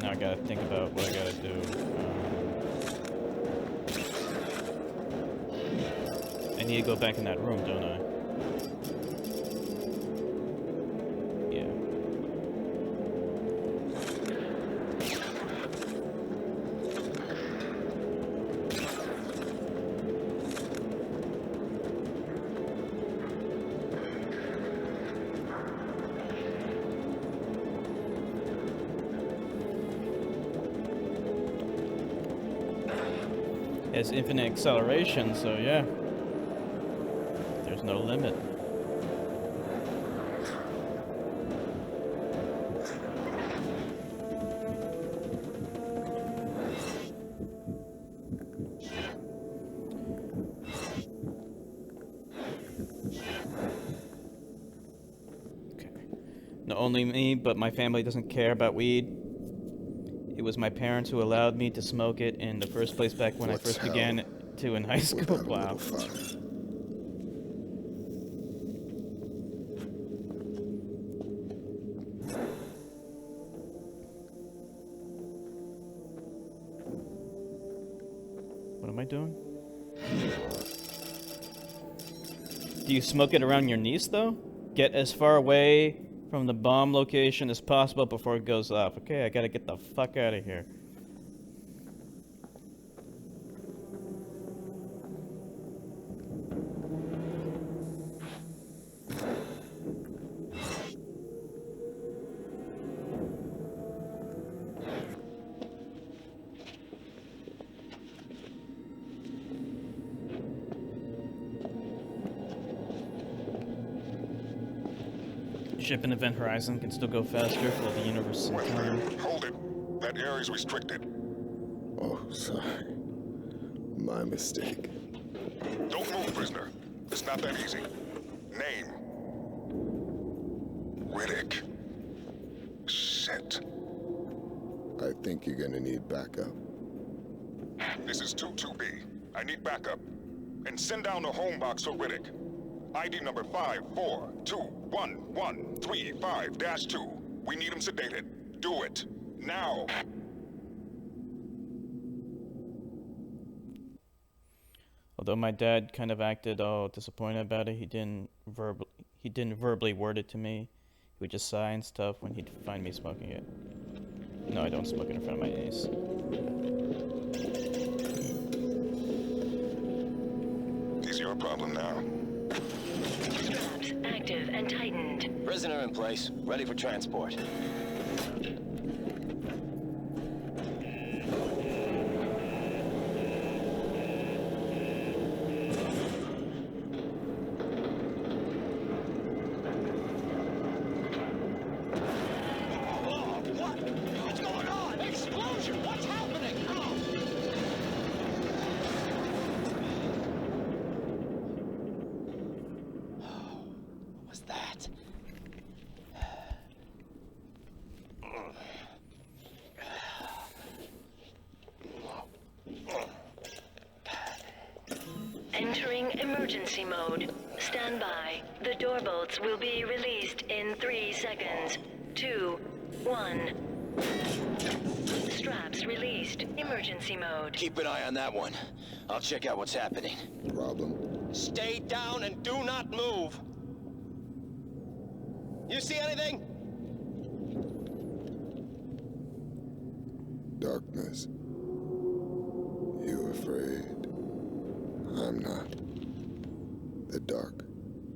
Now I gotta think about what I gotta do. I need to go back in that room, don't I? Yeah. It has infinite acceleration, so yeah. There's no limit. Okay. Not only me, but my family doesn't care about weed. It was my parents who allowed me to smoke it in the first place back when I first began to in high school. Without a Wow. little fire. What am I doing? Do you smoke it around your niece, though? Get as far away from the bomb location as possible before it goes off. Okay, I gotta get the fuck out of here. Ship in Event Horizon can still go faster for the universe and time. Hold it. That area's restricted. Oh, sorry. My mistake. Don't move, prisoner. It's not that easy. Name. Riddick. Shit. I think you're gonna need backup. This is 22B. I need backup. And send down a home box for Riddick. ID number 54211135-2. We need him sedated. Do it. Now. Although my dad kind of acted all disappointed about it, he didn't verbally word it to me. He would just sigh and stuff when he'd find me smoking it. No, I don't smoke it in front of my niece. He's your problem now. Straps active and tightened. Prisoner in place, ready for transport. Entering emergency mode. Stand by. The door bolts will be released in 3 seconds. 2, 1. Straps released. Emergency mode. Keep an eye on that one. I'll check out what's happening. Problem? Stay down and do not move. You see anything? Darkness. You afraid? I'm not. The dark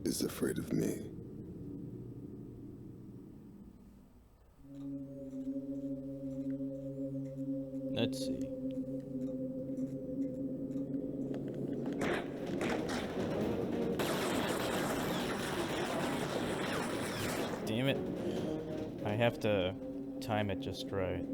is afraid of me. Let's see. Damn it. I have to time it just right.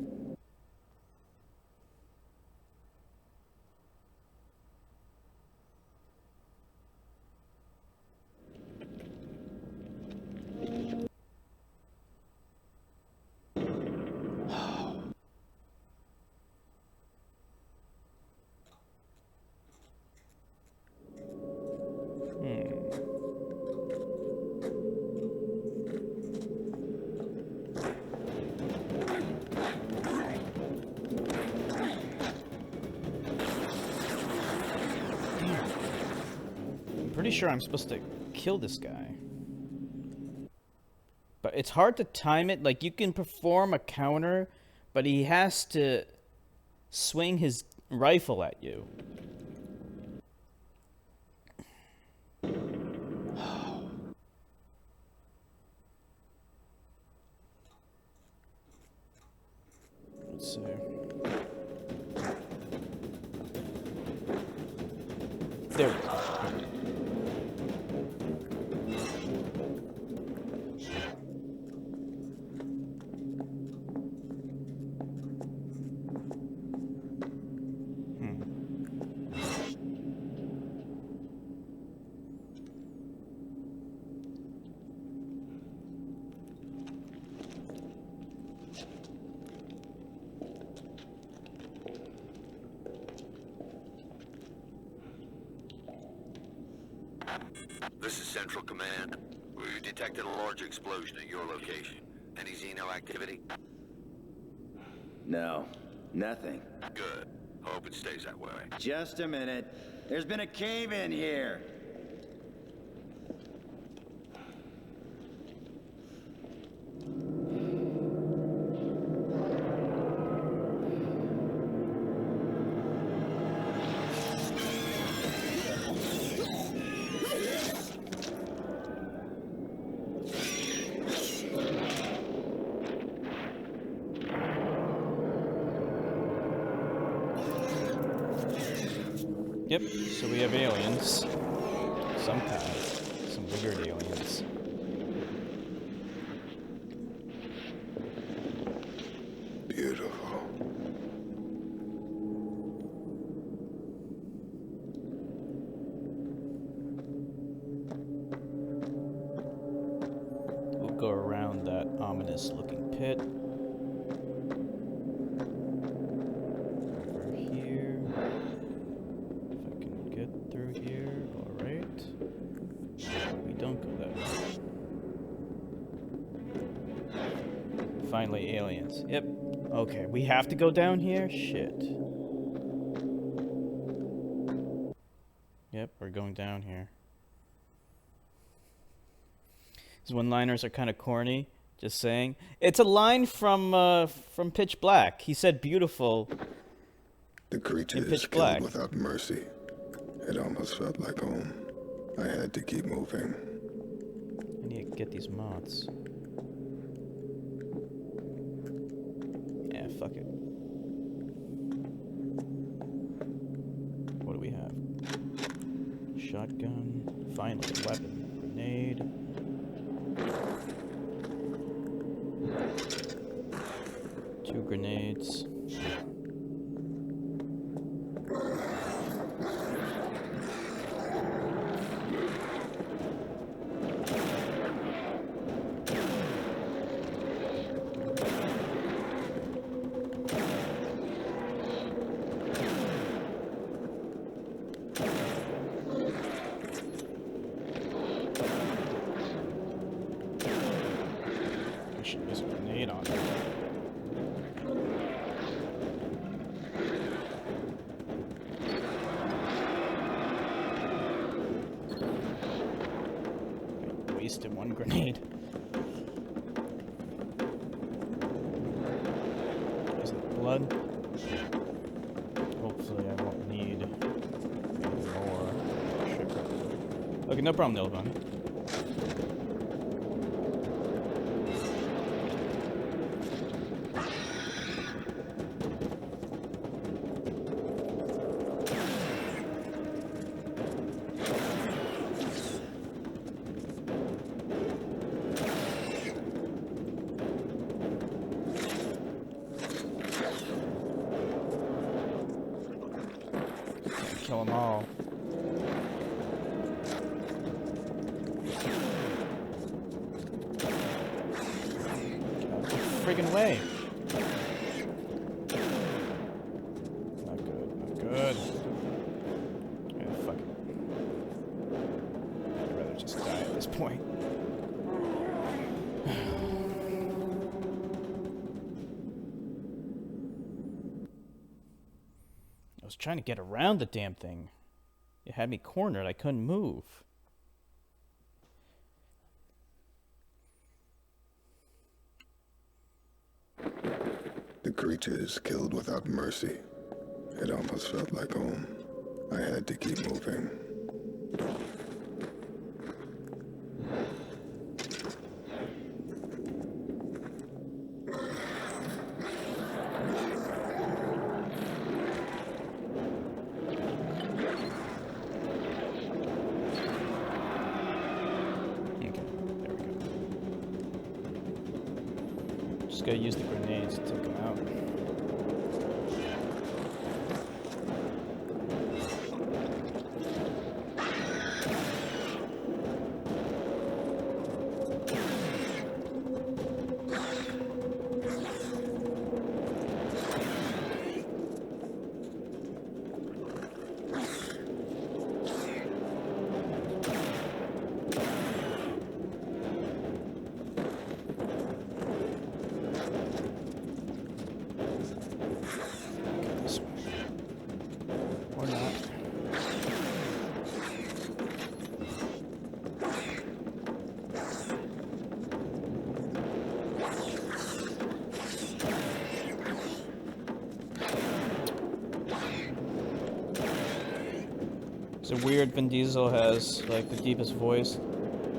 pretty sure I'm supposed to kill this guy. But it's hard to time it. Like, you can perform a counter, but he has to swing his rifle at you. Let's see. There we go. This is Central Command. We detected a large explosion at your location. Any Xeno activity? No, nothing. Good. Hope it stays that way. Just a minute. There's been a cave-in here. Yep, so we have aliens. Some kind. Some weird aliens. Beautiful. We'll go around that ominous looking pit. Over here. If I can get through here, alright. We don't go that way. Finally, aliens. Yep. Okay, we have to go down here? Shit. Yep, we're going down here. These one-liners are kind of corny. Just saying. It's a line from Pitch Black. He said beautiful. The creature is Pitch killed Black. without mercy. It almost felt like home. I had to keep moving. I need to get these mods. Yeah, fuck it. What do we have? Shotgun. Finally, a weapon. Grenade. Two grenades. I should use a grenade on it. I wasted one grenade. Is it blood? Hopefully I won't need any more. Should probably. Okay, no problem, Nilvan. Kill them all. Get out of the friggin' way. Not good, not good. Yeah, fuck it. I'd rather just die at this point. I was trying to get around the damn thing. It had me cornered. I couldn't move. creatures killed without mercy. It almost felt like home. I had to keep moving. Just gotta use the grenades to take them out. Or not. It's weird Vin Diesel has like the deepest voice.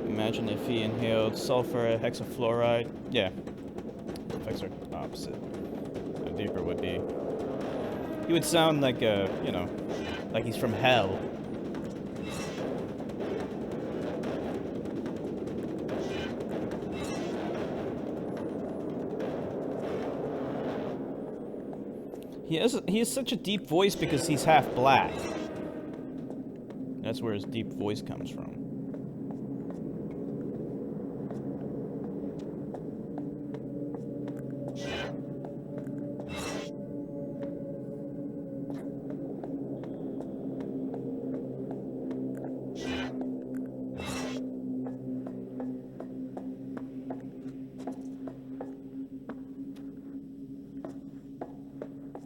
Imagine if he inhaled sulfur hexafluoride. Yeah. The effects are opposite. How deeper would be. He would sound like a, you know, like he's from hell. He has such a deep voice because he's half black. That's where his deep voice comes from.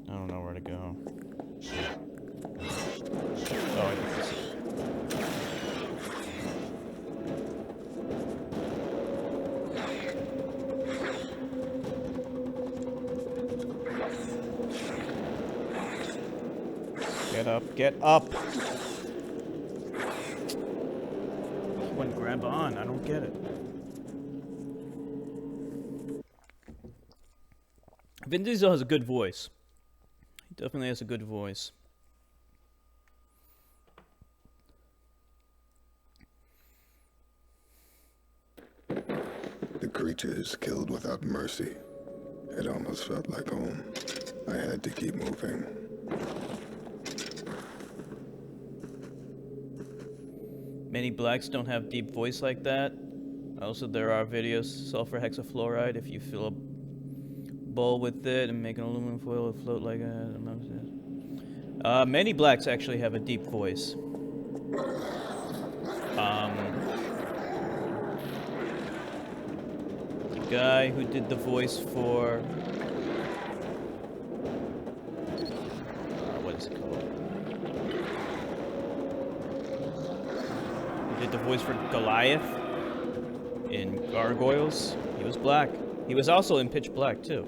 I don't know where to go. Oh, I think this is... Get up, get up! He wouldn't grab on, I don't get it. Vin Diesel has a good voice. He definitely has a good voice. The creatures killed without mercy. It almost felt like home. I had to keep moving. Many blacks don't have deep voice like that. Also, there are videos, sulfur hexafluoride, if you fill a bowl with it and make an aluminum foil float like a... many blacks actually have a deep voice. The guy who did the voice for... what is it called? He did the voice for Goliath in Gargoyles. He was black. He was also in Pitch Black too.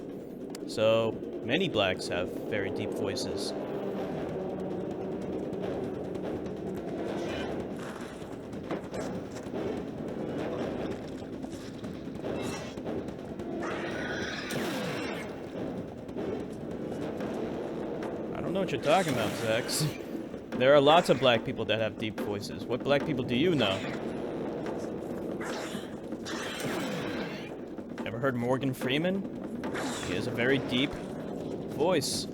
So many blacks have very deep voices. I don't know what you're talking about, Zex. There are lots of black people that have deep voices. What black people do you know? Ever heard Morgan Freeman? He has a very deep voice.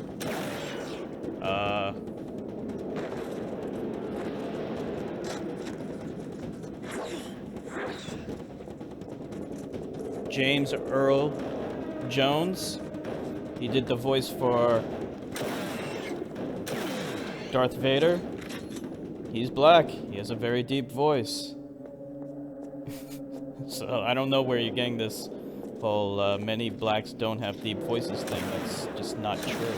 James Earl Jones. He did the voice for Darth Vader. He's black. He has a very deep voice. So I don't know where you're getting this whole many blacks don't have deep voices thing. That's just not true.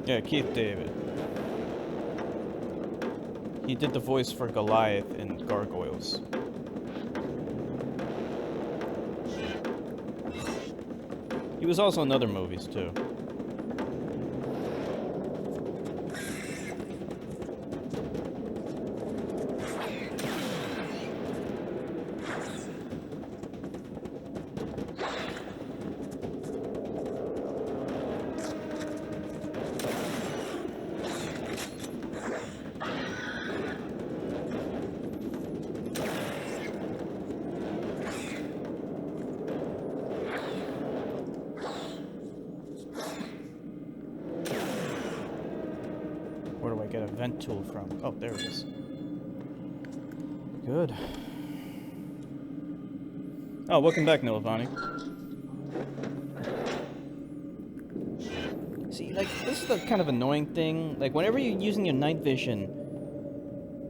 Yeah, Keith David. He did the voice for Goliath in Gargoyles. He was also in other movies, too. Where do I get a vent tool from? Oh, there it is. Good. Oh, welcome back, Nilavani. See, like, this is the kind of annoying thing. Like, whenever you're using your night vision,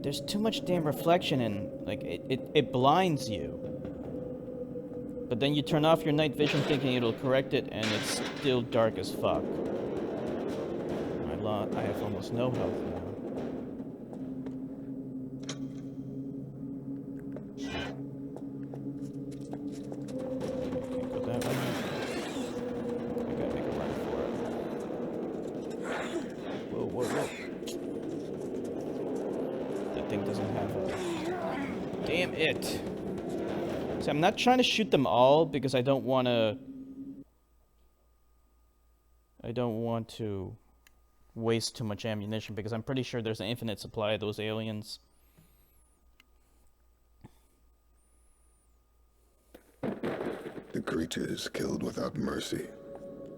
there's too much damn reflection and, like, it blinds you. But then you turn off your night vision thinking it'll correct it, and it's still dark as fuck. I have almost no health now. Can't go that way. I gotta make a run for it. Whoa, whoa, whoa. That thing doesn't have a... Damn it! See, I'm not trying to shoot them all because I don't want to waste too much ammunition because I'm pretty sure there's an infinite supply of those aliens. The creatures killed without mercy.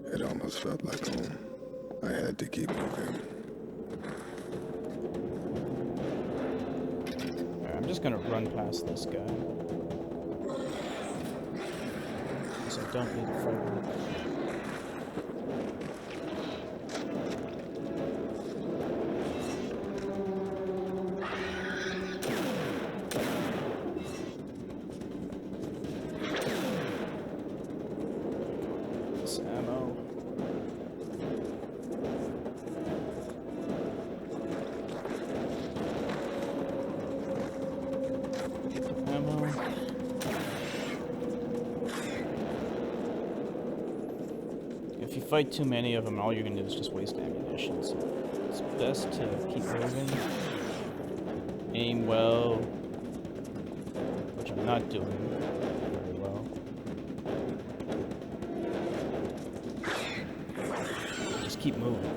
It almost felt like home. I had to keep moving. Alright, I'm just gonna run past this guy. Because I don't need to fight him. If you fight too many of them, all you're gonna do is just waste ammunition, so it's best to keep moving. Aim well, which I'm not doing very well. Just keep moving.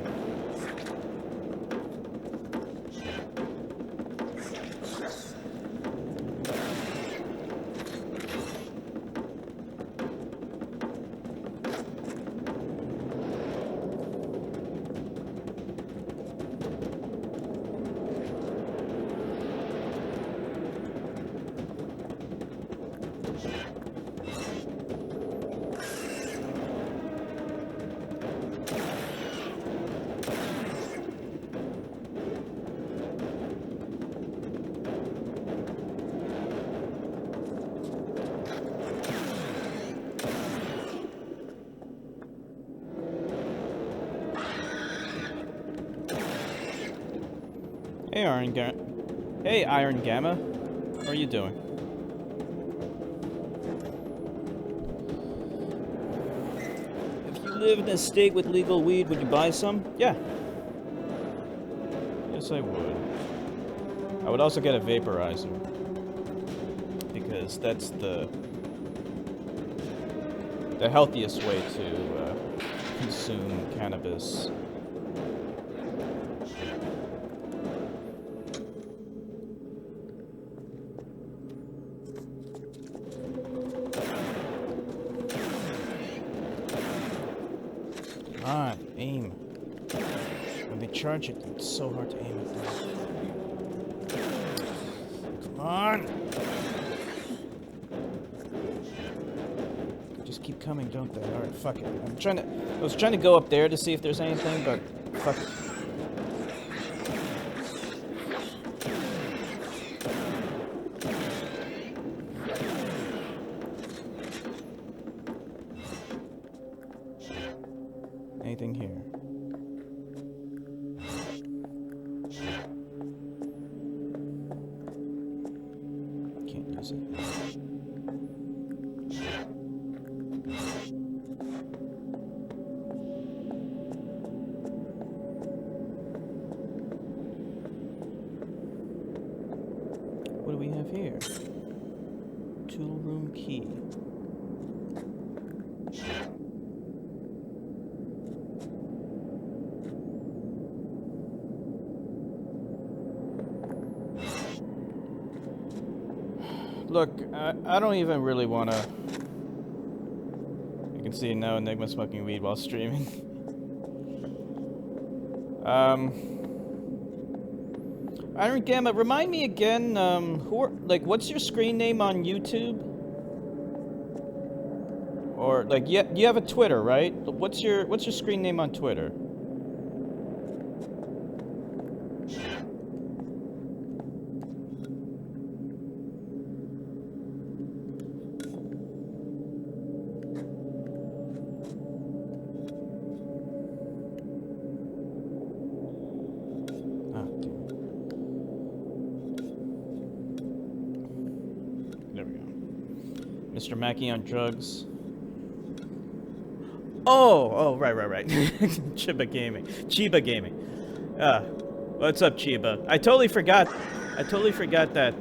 Hey, Iron Gamma. How are you doing? If you lived in a state with legal weed, would you buy some? Yeah. Yes, I would. I would also get a vaporizer. Because that's the healthiest way to consume cannabis. Aim. When they charge it, it's so hard to aim at them. Come on! They just keep coming, don't they? Alright, fuck it. I was trying to go up there to see if there's anything, but fuck it. Anything here? is it? What do we have here? Tool room key. Look, I don't even really want to... You can see now Enigma smoking weed while streaming. Iron Gamma, remind me again, what's your screen name on YouTube? Or, like, you have a Twitter, right? What's your screen name on Twitter? Mr. Mackey on drugs. Oh, right. Chiba Gaming. What's up, Chiba? I totally forgot that,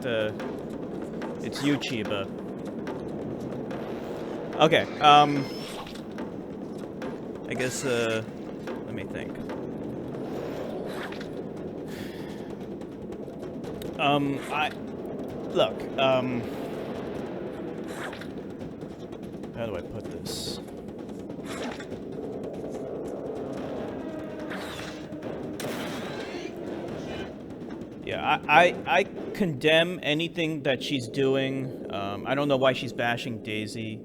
it's you, Chiba. Okay, I guess, let me think. How do I put this? Yeah, I condemn anything that she's doing. I don't know why she's bashing Daisy.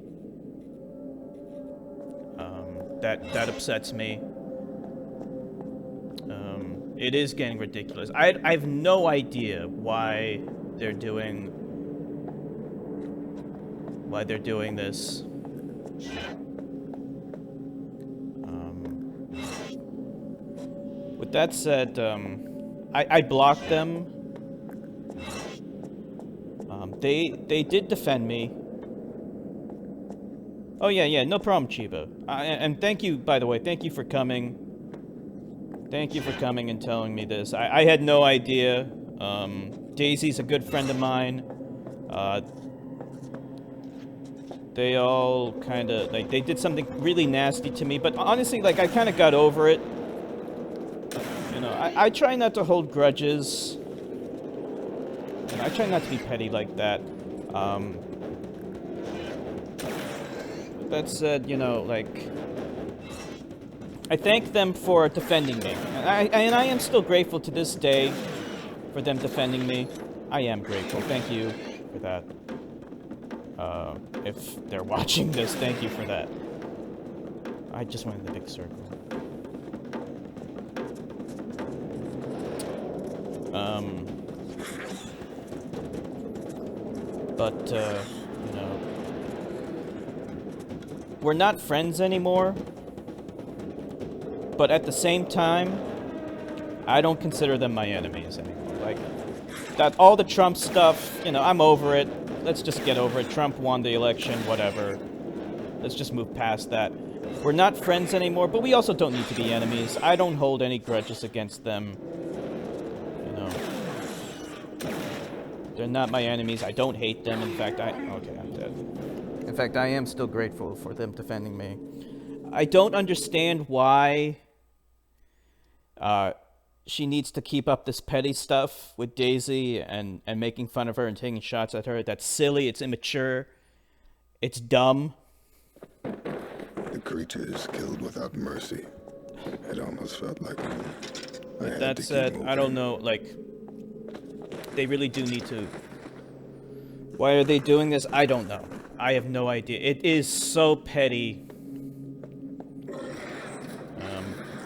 That upsets me. It is getting ridiculous. I have no idea why they're doing this. With that said, I blocked them. They did defend me. Oh yeah, no problem, Chiba. And thank you, by the way, thank you for coming. Thank you for coming and telling me this. I had no idea. Daisy's a good friend of mine. They all kind of, like, they did something really nasty to me, but honestly, like, I kind of got over it. You know, I try not to hold grudges. And I try not to be petty like that. That said, you know, like, I thank them for defending me. And I am still grateful to this day for them defending me. I am grateful. Thank you for that. If they're watching this, thank you for that. I just went in the big circle. You know, we're not friends anymore, but at the same time, I don't consider them my enemies anymore. Like, that, all the Trump stuff, you know, I'm over it. Let's just get over it. Trump won the election, whatever. Let's just move past that. We're not friends anymore, but we also don't need to be enemies. I don't hold any grudges against them. You know. They're not my enemies. I don't hate them. In fact, okay, I'm dead. In fact, I am still grateful for them defending me. I don't understand why she needs to keep up this petty stuff with Daisy and making fun of her and taking shots at her. That's silly. It's immature. It's dumb. The creatures killed without mercy. It almost felt like With that said, I don't know, like, they really do need to... Why are they doing this? I don't know. I have no idea. It is so petty.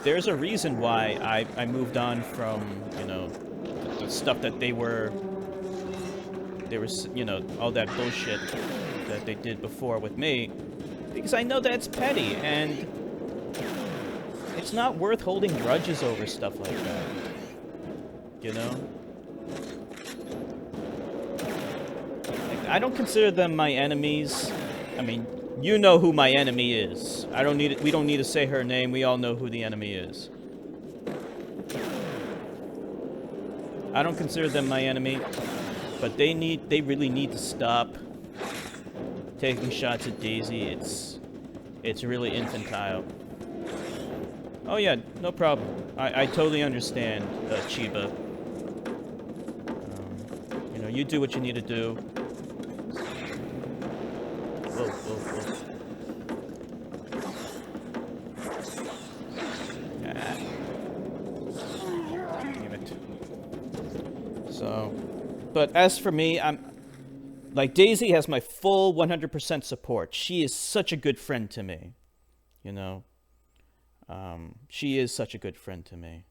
There's a reason why I moved on from, you know, the stuff that they were, you know, all that bullshit that they did before with me, because I know that's petty, and it's not worth holding grudges over stuff like that, you know? I don't consider them my enemies. I mean, you know who my enemy is. We don't need to say her name. We all know who the enemy is. I don't consider them my enemy, but they really need to stop taking shots at Daisy. It's really infantile. Oh yeah, no problem. I totally understand, Chiba. You know, you do what you need to do. Whoa, whoa, whoa. Damn it. So, but as for me, like, Daisy has my full 100% support. She is such a good friend to me, you know. She is such a good friend to me.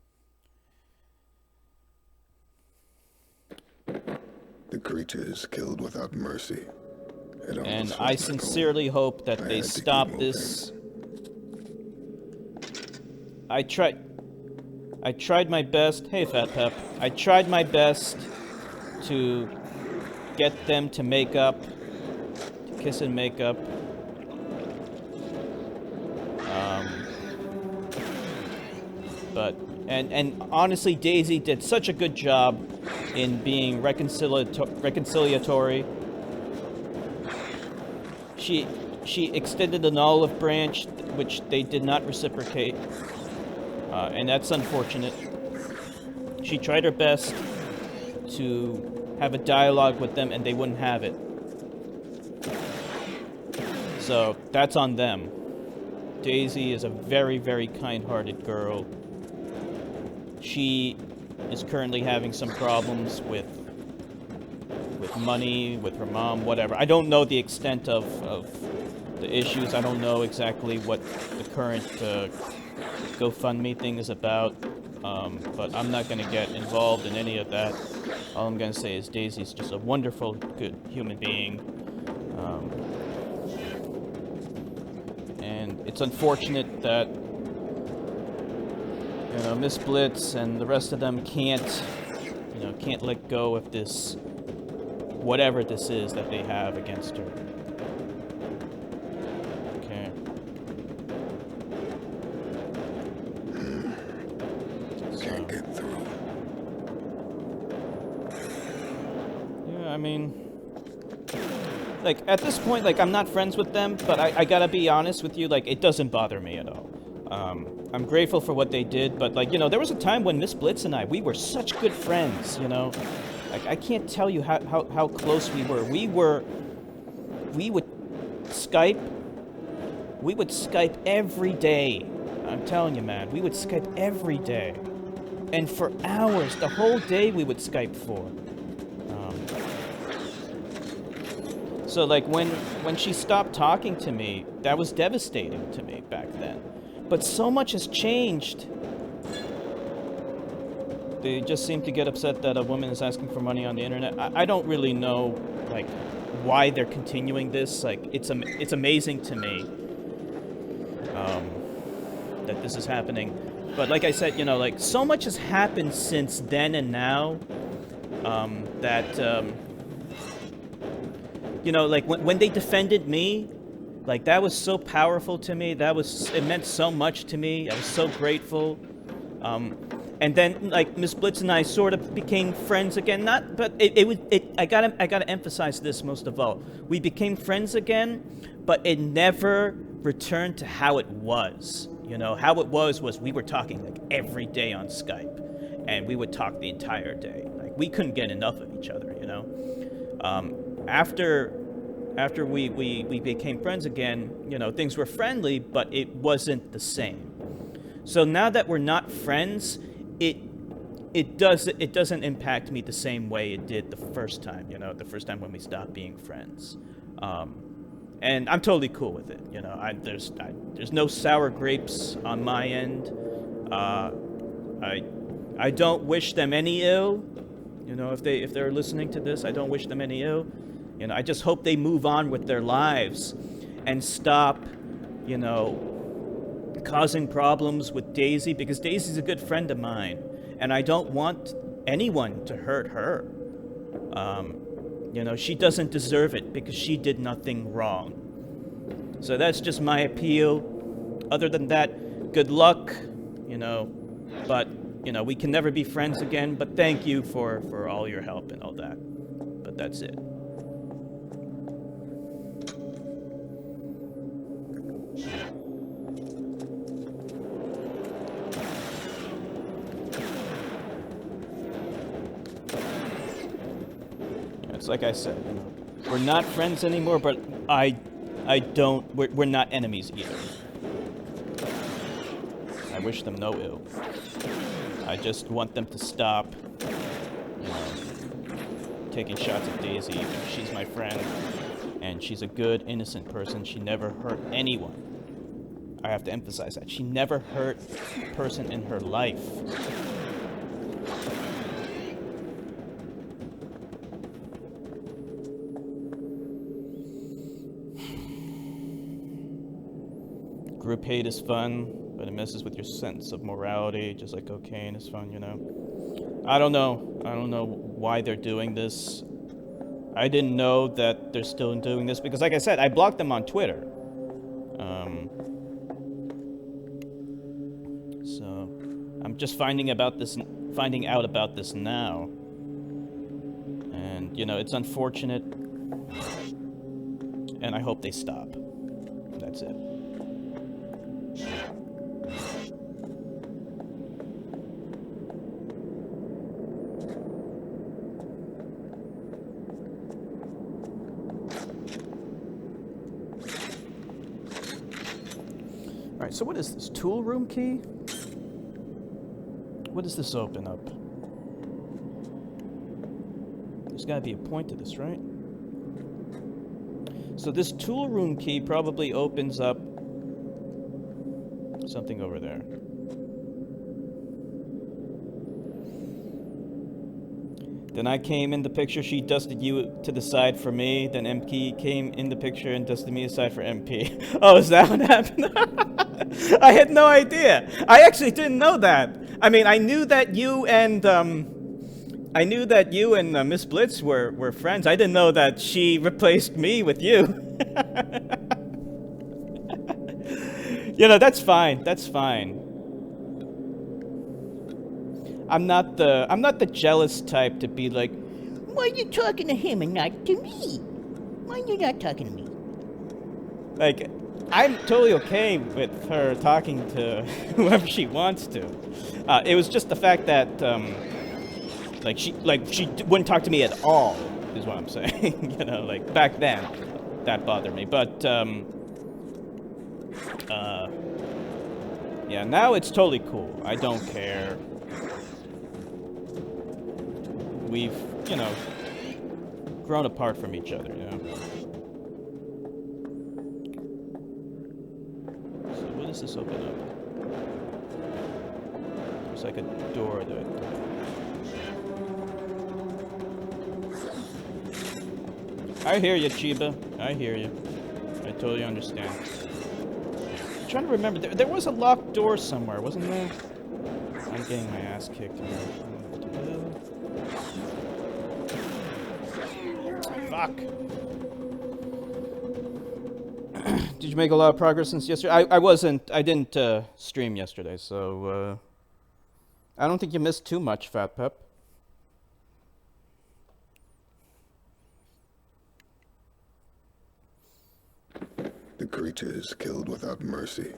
The creature is killed without mercy. And I sincerely hope that they stop this. I tried my best. Hey, Fat Pep. I tried my best to get them to make up, to kiss and make up. But honestly, Daisy did such a good job in being reconciliatory. She extended an olive branch, which they did not reciprocate, and that's unfortunate. She tried her best to have a dialogue with them, and they wouldn't have it. So that's on them. Daisy is a very, very kind-hearted girl. She is currently having some problems with money, with her mom, whatever. I don't know the extent of the issues. I don't know exactly what the current GoFundMe thing is about, but I'm not going to get involved in any of that. All I'm going to say is Daisy's just a wonderful, good human being. And it's unfortunate that, you know, Miss Blitz and the rest of them can't let go of this, whatever this is that they have against her. Okay. Can't get through. Yeah, I mean, like, at this point, like, I'm not friends with them, but I gotta be honest with you, like, it doesn't bother me at all. I'm grateful for what they did, but, like, you know, there was a time when Miss Blitz and we were such good friends, you know? Like, I can't tell you how close we were. We would Skype every day. I'm telling you, man, we would Skype every day. And for hours, the whole day we would Skype for. So, like, when she stopped talking to me, that was devastating to me back then. But so much has changed. They just seem to get upset that a woman is asking for money on the internet. I don't really know, like, why they're continuing this. Like, it's amazing to me that this is happening. But like I said, you know, like, so much has happened since then and now that, you know, like, when they defended me, like, that was so powerful to me. It meant so much to me. I was so grateful. And then, like, Miss Blitz and I sort of became friends again. I gotta emphasize this most of all. We became friends again, but it never returned to how it was. You know, how it was we were talking, like, every day on Skype. And we would talk the entire day. Like, we couldn't get enough of each other, you know? After we became friends again, you know, things were friendly, but it wasn't the same. So now that we're not friends, it doesn't impact me the same way it did the first time, you know, the first time when we stopped being friends. And I'm totally cool with it, you know. There's no sour grapes on my end. I don't wish them any ill. You know, if they're listening to this, I don't wish them any ill. You know, I just hope they move on with their lives and stop, you know, causing problems with Daisy, because Daisy's a good friend of mine, and I don't want anyone to hurt her. You know, she doesn't deserve it because she did nothing wrong. So that's just my appeal. Other than that, good luck, you know, but, you know, we can never be friends again, but thank you for all your help and all that. But that's it. It's like I said, you know, we're not friends anymore, but we're not enemies either. I wish them no ill. I just want them to stop, you know, taking shots at Daisy. She's my friend, and she's a good, innocent person. She never hurt anyone. I have to emphasize that. She never hurt a person in her life. Group hate is fun, but it messes with your sense of morality, just like cocaine is fun, you know? I don't know. I don't know why they're doing this. I didn't know that they're still doing this, because like I said, I blocked them on Twitter. So, I'm just finding out about this now. And, you know, it's unfortunate. And I hope they stop. That's it. Alright, so what is this? Tool room key? What does this open up? There's gotta be a point to this, right? So this tool room key probably opens up something over there. Then I came in the picture, she dusted you to the side for me, then MP came in the picture and dusted me aside for MP. Oh, is that what happened? I had no idea. I actually didn't know that. I mean, I knew that you and Miss Blitz were friends. I didn't know that she replaced me with you. You know, that's fine. That's fine. I'm not the jealous type to be like, why are you talking to him and not to me? Why are you not talking to me? Like, I'm totally okay with her talking to whoever she wants to. It was just the fact that, she wouldn't talk to me at all, is what I'm saying. You know, like, back then, that bothered me. But, yeah, now it's totally cool. I don't care. We've, you know, grown apart from each other, you know. So what does this open up? There's like a door there. I hear you, Chiba. I hear you. I totally understand. I'm trying to remember. There was a locked door somewhere, wasn't there? I'm getting my ass kicked here. Fuck. Did you make a lot of progress since yesterday? I didn't stream yesterday, so I don't think you missed too much, Fat Pep. The creature is killed without mercy.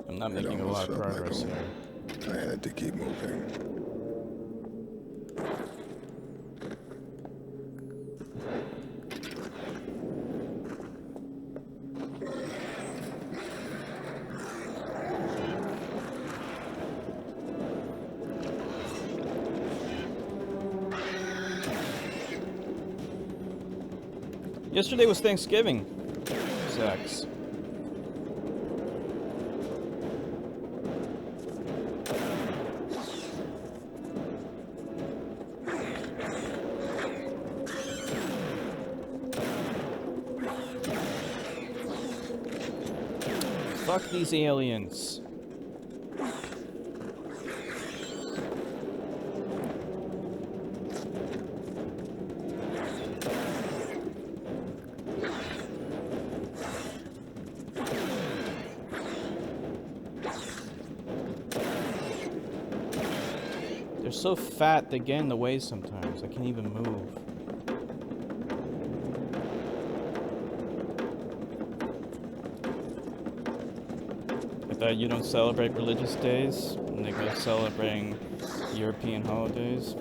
I'm not making a lot of progress here. I had to keep moving. Yesterday was Thanksgiving. Sucks. Fuck these aliens. They're so fat, they get in the way sometimes. I can't even move. I thought you don't celebrate religious days, and they go celebrating European holidays.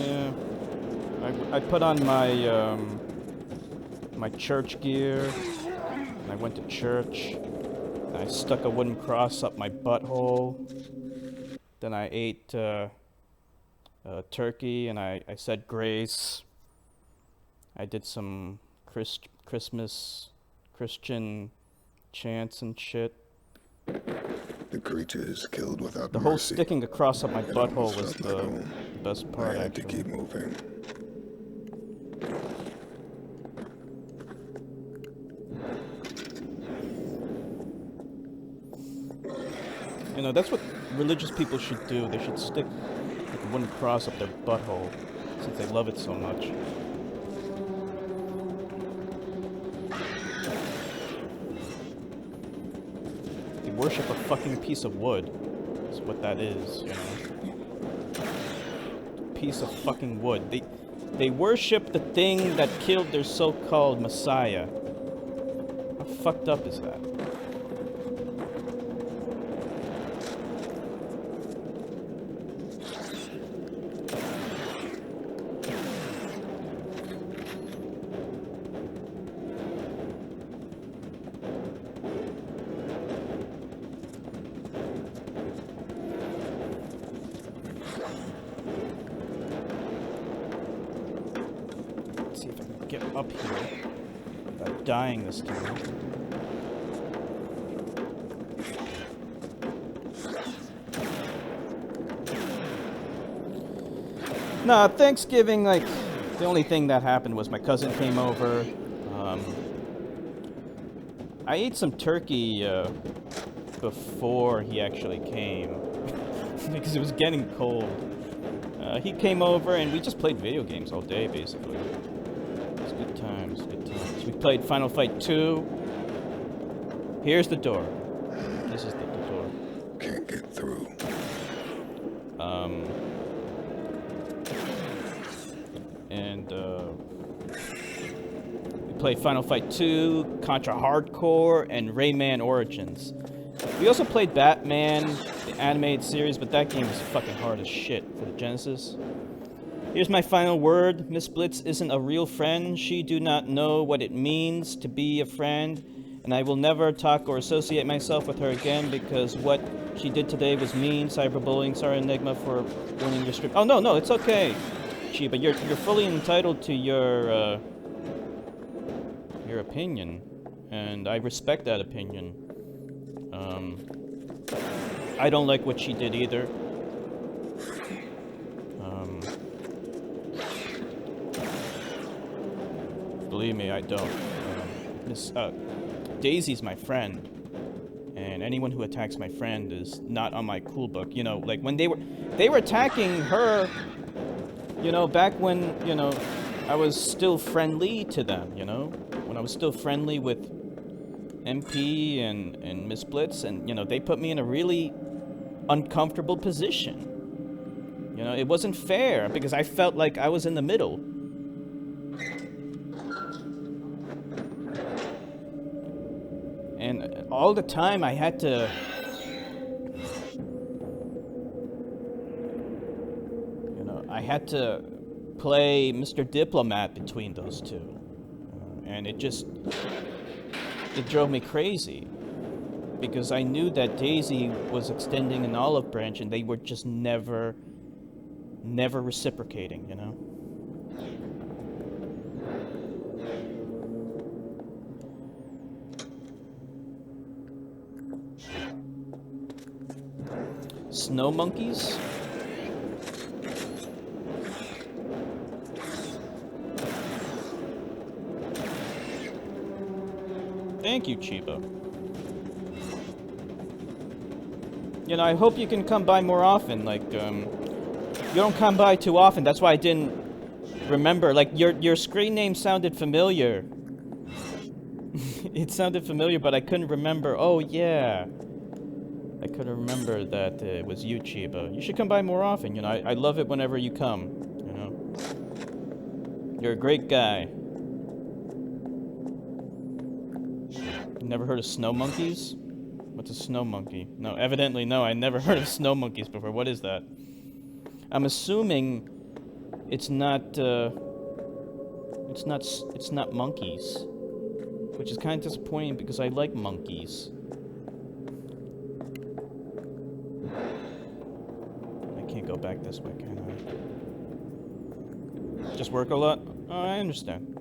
Yeah. I put on my, my church gear, and I went to church, and I stuck a wooden cross up my butthole. Then I ate, turkey, and I said grace. I did some Christmas Christian chants and shit. The creatures killed without the whole mercy. sticking a cross up my It butthole almost was felt like the home. best part. I had to actually. keep moving. You know, that's what religious people should do. They should stick like a wooden cross up their butthole since they love it so much. They worship a fucking piece of wood. That's what that is, you know. Piece of fucking wood. They worship the thing that killed their so-called Messiah. How fucked up is that? See if I can get up here without dying this time. Nah, Thanksgiving, like, the only thing that happened was my cousin came over. I ate some turkey before he actually came because it was getting cold. He came over and we just played video games all day, basically. It's good times, good times. We played Final Fight 2. Here's the door. This is the door. Can't get through. We played Final Fight 2, Contra Hardcore, and Rayman Origins. We also played Batman, the animated series, but that game is fucking hard as shit for the Genesis. Here's my final word. Miss Blitz isn't a real friend. She do not know what it means to be a friend, and I will never talk or associate myself with her again because what she did today was mean. Cyberbullying. Sorry, Enigma, for ruining your script. Oh, no, it's okay, Chiba. You're fully entitled to your opinion, and I respect that opinion. I don't like what she did either. Believe me, I don't. Daisy's my friend, and anyone who attacks my friend is not on my cool book. You know, like when they were attacking her, you know, back when, you know, I was still friendly to them, you know? When I was still friendly with MP and Miss Blitz, and, you know, they put me in a really uncomfortable position. You know, it wasn't fair because I felt like I was in the middle. And all the time I had to... You know, I had to play Mr. Diplomat between those two. And it drove me crazy. Because I knew that Daisy was extending an olive branch and they were just never reciprocating, you know? Snow monkeys? Thank you, Chiba. You know, I hope you can come by more often. Like, you don't come by too often. That's why I didn't remember. Like, your screen name sounded familiar. It sounded familiar, but I couldn't remember. Oh, yeah. I could remember that it was you, Chiba. You should come by more often, you know. I love it whenever you come, you know. You're a great guy. Never heard of snow monkeys? What's a snow monkey? No, evidently no, I never heard of snow monkeys before. What is that? I'm assuming it's not monkeys. Which is kind of disappointing because I like monkeys. I can't go back this way, can I? Just work a lot? Oh, I understand.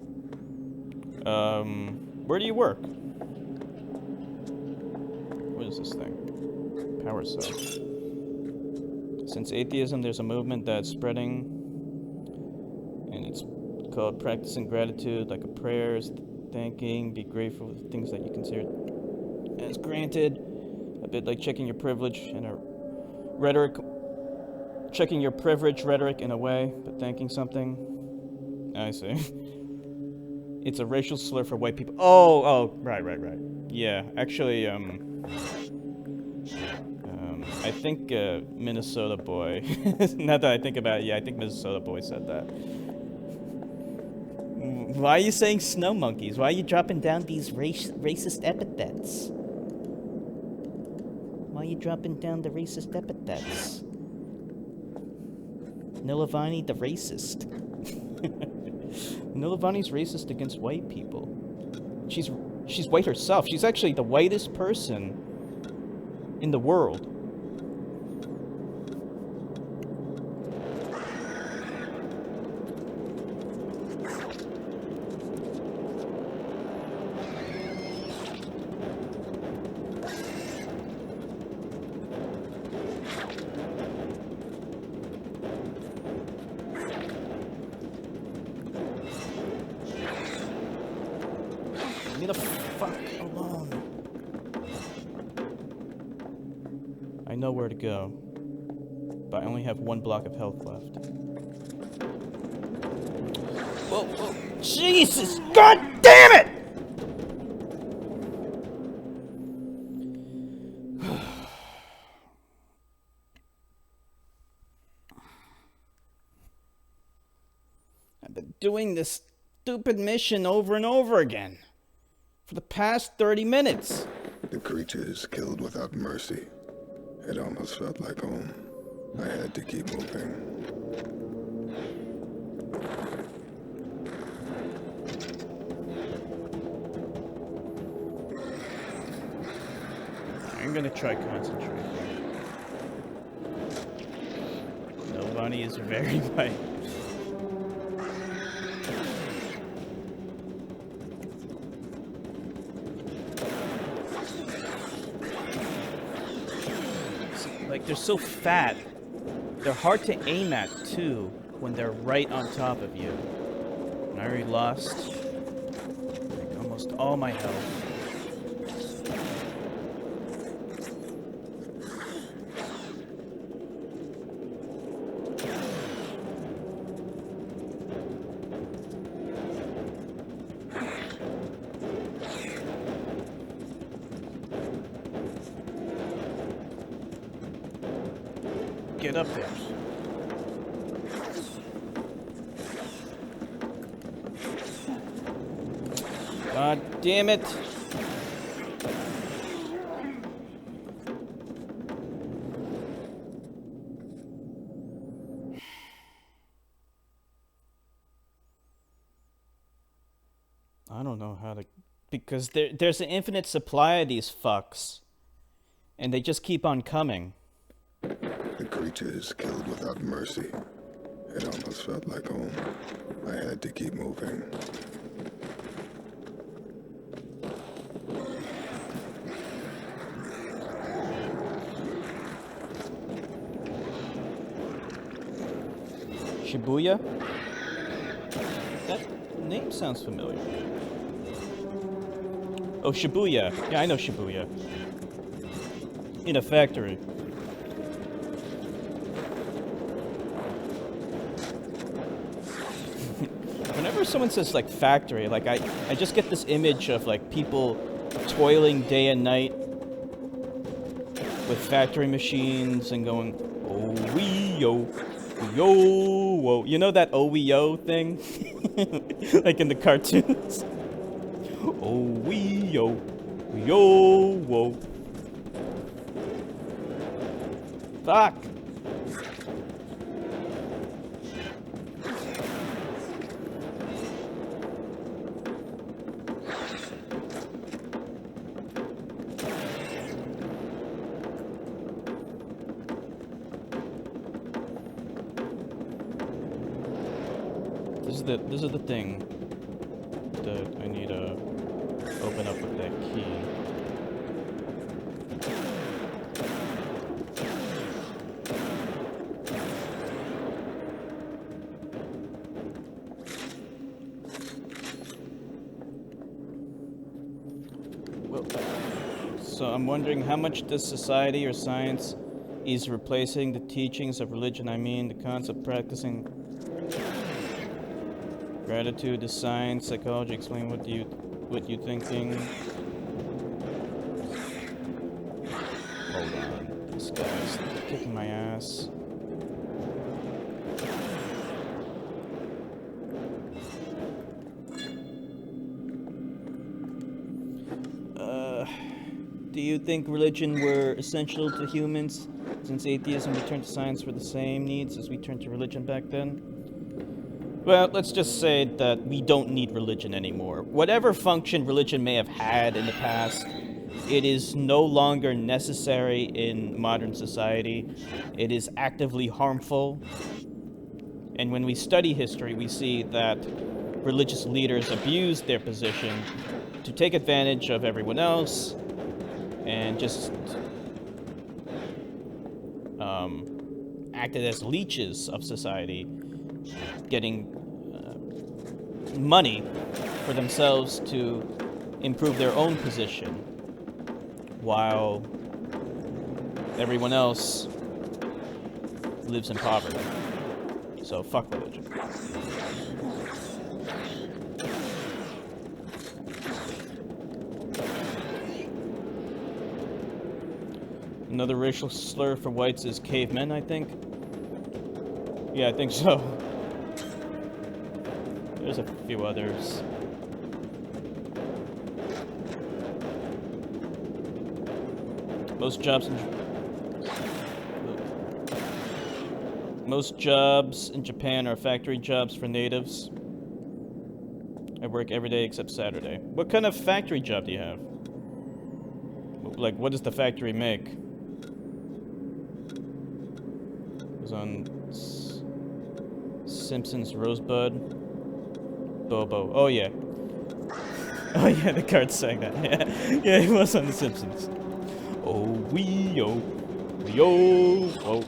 Where do you work? What is this thing? Power cell. Since atheism, there's a movement that's spreading, and it's called practicing gratitude, like a prayer, thanking, be grateful for the things that you consider as granted, a bit like checking your privilege in a rhetoric, checking your privilege rhetoric in a way, but thanking something. I see. It's a racial slur for white people. Oh, right. Yeah, actually, I think Minnesota Boy. Now that I think about it, yeah, I think Minnesota Boy said that. Why are you saying snow monkeys? Why are you dropping down these racist epithets? Why are you dropping down the racist epithets? Nilavani the racist. Nilavani's racist against white people. She's white herself. She's actually the whitest person in the world. Leave me the fuck alone. I know where to go, but I only have 1 block of health left. Whoa. Jesus! God damn it! I've been doing this stupid mission over and over again for the past 30 minutes. The creatures killed without mercy. It almost felt like home. I had to keep moving. I'm gonna try concentrating. Nilavani is very white. Like, they're so fat. They're hard to aim at, too, when they're right on top of you. And I already lost, like, almost all my health. Get up there. God damn it. I don't know how to... Because there's an infinite supply of these fucks. And they just keep on coming. The creatures killed without mercy. It almost felt like home. I had to keep moving. Shibuya? That name sounds familiar. Oh, Shibuya. Yeah, I know Shibuya. In a factory. Whenever someone says, like, factory, like, I just get this image of, like, people toiling day and night with factory machines and going, oh wee yo, yo, whoa. You know that oh wee yo thing? Like in the cartoons? Oh wee yo, yo, whoa. Fuck! This is the thing that I need to open up with that key. Well, so I'm wondering how much does society or science is replacing the teachings of religion. I mean, the concept practicing gratitude is science, psychology. Explain what you thinking. Hold on, this guy's kicking my ass. Do you think religion were essential to humans, since atheism returned to science for the same needs as we turned to religion back then? Well, let's just say that we don't need religion anymore. Whatever function religion may have had in the past, it is no longer necessary in modern society. It is actively harmful. And when we study history, we see that religious leaders abused their position to take advantage of everyone else and just acted as leeches of society, getting money for themselves to improve their own position, while everyone else lives in poverty. So fuck religion. Another racial slur for whites is cavemen, I think. Yeah, I think so. There's a few others. Most jobs in Japan are factory jobs for natives. I work every day except Saturday. What kind of factory job do you have? Like, what does the factory make? It was on Simpsons Rosebud. Bobo. Oh, yeah. Oh, yeah, the card saying that. Yeah, yeah, he was on The Simpsons. Oh, wee, oh, wee, oh, oh.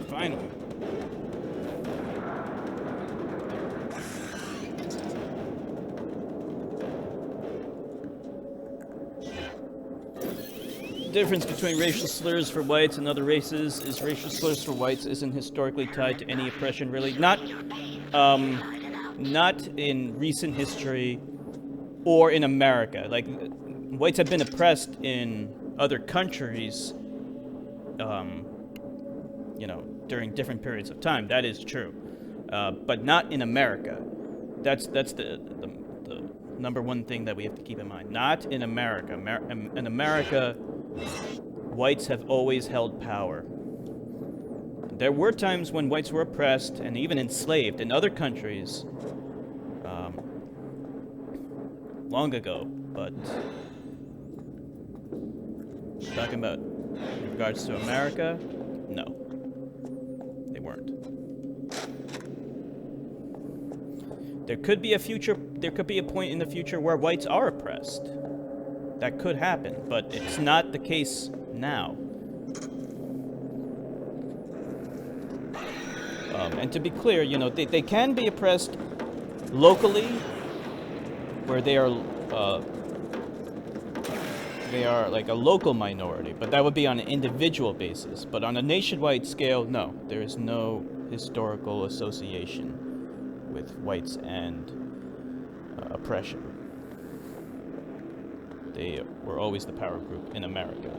Finally. The difference between racial slurs for whites and other races is racial slurs for whites isn't historically tied to any oppression, really. Not in recent history or in America. Like, whites have been oppressed in other countries, you know, during different periods of time. That is true. but not in America. That's the number one thing that we have to keep in mind. Not in America. In America, whites have always held power. There were times when whites were oppressed and even enslaved in other countries long ago, but talking about in regards to America, no, they weren't. There could be a point in the future where whites are oppressed. That could happen, but it's not the case now. And to be clear, you know, they can be oppressed locally, where they are like a local minority, but that would be on an individual basis. But on a nationwide scale, no, there is no historical association with whites and oppression. They were always the power group in America.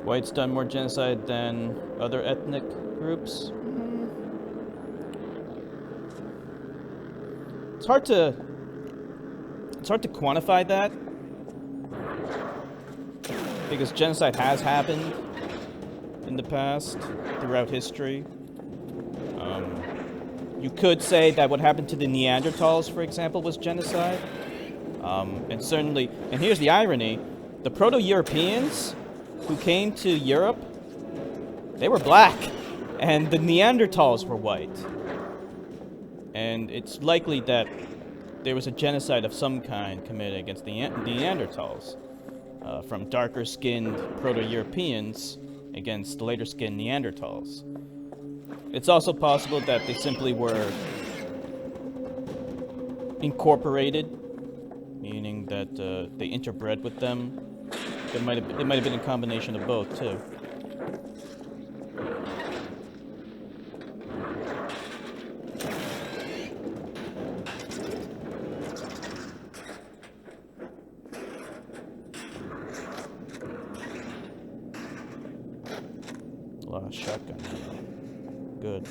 Whites done more genocide than other ethnic groups? It's hard to quantify that, because genocide has happened in the past, throughout history. You could say that what happened to the Neanderthals, for example, was genocide. And certainly, and here's the irony, the Proto-Europeans who came to Europe, they were black, and the Neanderthals were white. And it's likely that there was a genocide of some kind committed against the Neanderthals, from darker-skinned Proto-Europeans against lighter-skinned Neanderthals. It's also possible that they simply were incorporated, meaning that they interbred with them. It might have been a combination of both, too. A lot of shotgun. Good.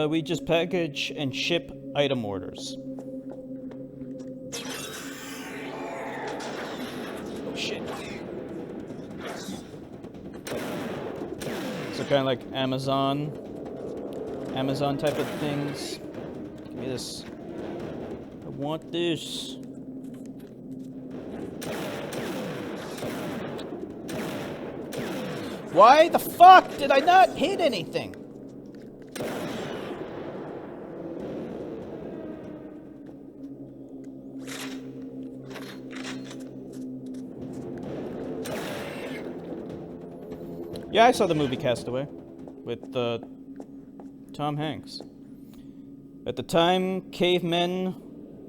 We just package and ship item orders. Oh shit. So kind of like Amazon type of things. Give me this. I want this. Why the fuck did I not hit anything? Yeah, I saw the movie Castaway with Tom Hanks. At the time, cavemen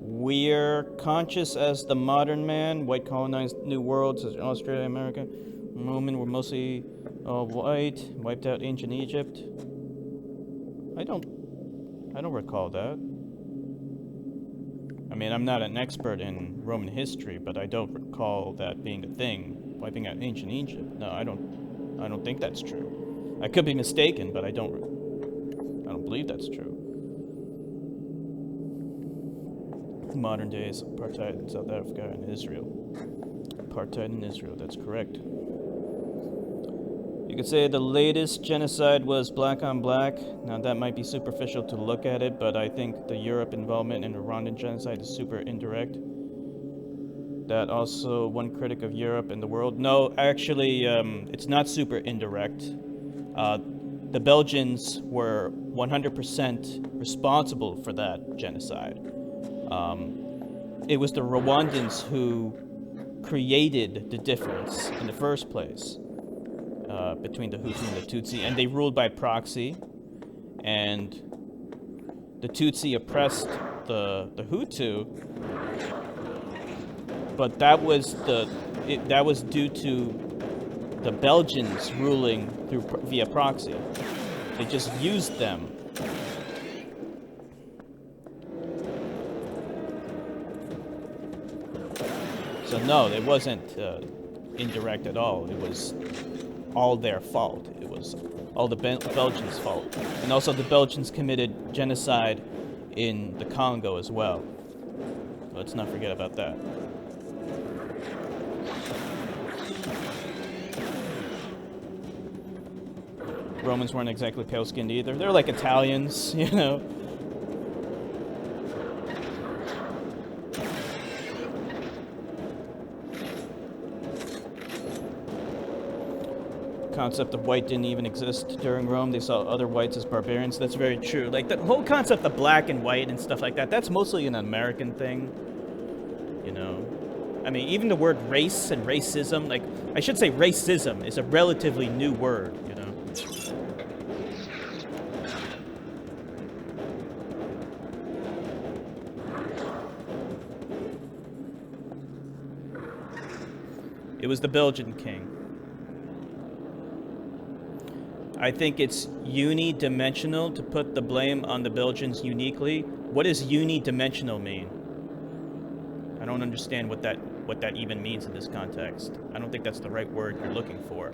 were conscious as the modern man. White colonized new worlds such as Australia, America. Women were mostly all white. Wiped out ancient Egypt. I don't recall that. I mean, I'm not an expert in Roman history, but I don't recall that being a thing. Wiping out ancient Egypt. No, I don't think that's true. I could be mistaken, but I don't believe that's true. Modern days apartheid in South Africa and Israel. Apartheid in Israel, that's correct. You could say the latest genocide was black on black. Now that might be superficial to look at it, but I think the Europe involvement in the Rwandan genocide is super indirect. That also one critic of Europe and the world. No, actually, it's not super indirect. The Belgians were 100% responsible for that genocide. It was the Rwandans who created the difference in the first place between the Hutu and the Tutsi, and they ruled by proxy. And the Tutsi oppressed the Hutu. But that was due to the Belgians ruling via proxy. They just used them. So no, it wasn't indirect at all. It was all their fault. It was all the Belgians' fault. And also the Belgians committed genocide in the Congo as well. Let's not forget about that. Romans weren't exactly pale-skinned either. They're like Italians, you know. Concept of white didn't even exist during Rome. They saw other whites as barbarians. That's very true. Like the whole concept of black and white and stuff like that, that's mostly an American thing. You know, I mean, even the word race and racism, like I should say racism is a relatively new word, you know. It was the Belgian king. I think it's unidimensional to put the blame on the Belgians uniquely. What does unidimensional mean? I don't understand what that even means in this context. I don't think that's the right word you're looking for.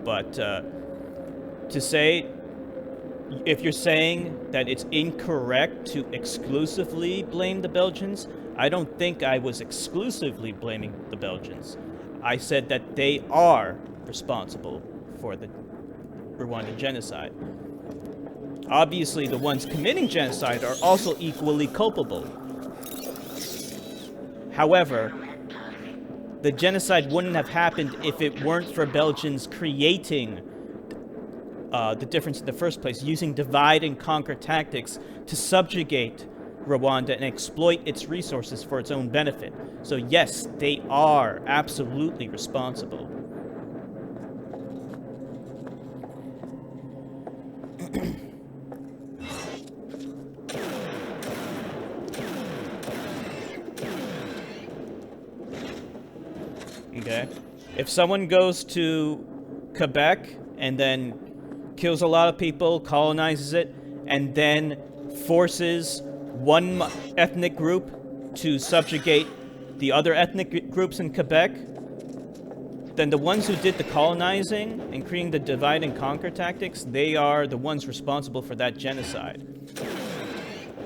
But to say, if you're saying that it's incorrect to exclusively blame the Belgians, I don't think I was exclusively blaming the Belgians. I said that they are responsible for the Rwandan genocide. Obviously, the ones committing genocide are also equally culpable. However, the genocide wouldn't have happened if it weren't for Belgians creating the difference in the first place, using divide and conquer tactics to subjugate Rwanda and exploit its resources for its own benefit. So yes, they are absolutely responsible. Okay? If someone goes to Quebec and then kills a lot of people, colonizes it, and then forces one ethnic group to subjugate the other ethnic groups in Quebec, then the ones who did the colonizing and creating the divide and conquer tactics, they are the ones responsible for that genocide,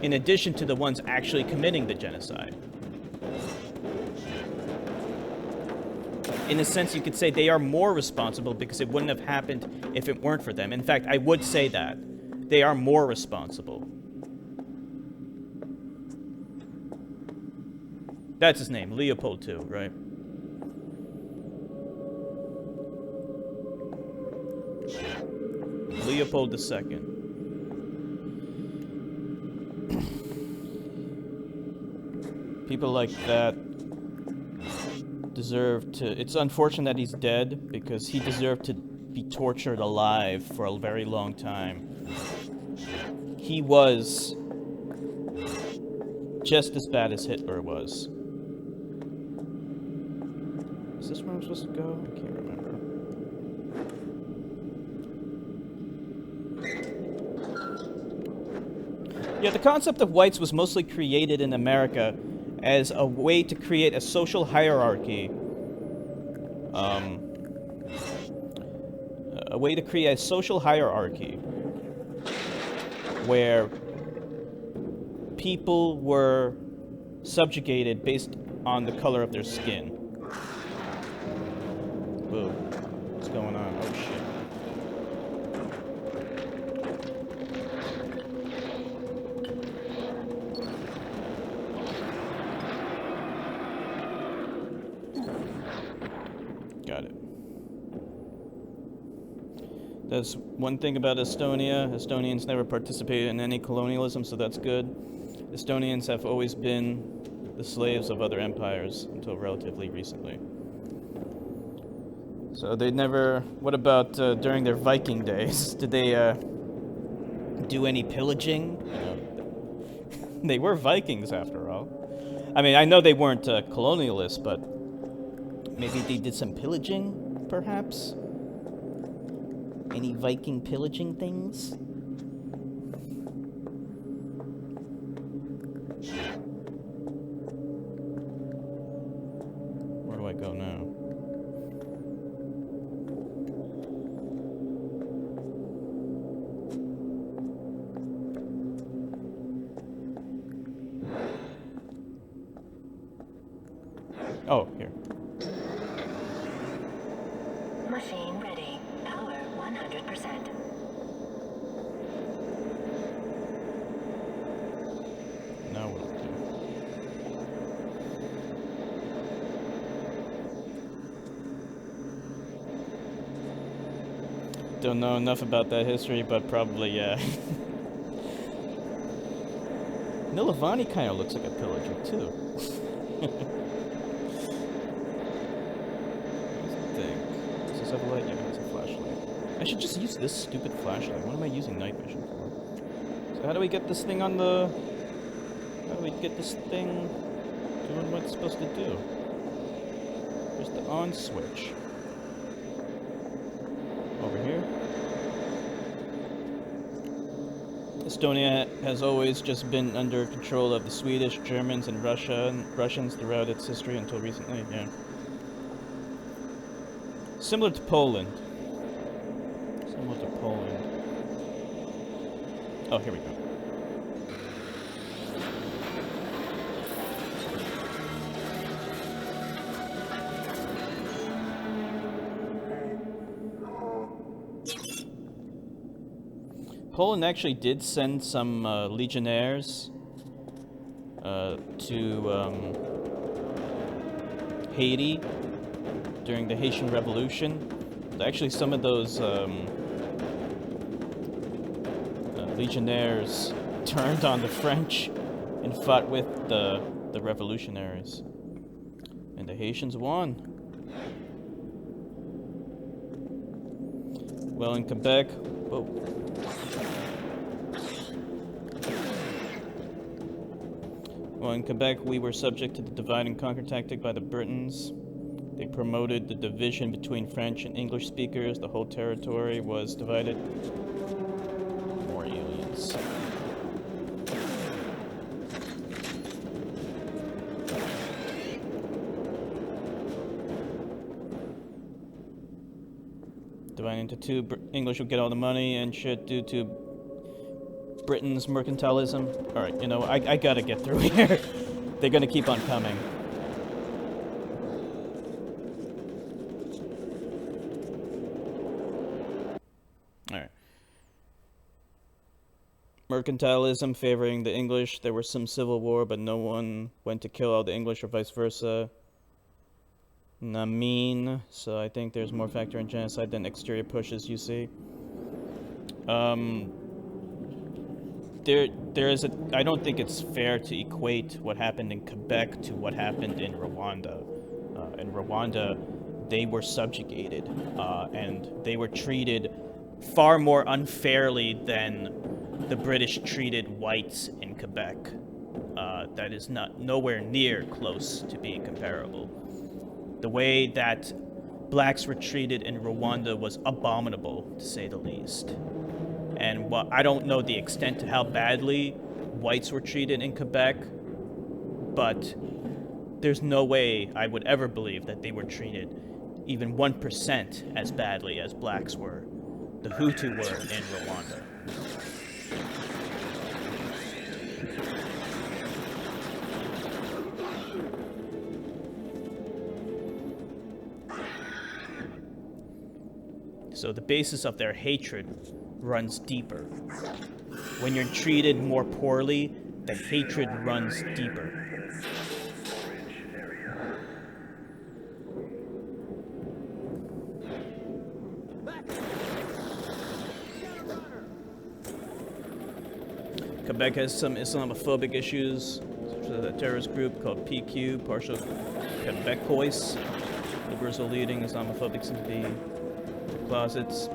in addition to the ones actually committing the genocide. In a sense, you could say they are more responsible because it wouldn't have happened if it weren't for them. In fact, I would say that. They are more responsible. That's his name, Leopold II, right? Leopold II. People like that deserve to... It's unfortunate that he's dead, because he deserved to be tortured alive for a very long time. He was just as bad as Hitler was. Is this where I'm supposed to go? I can't remember. Yeah, the concept of whites was mostly created in America as a way to create a social hierarchy. A way to create a social hierarchy where people were subjugated based on the color of their skin. Whoa, what's going on? Oh shit. Got it. That's one thing about Estonia. Estonians never participated in any colonialism, so that's good. Estonians have always been the slaves of other empires until relatively recently. So they never... What about during their Viking days? Did they do any pillaging? You know, they were Vikings after all. I mean, I know they weren't colonialists, but maybe they did some pillaging, perhaps? Any Viking pillaging things? Oh, here. Machine ready. Power 100%. Now what do? Don't know enough about that history, but probably, yeah. Nilavani kind of looks like a pillager, too. Does this have a light? Yeah, it has a flashlight. I should just use this stupid flashlight. What am I using night vision for? So how do we get this thing on the... How do we get this thing doing what it's supposed to do? Where's the on switch? Over here. Estonia has always just been under control of the Swedish, Germans, and Russians throughout its history until recently. Yeah. Similar to Poland. Similar to Poland. Oh, here we go. Poland actually did send some legionnaires to Haiti during the Haitian Revolution. Actually, some of those legionnaires turned on the French and fought with the revolutionaries. And the Haitians won. Well, in Quebec... Whoa. Well, in Quebec, we were subject to the divide and conquer tactic by the Britons. They promoted the division between French and English speakers. The whole territory was divided. More aliens. Divided into two. English would get all the money and shit due to Britain's mercantilism. Alright, you know, I gotta get through here. They're gonna keep on coming. Alright. Mercantilism favoring the English. There was some civil war, but no one went to kill all the English or vice versa. Namin. So I think there's more factor in genocide than exterior pushes, you see. I don't think it's fair to equate what happened in Quebec to what happened in Rwanda. In Rwanda, they were subjugated, and they were treated far more unfairly than the British treated whites in Quebec. That is nowhere near close to being comparable. The way that blacks were treated in Rwanda was abominable, to say the least. And I don't know the extent to how badly whites were treated in Quebec, but there's no way I would ever believe that they were treated even 1% as badly as blacks were. The Hutu were in Rwanda. So the basis of their hatred runs deeper. When you're treated more poorly, the hatred runs deeper. Quebec has some Islamophobic issues, such as a terrorist group called PQ, partial Quebecois. Liberals are leading Islamophobic seem to be in closets.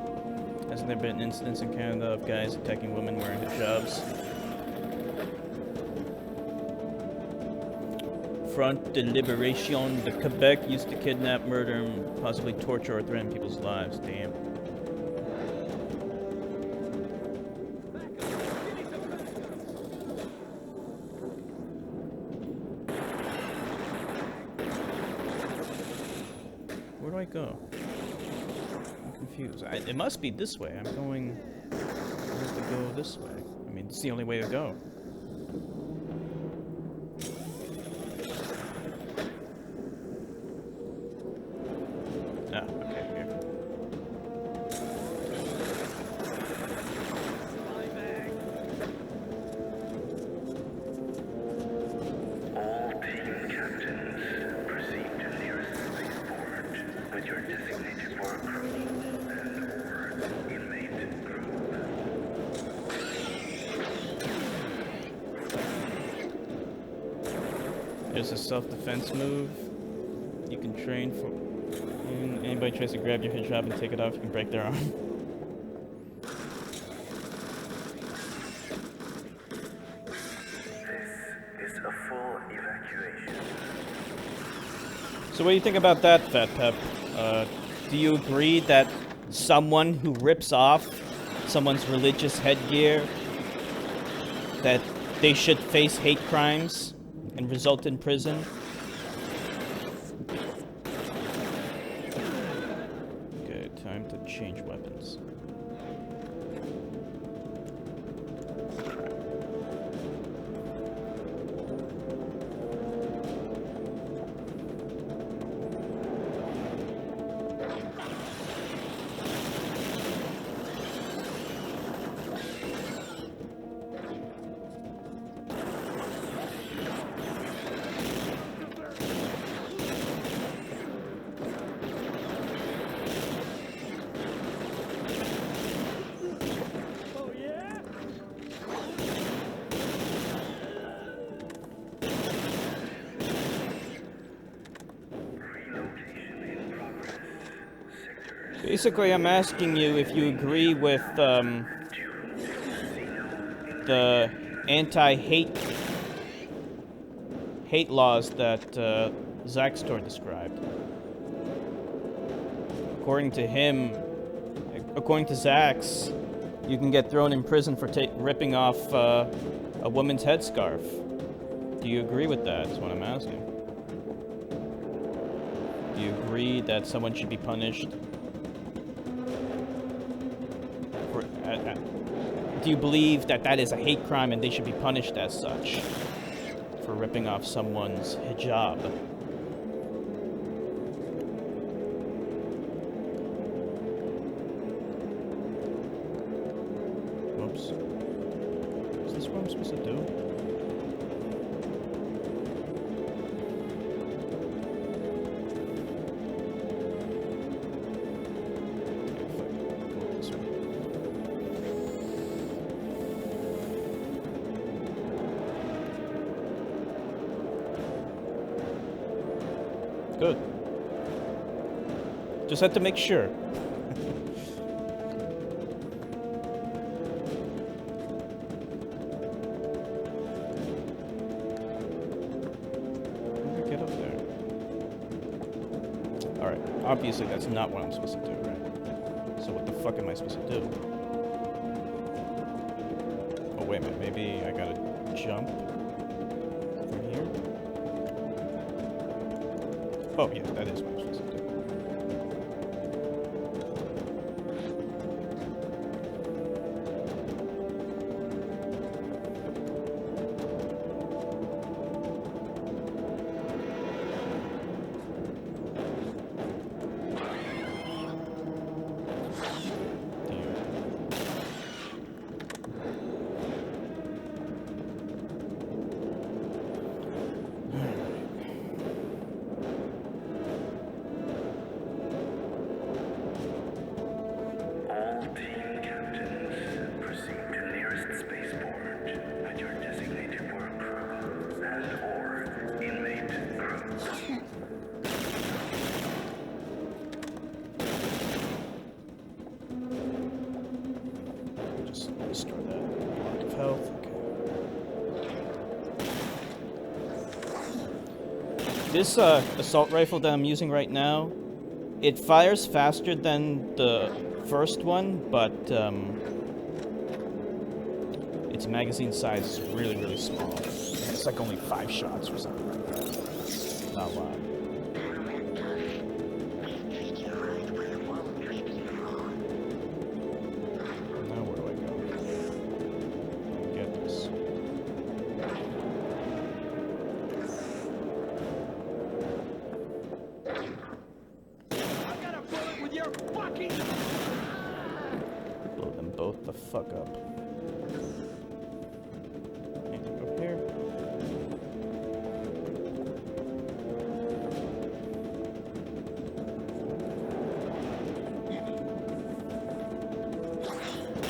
Hasn't there been incidents in Canada of guys attacking women wearing hijabs? Front de Liberation de Quebec used to kidnap, murder, and possibly torture or threaten people's lives. Damn. Where do I go? I'm confused. It must be this way. I'm going... I have to go this way. I mean, it's the only way to go. There's a self-defense move. You can train for... Anybody tries to grab your hijab and take it off, you can break their arm. This is a full evacuation. So what do you think about that, Fat Pep? Do you agree that someone who rips off someone's religious headgear, that they should face hate crimes and result in prison? Okay, time to change weapons. Basically, I'm asking you if you agree with the anti-hate laws that Zack's store described. According to him, according to Zack's, you can get thrown in prison for ripping off a woman's headscarf. Do you agree with that? Is what I'm asking. Do you agree that someone should be punished? Do you believe that that is a hate crime and they should be punished as such for ripping off someone's hijab? Oops. Is this what I'm supposed to do? Good. Just had to make sure. Get up there. Alright, obviously that's not what I'm supposed to do, right? So what the fuck am I supposed to do? Oh, wait a minute, maybe I gotta jump from here? Oh, yeah, that is what I'm supposed to do. Restore that block of health. Okay. This assault rifle that I'm using right now, it fires faster than the first one, but its magazine size is really, really small. It's like only 5 shots or something like that. Not a lot. Blow them both the fuck up. Anything up here?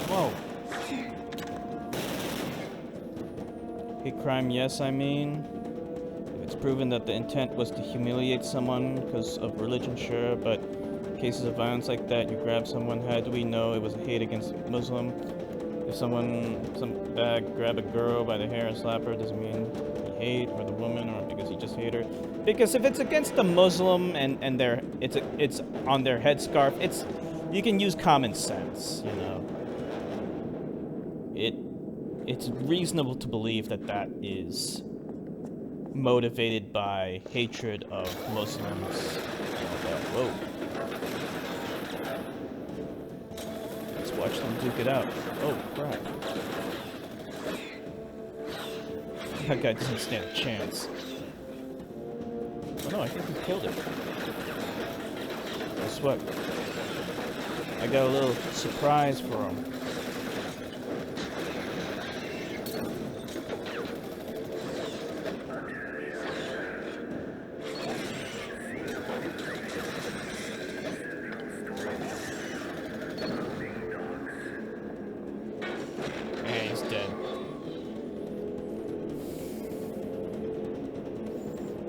Whoa. Hate crime, yes, I mean. it's proven that the intent was to humiliate someone because of religion, sure, but cases of violence like that, you grab someone, how do we know it was a hate against Muslim? If some bag grab a girl by the hair and slap her, doesn't mean he hate, or the woman, or because he just hate her. Because if it's against the Muslim and it's on their headscarf, you can use common sense, you know. It's reasonable to believe that that is motivated by hatred of Muslims. Whoa. Let's watch them duke it out. Oh, crap. That guy doesn't stand a chance. Oh no, I think he killed it. Guess what? I got a little surprise for him.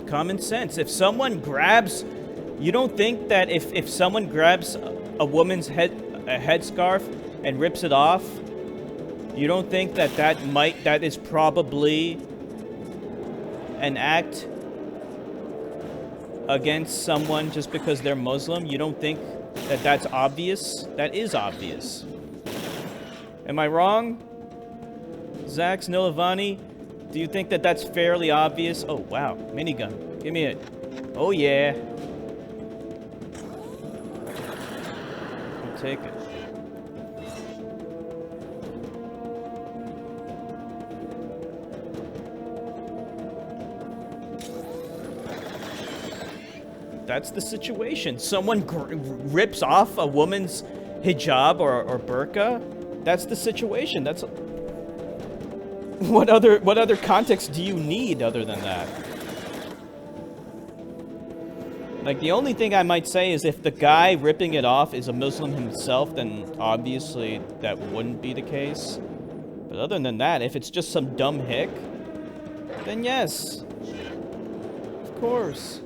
Common sense. If someone grabs, you don't think that if someone grabs a woman's headscarf and rips it off, you don't think that that is probably an act against someone just because they're Muslim? You don't think that that's obvious? That is obvious. Am I wrong? Zax Nilavani? Do you think that that's fairly obvious? Oh, wow. Minigun. Give me it. Oh, yeah. I'll take it. That's the situation. Someone rips off a woman's hijab or burqa. That's the situation. That's... What other context do you need other than that? Like, the only thing I might say is if the guy ripping it off is a Muslim himself, then obviously that wouldn't be the case. But other than that, if it's just some dumb hick, then yes. Of course.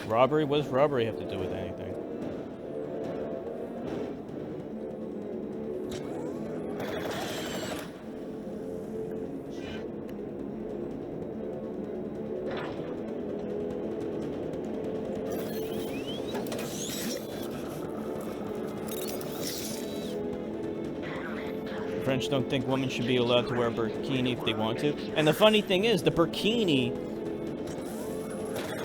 Robbery? What does robbery have to do with anything? The French don't think women should be allowed to wear a burkini if they want to. And the funny thing is, the burkini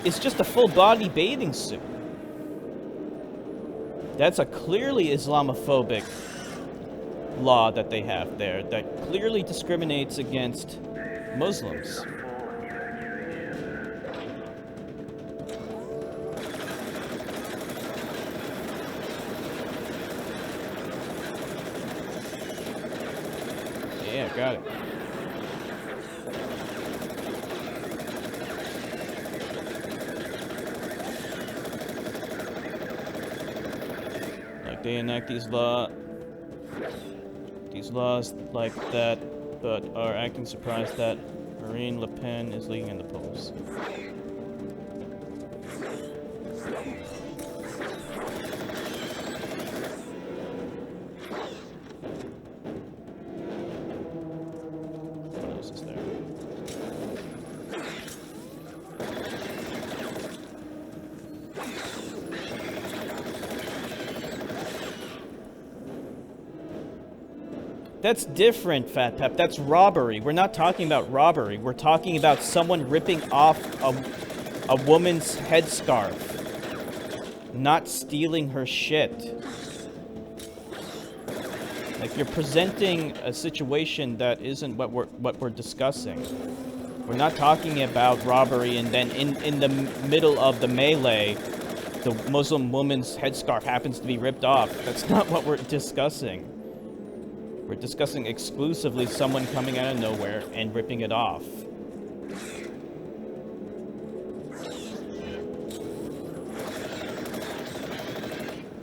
it's just a full-body bathing suit. That's a clearly Islamophobic law that they have there that clearly discriminates against Muslims. Yeah, got it. They enact these laws like that, but are acting surprised that Marine Le Pen is leading in the polls. What else is there? That's different, Fat Pep. That's robbery. We're not talking about robbery. We're talking about someone ripping off a woman's headscarf. Not stealing her shit. Like, you're presenting a situation that isn't what we're discussing. We're not talking about robbery and then in the middle of the melee, the Muslim woman's headscarf happens to be ripped off. That's not what we're discussing. We're discussing exclusively someone coming out of nowhere and ripping it off.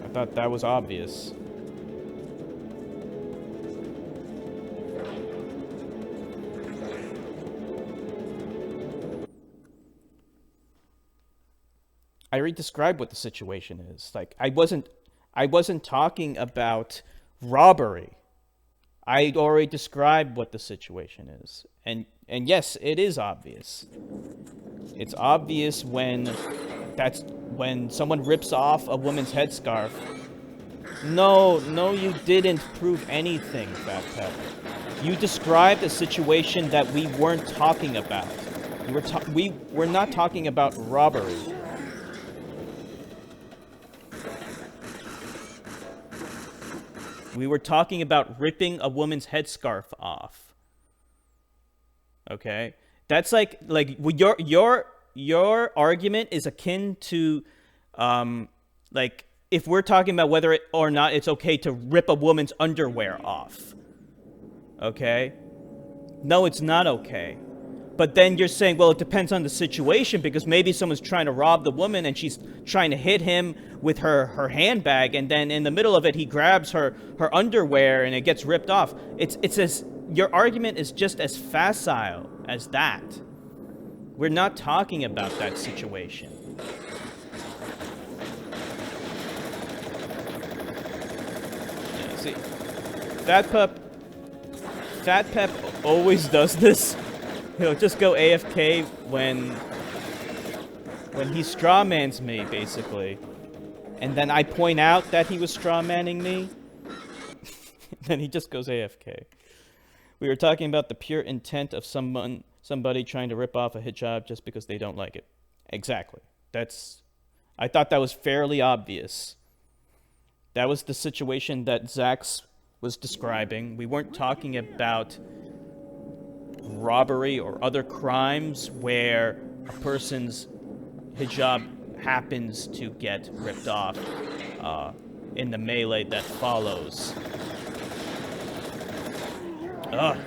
I thought that was obvious. I already described what the situation is. Like, I wasn't talking about robbery. I already described what the situation is. And yes, it is obvious. It's obvious when someone rips off a woman's headscarf. No, you didn't prove anything, Fat Pep. You described a situation that we weren't talking about. We were not talking about robbery. We were talking about ripping a woman's headscarf off. Okay? That's like your argument is akin to like if we're talking about whether or not it's okay to rip a woman's underwear off. Okay? No, it's not okay. But then you're saying, well, it depends on the situation because maybe someone's trying to rob the woman and she's trying to hit him with her handbag, and then in the middle of it he grabs her underwear and it gets ripped off. It's as your argument is just as facile as that. We're not talking about that situation. Yeah, see, Fat Pep always does this. He'll just go AFK when he strawmans me, basically. And then I point out that he was strawmanning me. Then he just goes AFK. We were talking about the pure intent of somebody trying to rip off a hijab just because they don't like it. Exactly. I thought that was fairly obvious. That was the situation that Zax was describing. We weren't talking about robbery or other crimes where a person's hijab happens to get ripped off in the melee that follows. Ugh.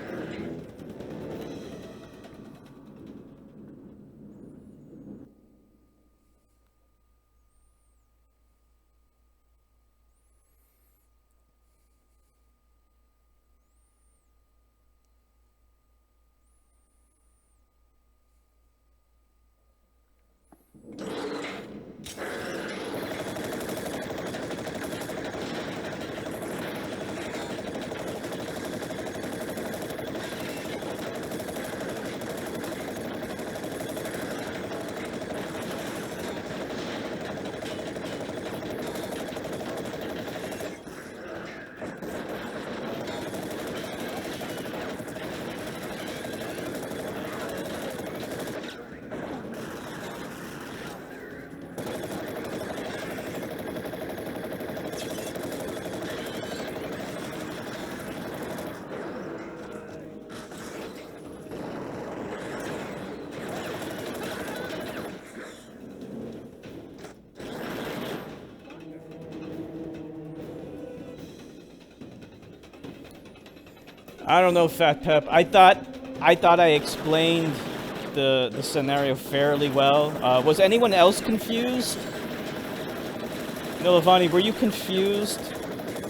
I don't know, Fat Pep. I thought I explained the scenario fairly well. Was anyone else confused? Nilavani, were you confused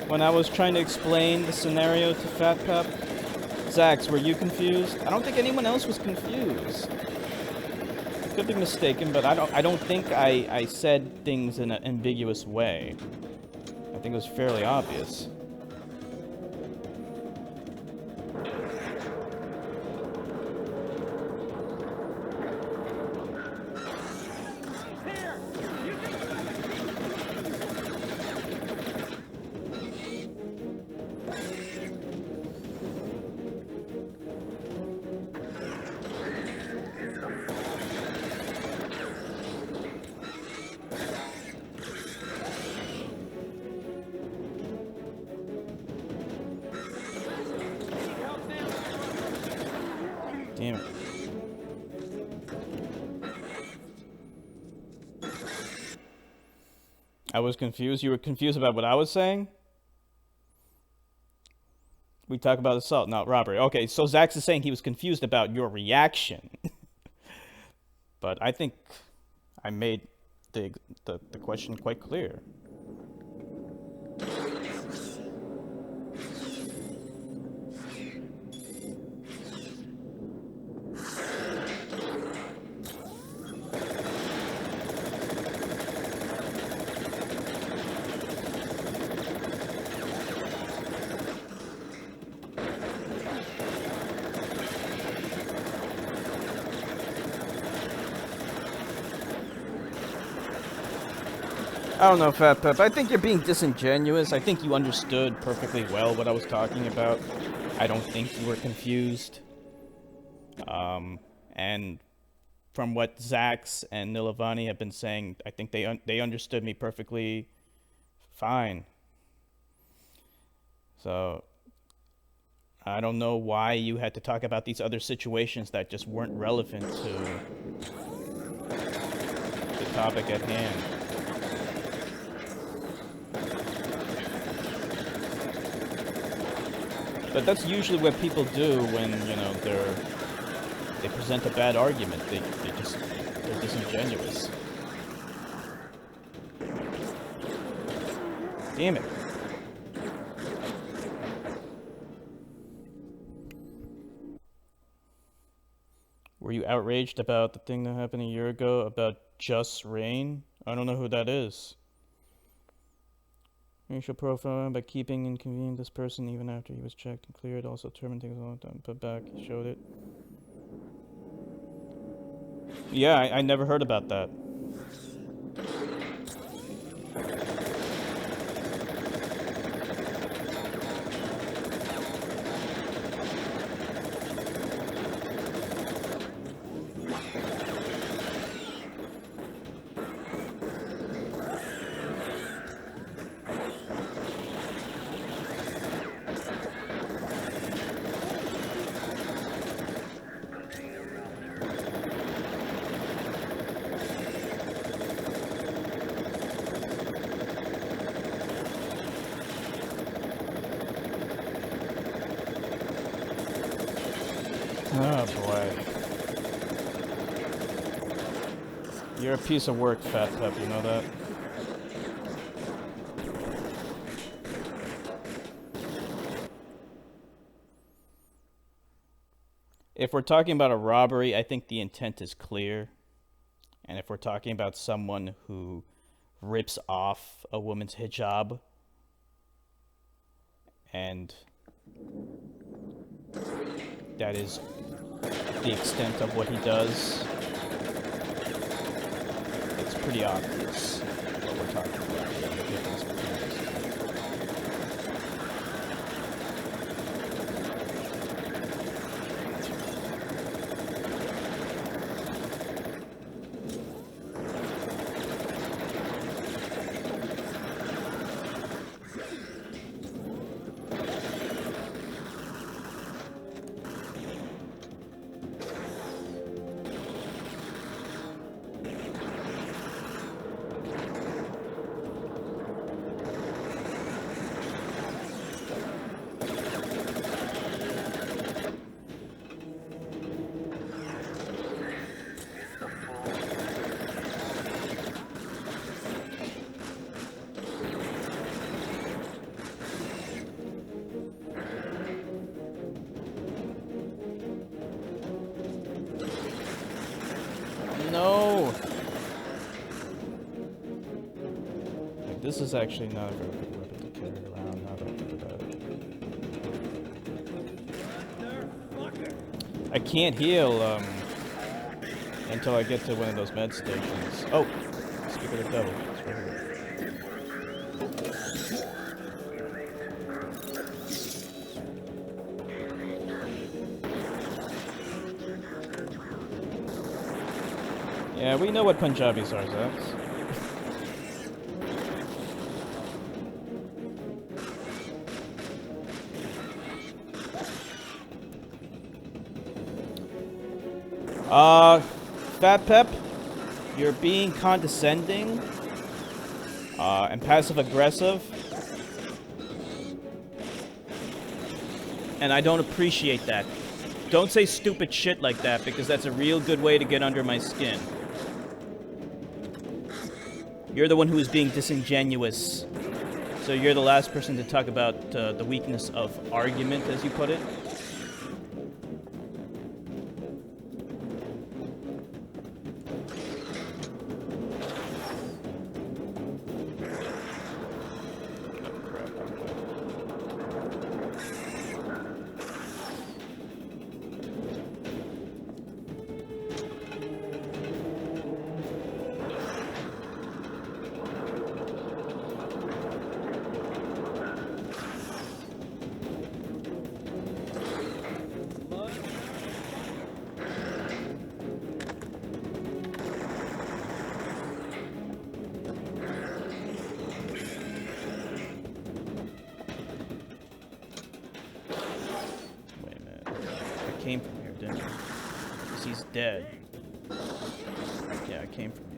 when I was trying to explain the scenario to Fat Pep? Zax, were you confused? I don't think anyone else was confused. Could be mistaken, but I don't think I said things in an ambiguous way. I think it was fairly obvious. I was confused. You were confused about what I was saying? We talk about assault, not robbery. Okay, so Zax is saying he was confused about your reaction. But I think I made the question quite clear. I don't know, Fat Pep. I think you're being disingenuous. I think you understood perfectly well what I was talking about. I don't think you were confused. And from what Zax and Nilavani have been saying, I think they understood me perfectly fine. So I don't know why you had to talk about these other situations that just weren't relevant to the topic at hand. But that's usually what people do when, you know, they present a bad argument. They're disingenuous. Damn it. Were you outraged about the thing that happened a year ago about Just Rain? I don't know who that is. Racial profile by keeping inconvenient this person even after he was checked and cleared. Also terminating a long time. Put back. Showed it. Yeah, I never heard about that. Oh boy. You're a piece of work, Fat Pep, you know that? If we're talking about a robbery, I think the intent is clear. And if we're talking about someone who rips off a woman's hijab and that is the extent of what he does, it's pretty obvious what we're talking about here, the difference between these two. No! Like, this is actually not a very good weapon to carry around now that I think about it. I can't heal, until I get to one of those med stations. Oh! Speak of the devil. It's right here. Yeah, we know what Punjabis are, Zax. Fat Pep, you're being condescending. and passive-aggressive. And I don't appreciate that. Don't say stupid shit like that, because that's a real good way to get under my skin. You're the one who is being disingenuous. So you're the last person to talk about the weakness of argument, as you put it. Came from here, didn't I? Because he's dead. Yeah, I came from here.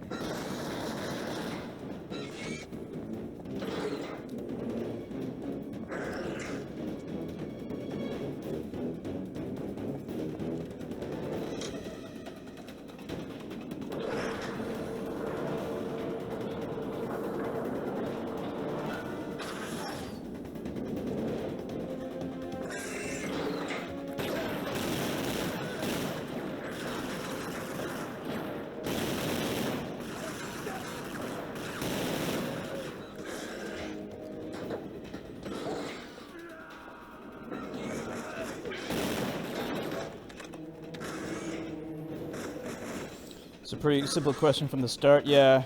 It's a pretty simple question from the start, yeah.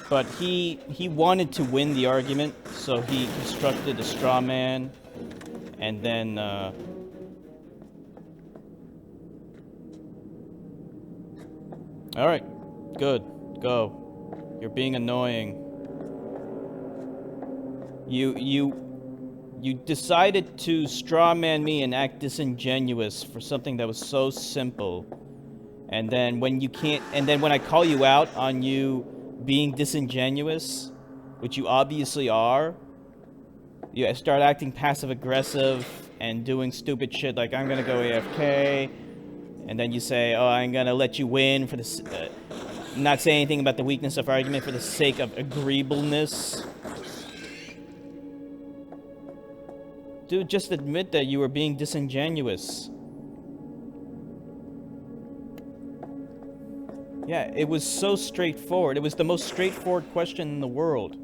But he wanted to win the argument, so he constructed a straw man, and then all right, good, go. You're being annoying. You decided to straw man me and act disingenuous for something that was so simple. And then when you can't, and then when I call you out on you being disingenuous, which you obviously are, you start acting passive-aggressive and doing stupid shit like, I'm gonna go AFK, and then you say, oh, I'm gonna let you win for the, not say anything about the weakness of argument for the sake of agreeableness. Dude, just admit that you were being disingenuous. Yeah, it was so straightforward. It was the most straightforward question in the world.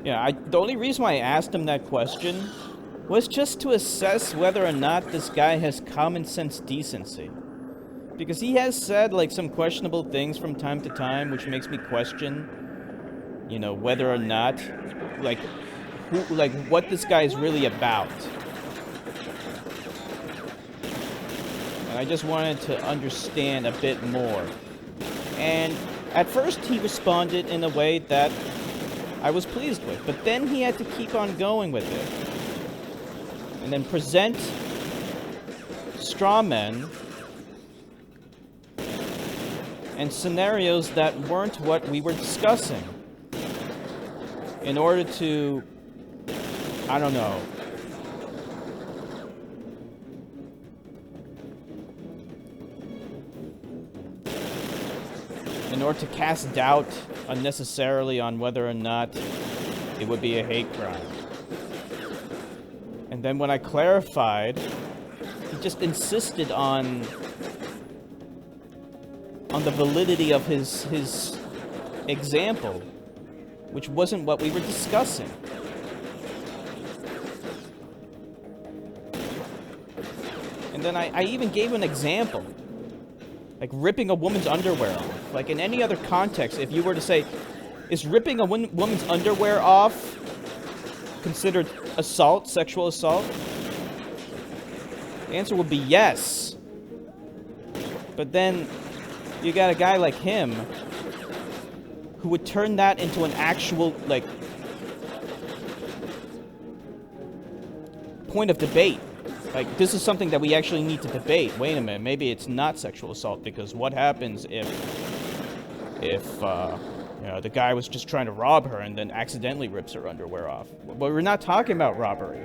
Yeah, the only reason why I asked him that question was just to assess whether or not this guy has common sense decency. Because he has said, like, some questionable things from time to time, which makes me question, you know, whether or not, like, what this guy is really about. And I just wanted to understand a bit more. And at first he responded in a way that I was pleased with, but then he had to keep on going with it. And then present straw men and scenarios that weren't what we were discussing. In order to, I don't know, in order to cast doubt unnecessarily on whether or not it would be a hate crime. And then when I clarified, he just insisted on the validity of his example, which wasn't what we were discussing. And then I even gave an example. Like ripping a woman's underwear off. Like in any other context, if you were to say, is ripping a woman's underwear off considered assault, sexual assault? The answer would be yes. But then you got a guy like him who would turn that into an actual, like, point of debate. Like, this is something that we actually need to debate. Wait a minute, maybe it's not sexual assault, because what happens if you know, the guy was just trying to rob her and then accidentally rips her underwear off? But we're not talking about robbery.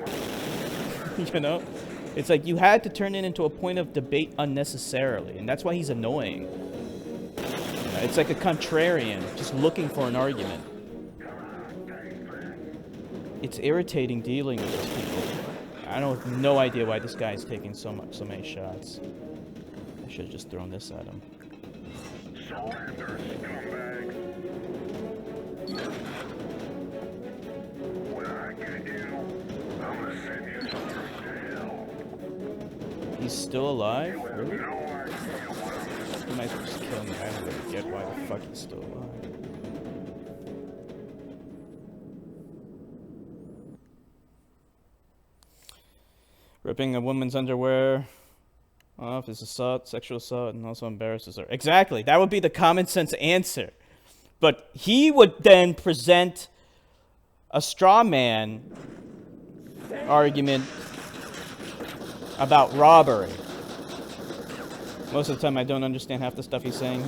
You know? It's like you had to turn it into a point of debate unnecessarily, and that's why he's annoying. You know, it's like a contrarian, just looking for an argument. It's irritating dealing with those people. I have no idea why this guy is taking so many shots. I should have just thrown this at him. He's still alive? Really? He might as well just kill me. I don't really get why the fuck he's still alive. Ripping a woman's underwear off is assault, sexual assault, and also embarrasses her. Exactly. That would be the common sense answer. But he would then present a straw man argument about robbery. Most of the time I don't understand half the stuff he's saying.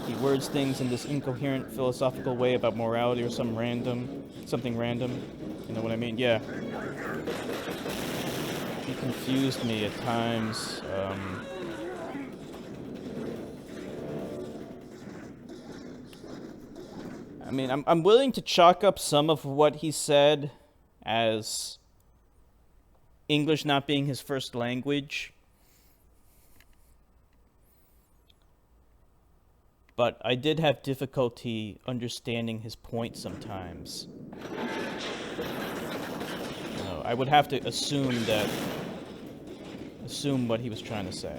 He words things in this incoherent philosophical way about morality or something random. You know what I mean? Yeah. He confused me at times. I mean, I'm willing to chalk up some of what he said as English not being his first language. But I did have difficulty understanding his point sometimes. You know, I would have to assume what he was trying to say.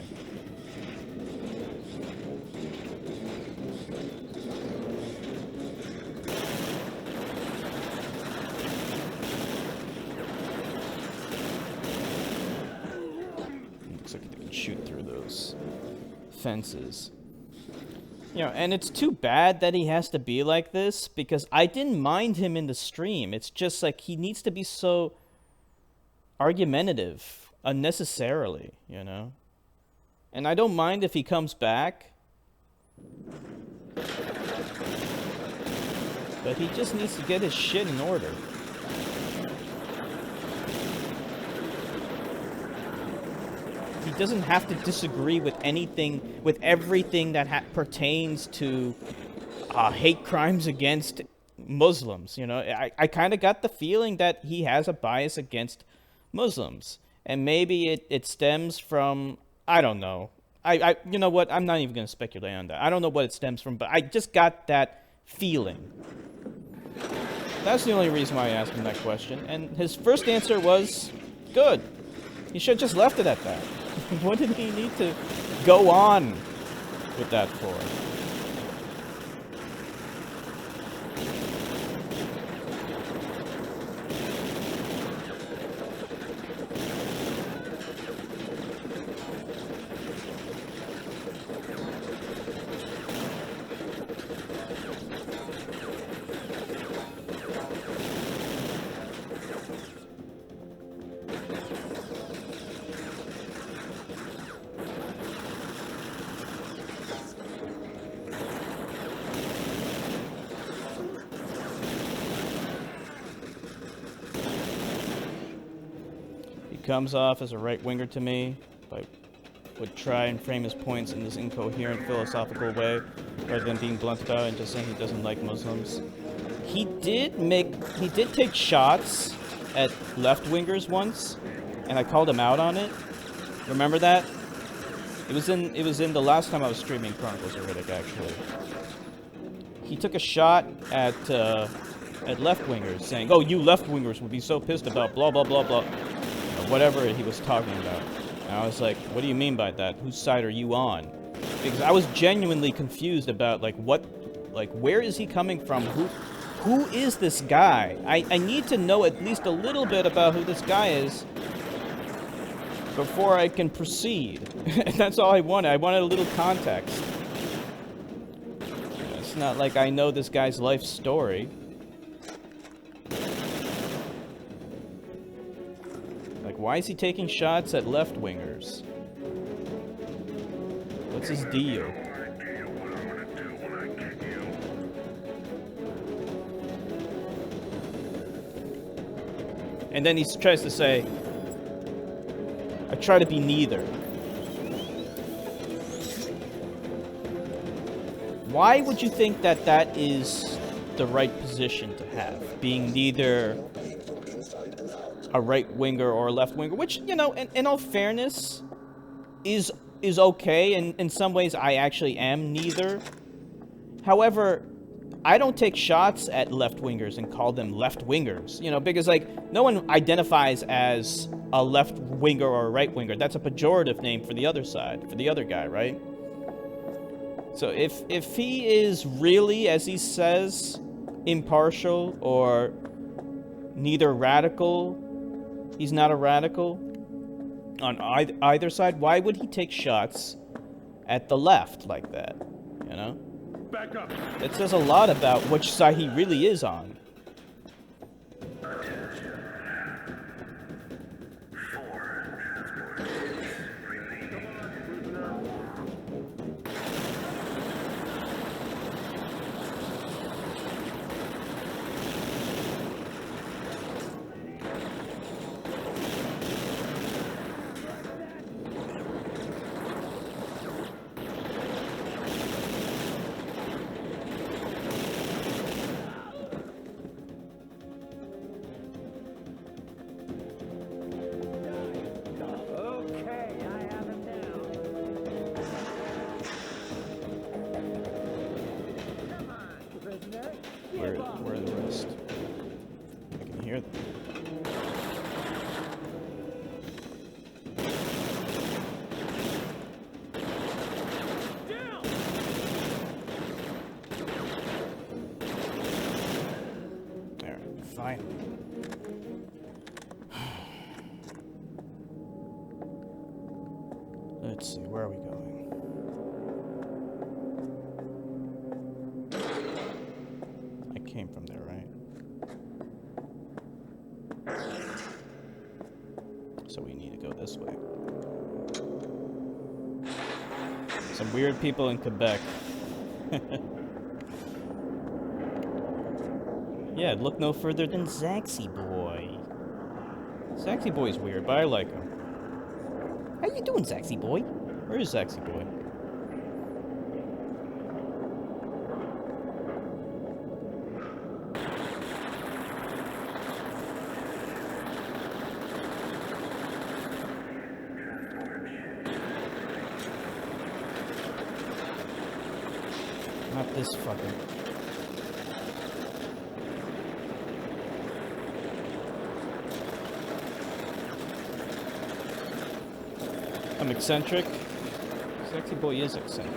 Looks like they can shoot through those fences. You know, and it's too bad that he has to be like this, because I didn't mind him in the stream. It's just like he needs to be so argumentative unnecessarily, you know? And I don't mind if he comes back, but he just needs to get his shit in order. He doesn't have to disagree with anything, with everything that pertains to hate crimes against Muslims. You know, I kind of got the feeling that he has a bias against Muslims, and maybe it stems from, I don't know. You know what? I'm not even going to speculate on that. I don't know what it stems from, but I just got that feeling. That's the only reason why I asked him that question, and his first answer was good. He should have just left it at that. What did he need to go on with that for? Comes off as a right-winger to me, but would try and frame his points in this incoherent philosophical way, rather than being blunt about it and just saying he doesn't like Muslims. He did take shots at left-wingers once, and I called him out on it. Remember that? It was in the last time I was streaming Chronicles of Riddick, actually. He took a shot at left-wingers, saying, "Oh, you left-wingers would be so pissed about blah blah blah blah." Whatever he was talking about. And I was like, what do you mean by that? Whose side are you on? Because I was genuinely confused about, like, where is he coming from? who is this guy? I need to know at least a little bit about who this guy is before I can proceed. And that's all I wanted. I wanted a little context. It's not like I know this guy's life story. Like, why is he taking shots at left-wingers? What's his deal? And then he tries to say, I try to be neither. Why would you think that that is the right position to have? Being neither a right-winger or a left-winger, which, you know, in all fairness, is okay. And in some ways, I actually am neither. However, I don't take shots at left-wingers and call them left-wingers, you know, because, like, no one identifies as a left-winger or a right-winger. That's a pejorative name for the other side, for the other guy, right? So if he is really, as he says, impartial or neither radical, he's not a radical on either side, why would he take shots at the left like that, you know? Back up. It says a lot about which side he really is on. Where are the rest? I can hear them. There, finally. Let's see, where are we going? Came from there, right? So we need to go this way. Some weird people in Quebec. Yeah, look no further than Zaxy Boy. Zaxy Boy's weird, but I like him. How you doing, Zaxy Boy? Where is Zaxy Boy? Not this fucker. I'm eccentric. Sexy Boy is eccentric.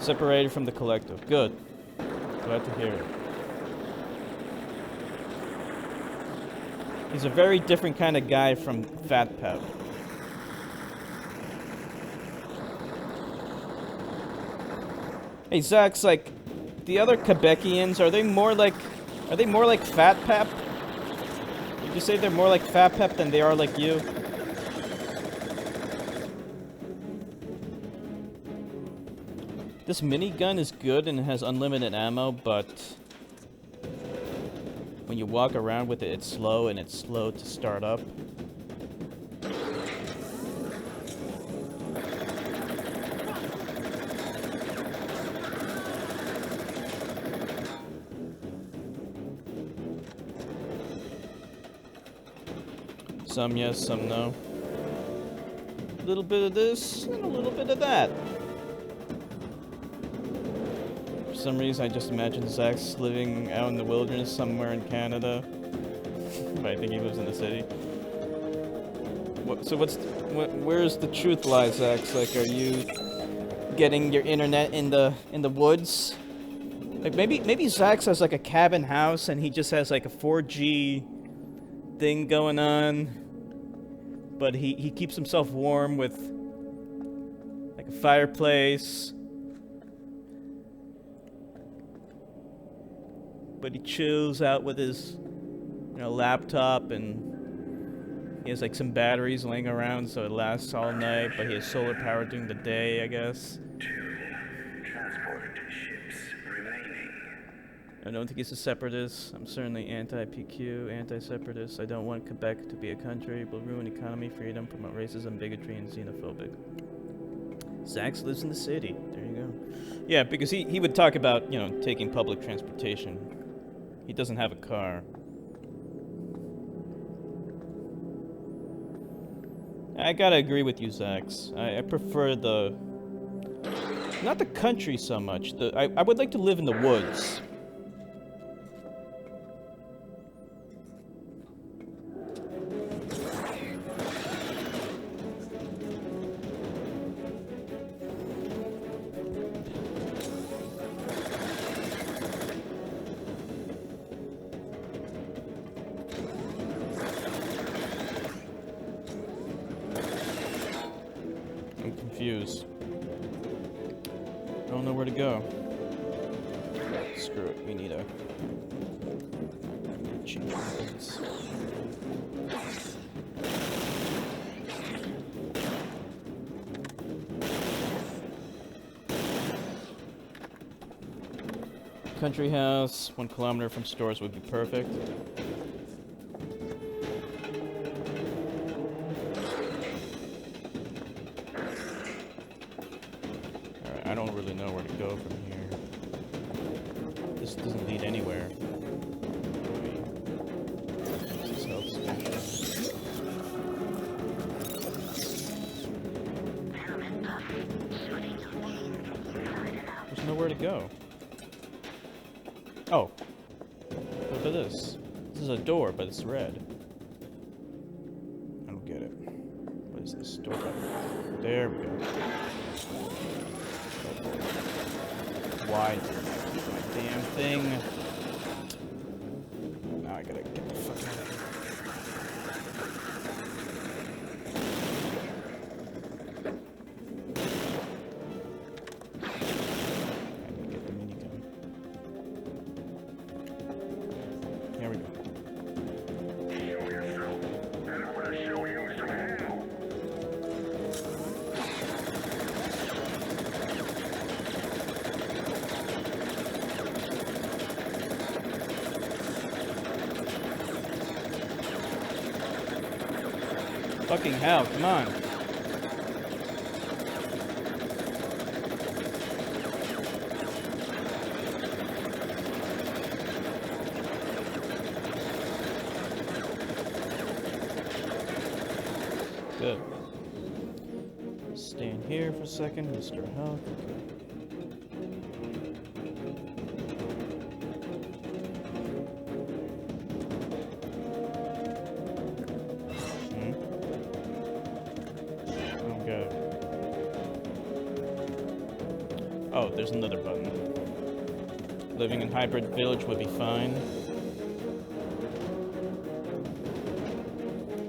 Separated from the collective. Good. Glad to hear it. He's a very different kind of guy from Fat Pep. Hey, Zach's like, the other Quebecians, are they more like Fat Pep? Would you say they're more like Fat Pep than they are like you? This minigun is good and it has unlimited ammo, but when you walk around with it, it's slow and it's slow to start up. Some yes, some no. A little bit of this and a little bit of that. For some reason, I just imagine Zach's living out in the wilderness somewhere in Canada. But I think he lives in the city. Where's the truth lie, Zach? Like, are you getting your internet in the woods? Like, maybe Zach has like a cabin house and he just has like a 4G thing going on. But he keeps himself warm with like a fireplace. But he chills out with his, laptop, and he has like some batteries laying around so it lasts all night, but he has solar power during the day, I guess. 2 transport ships remaining. I don't think he's a separatist. I'm certainly anti-PQ, anti-separatist. I don't want Quebec to be a country. It will ruin economy, freedom, promote racism, bigotry, and xenophobic. Zax lives in the city. There you go. Yeah, because he would talk about, taking public transportation. He doesn't have a car. I gotta agree with you, Zax. I prefer not the country so much. I would like to live in the woods. Confused. I don't know where to go. Screw it. We need a change weapons. Country house, 1 kilometer from stores would be perfect. I don't really know where to go from here. This doesn't lead anywhere. This helps. There's nowhere to go. Oh. Look at this. This is a door, but it's red. I don't get it. What is this door button? There we go. Why my damn thing? Now I gotta get the fuck out of here. I gotta get the minigun. Here we go. Show yourself, and I'm gonna show you some hell. Fucking hell, come on. Good. Stay in here for a second, Mr. Health. Oh, there's another button. Living in hybrid village would be fine.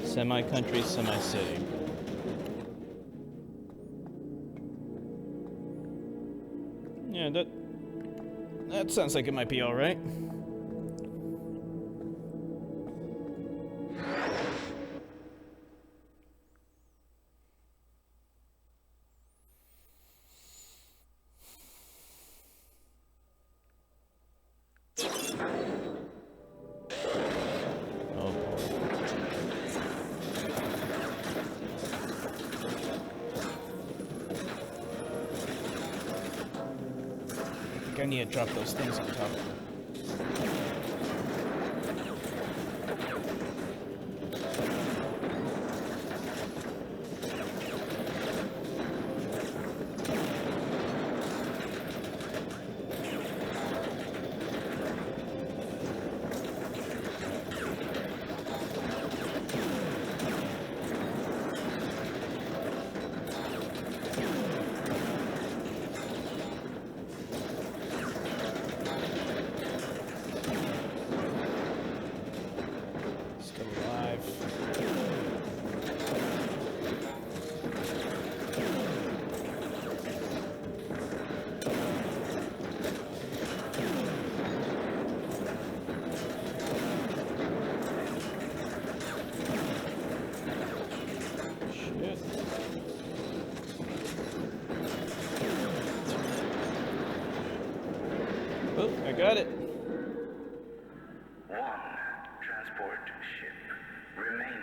Semi-country, semi-city. Yeah, that sounds like it might be all right. I need to drop those things on top. Got it. One transport ship remaining.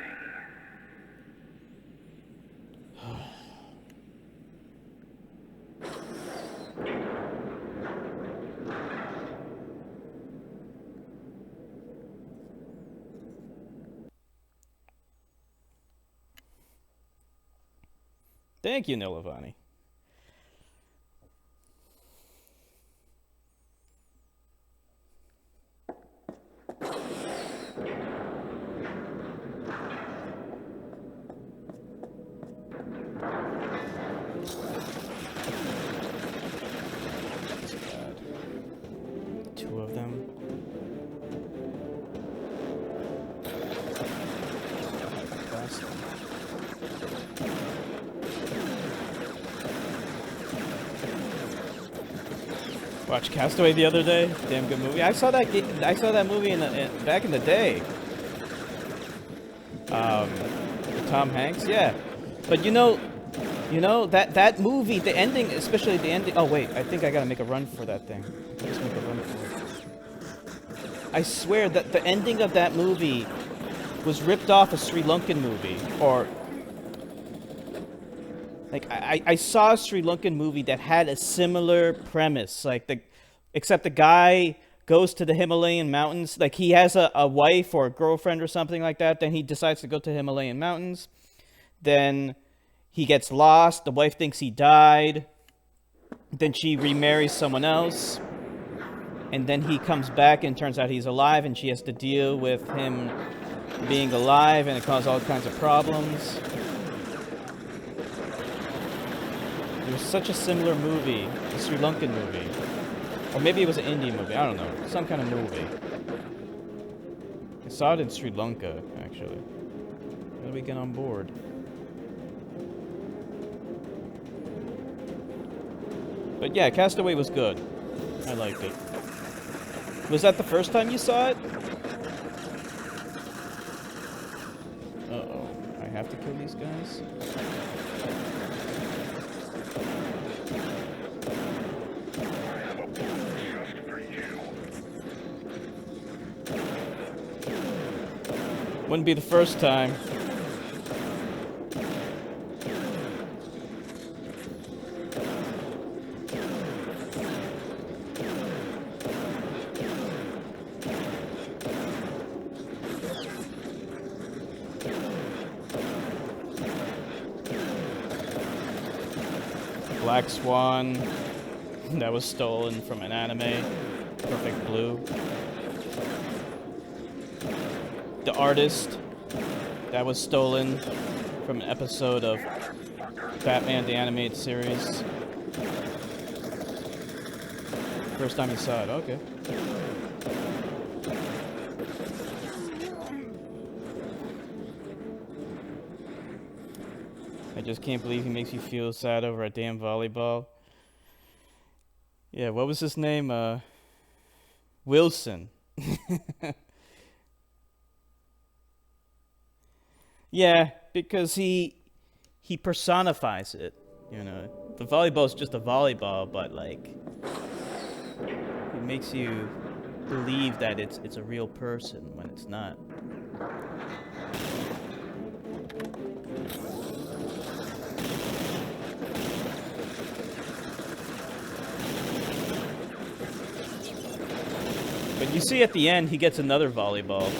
Thank you, Nilavani. Two of them. Watched Castaway the other day. Damn good movie. I saw that movie back in the day. With Tom Hanks. Yeah, but you know that movie, the ending, especially the ending. Oh wait, I think I gotta make a run for that thing. Just make a run for it. I swear that the ending of that movie was ripped off a Sri Lankan movie, or like I saw a Sri Lankan movie that had a similar premise, like except the guy goes to the Himalayan mountains, like he has a wife or a girlfriend or something like that, then he decides to go to the Himalayan mountains, then he gets lost, the wife thinks he died, then she remarries someone else, and then he comes back and turns out he's alive, and she has to deal with him being alive, and it causes all kinds of problems. It was such a similar movie, a Sri Lankan movie. Or maybe it was an Indian movie, I don't know. Some kind of movie. I saw it in Sri Lanka, actually. How do we get on board? But yeah, Castaway was good. I liked it. Was that the first time you saw it? Uh-oh. I have to kill these guys? Wouldn't be the first time. Black Swan, that was stolen from an anime. Perfect Blue. The Artist, that was stolen from an episode of Batman the Animated Series. First time you saw it, okay. I just can't believe he makes you feel sad over a damn volleyball. Yeah, what was his name? Wilson. Yeah, because he personifies it, you know. The volleyball's just a volleyball, but like it makes you believe that it's a real person when it's not. But you see at the end he gets another volleyball.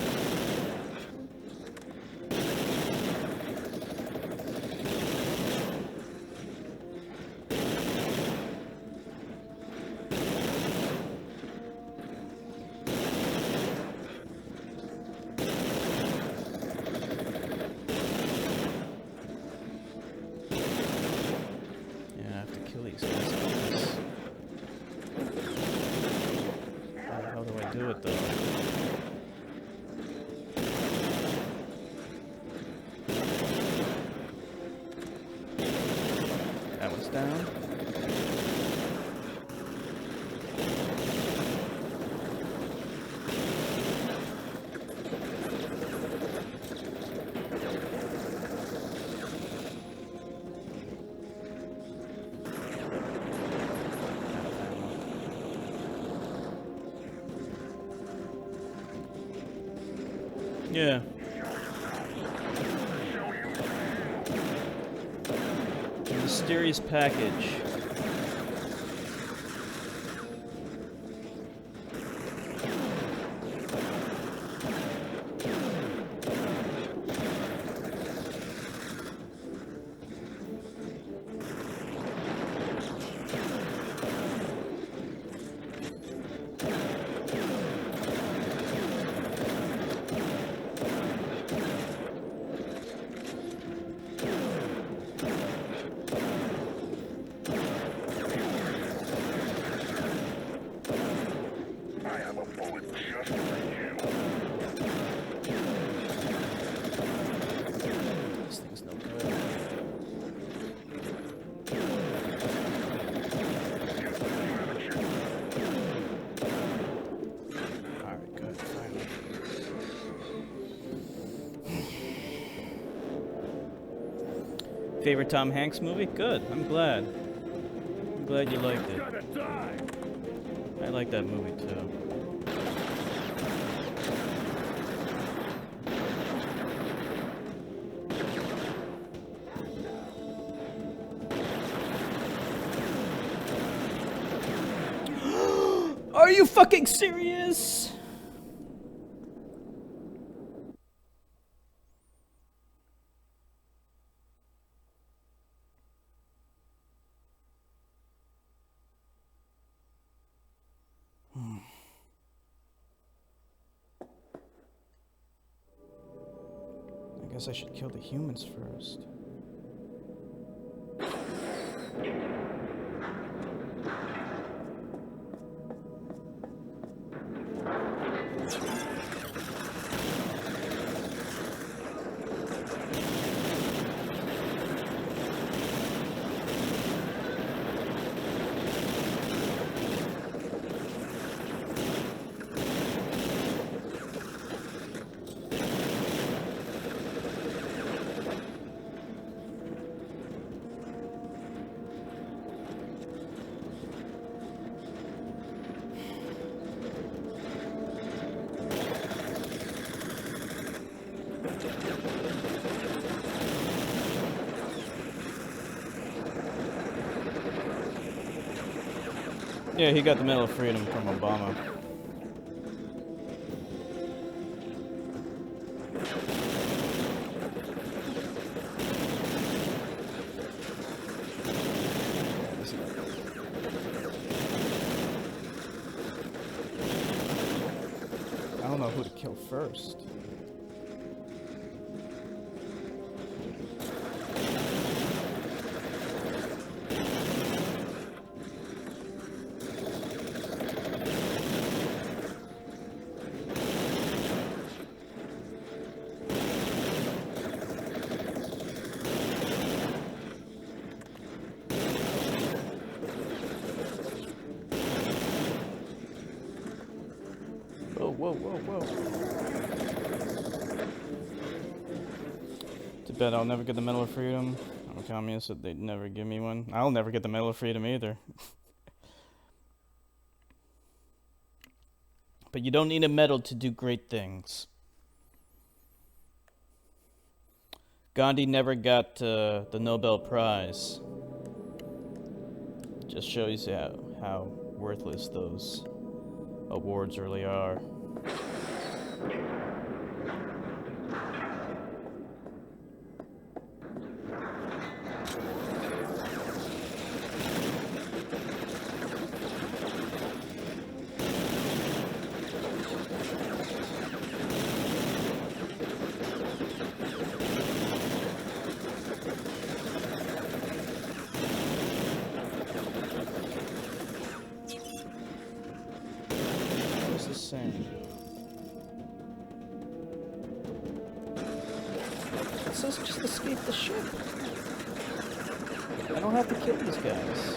Yeah. Mysterious package. This thing's no good. Alright, good. Finally. Favorite Tom Hanks movie? Good. I'm glad. I'm glad you liked it. I like that movie too. Are you fucking serious? I guess I should kill the humans first. Yeah, he got the Medal of Freedom from Obama. I don't know who to kill first. Whoa, whoa, whoa. Too bad I'll never get the Medal of Freedom. I'm a communist, so they'd never give me one. I'll never get the Medal of Freedom either. But you don't need a medal to do great things. Gandhi never got the Nobel Prize. Just shows you how worthless those awards really are. What's this saying? It says just escape the ship. I don't have to kill these guys.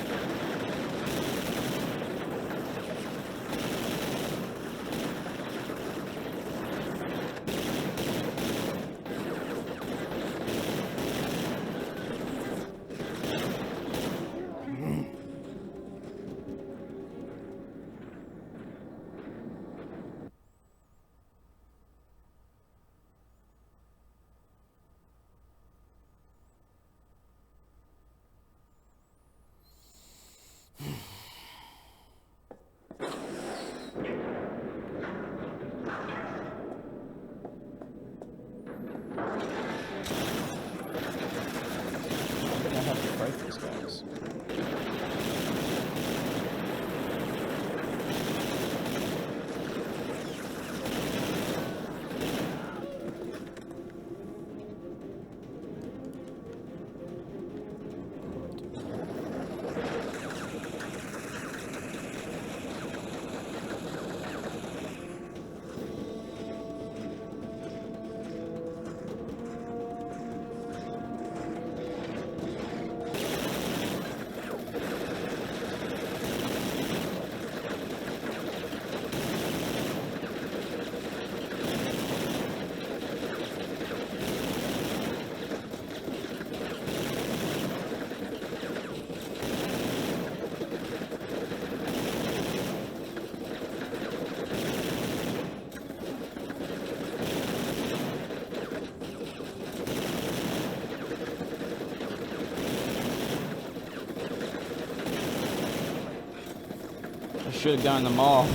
should have gotten them all.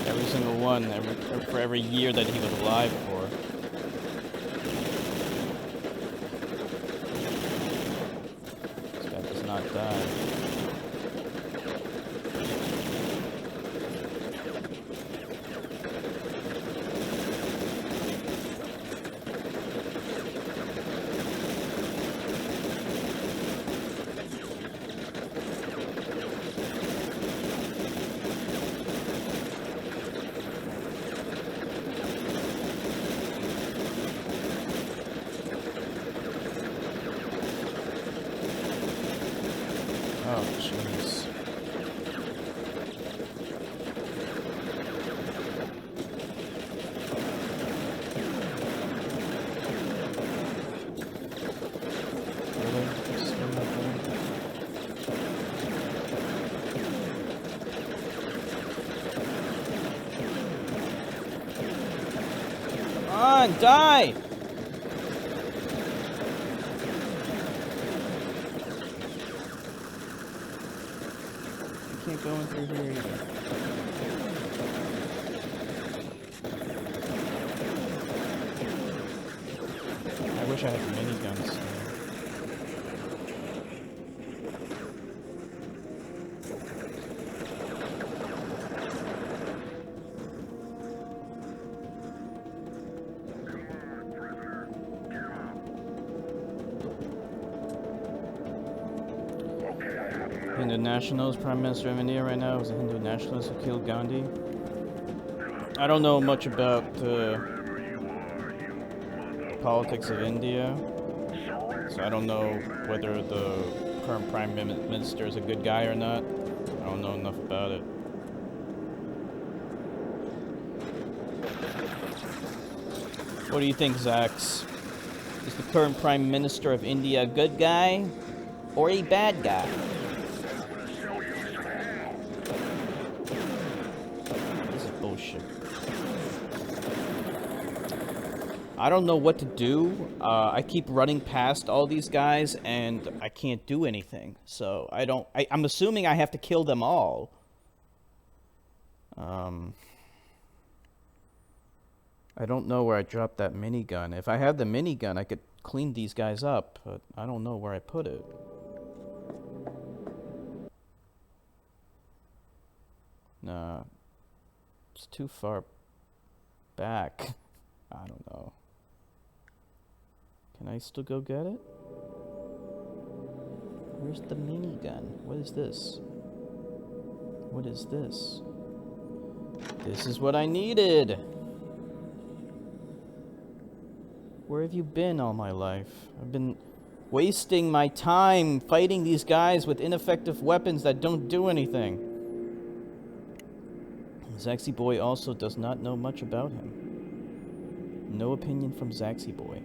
Every single one, for every year that he was alive for. This guy does not die. Oh, jeez. Really? Just swing that thing? Come on, die! Can't go in through here either. I wish I had miniguns. Hindu nationals, Prime Minister of India right now is a Hindu nationalist who killed Gandhi. I don't know much about the politics of India, so I don't know whether the current Prime Minister is a good guy or not. I don't know enough about it. What do you think, Zax? Is the current Prime Minister of India a good guy or a bad guy? Bullshit. I don't know what to do. I keep running past all these guys and I can't do anything. So I'm assuming I have to kill them all. I don't know where I dropped that minigun. If I had the minigun, I could clean these guys up, but I don't know where I put it. Nah. It's too far back. I don't know. Can I still go get it? Where's the minigun? What is this? What is this? This is what I needed! Where have you been all my life? I've been wasting my time fighting these guys with ineffective weapons that don't do anything. Zaxy Boy also does not know much about him. No opinion from Zaxy Boy.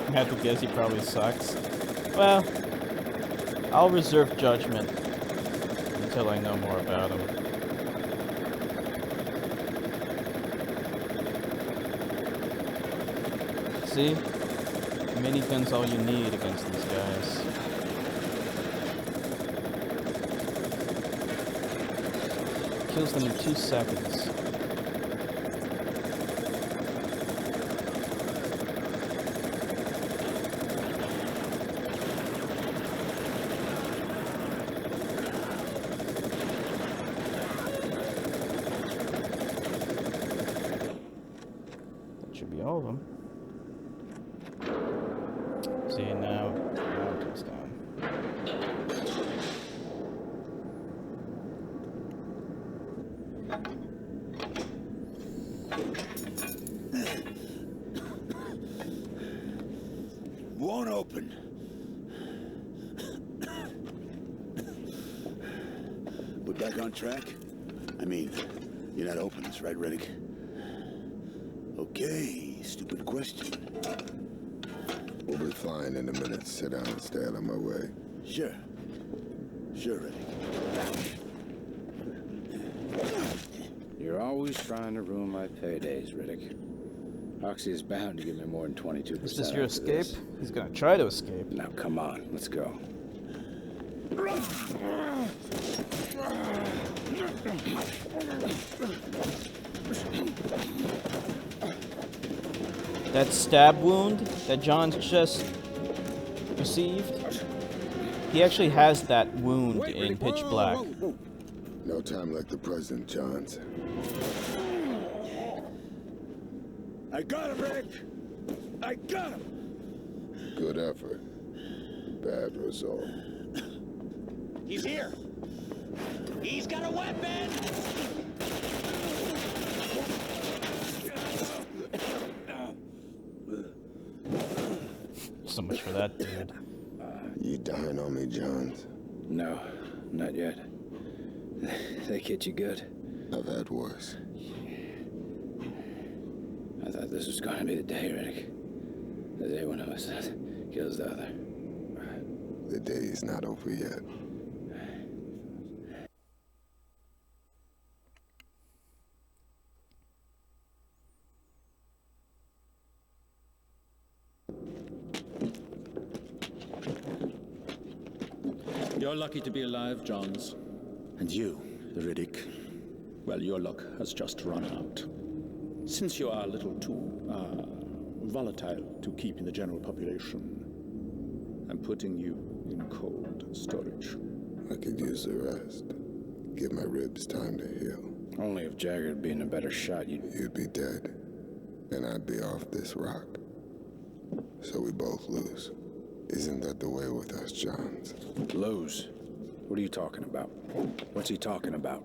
I have to guess he probably sucks. Well, I'll reserve judgment until I know more about him. See? Minigun's all you need against these guys. Kills them in 2 seconds. All of them. See, now it goes down. Won't open. We're back on track? I mean, you're not open this, right, Riddick? Okay, stupid question. We'll be flying in a minute. Sit down and stay out of my way. Sure. Sure, Riddick. You're always trying to ruin my paydays, Riddick. Oxy is bound to give me more than 22%. Is this your escape? He's gonna try to escape. Now, come on, let's go. That stab wound that John's just received, he actually has that wound in Pitch Black. No time like the present, Johns. I got him, Rick! I got him! Good effort. Bad result. He's here! He's got a weapon! So much for that, dude. You dying on me, Johns? No, not yet. They get you good. I've had worse. I thought this was gonna be the day, Riddick. The day one of us kills the other. The day's not over yet. You're lucky to be alive, Johns. And you, Riddick? Well, your luck has just run out. Since you are a little too, volatile to keep in the general population, I'm putting you in cold storage. I could use the rest. Give my ribs time to heal. Only if Jagger'd be in a better shot, You'd be dead, and I'd be off this rock. So we both lose. Isn't that the way with us, Johns? Lose? What are you talking about? What's he talking about?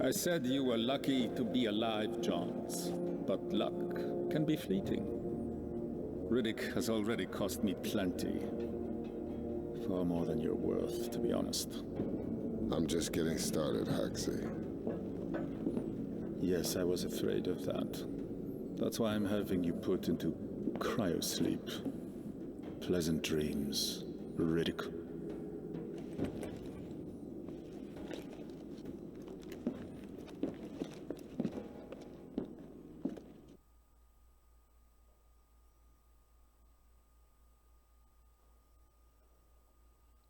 I said you were lucky to be alive, Johns. But luck can be fleeting. Riddick has already cost me plenty. Far more than you're worth, to be honest. I'm just getting started, Hoxie. Yes, I was afraid of that. That's why I'm having you put into cryosleep. Pleasant dreams, Riddick.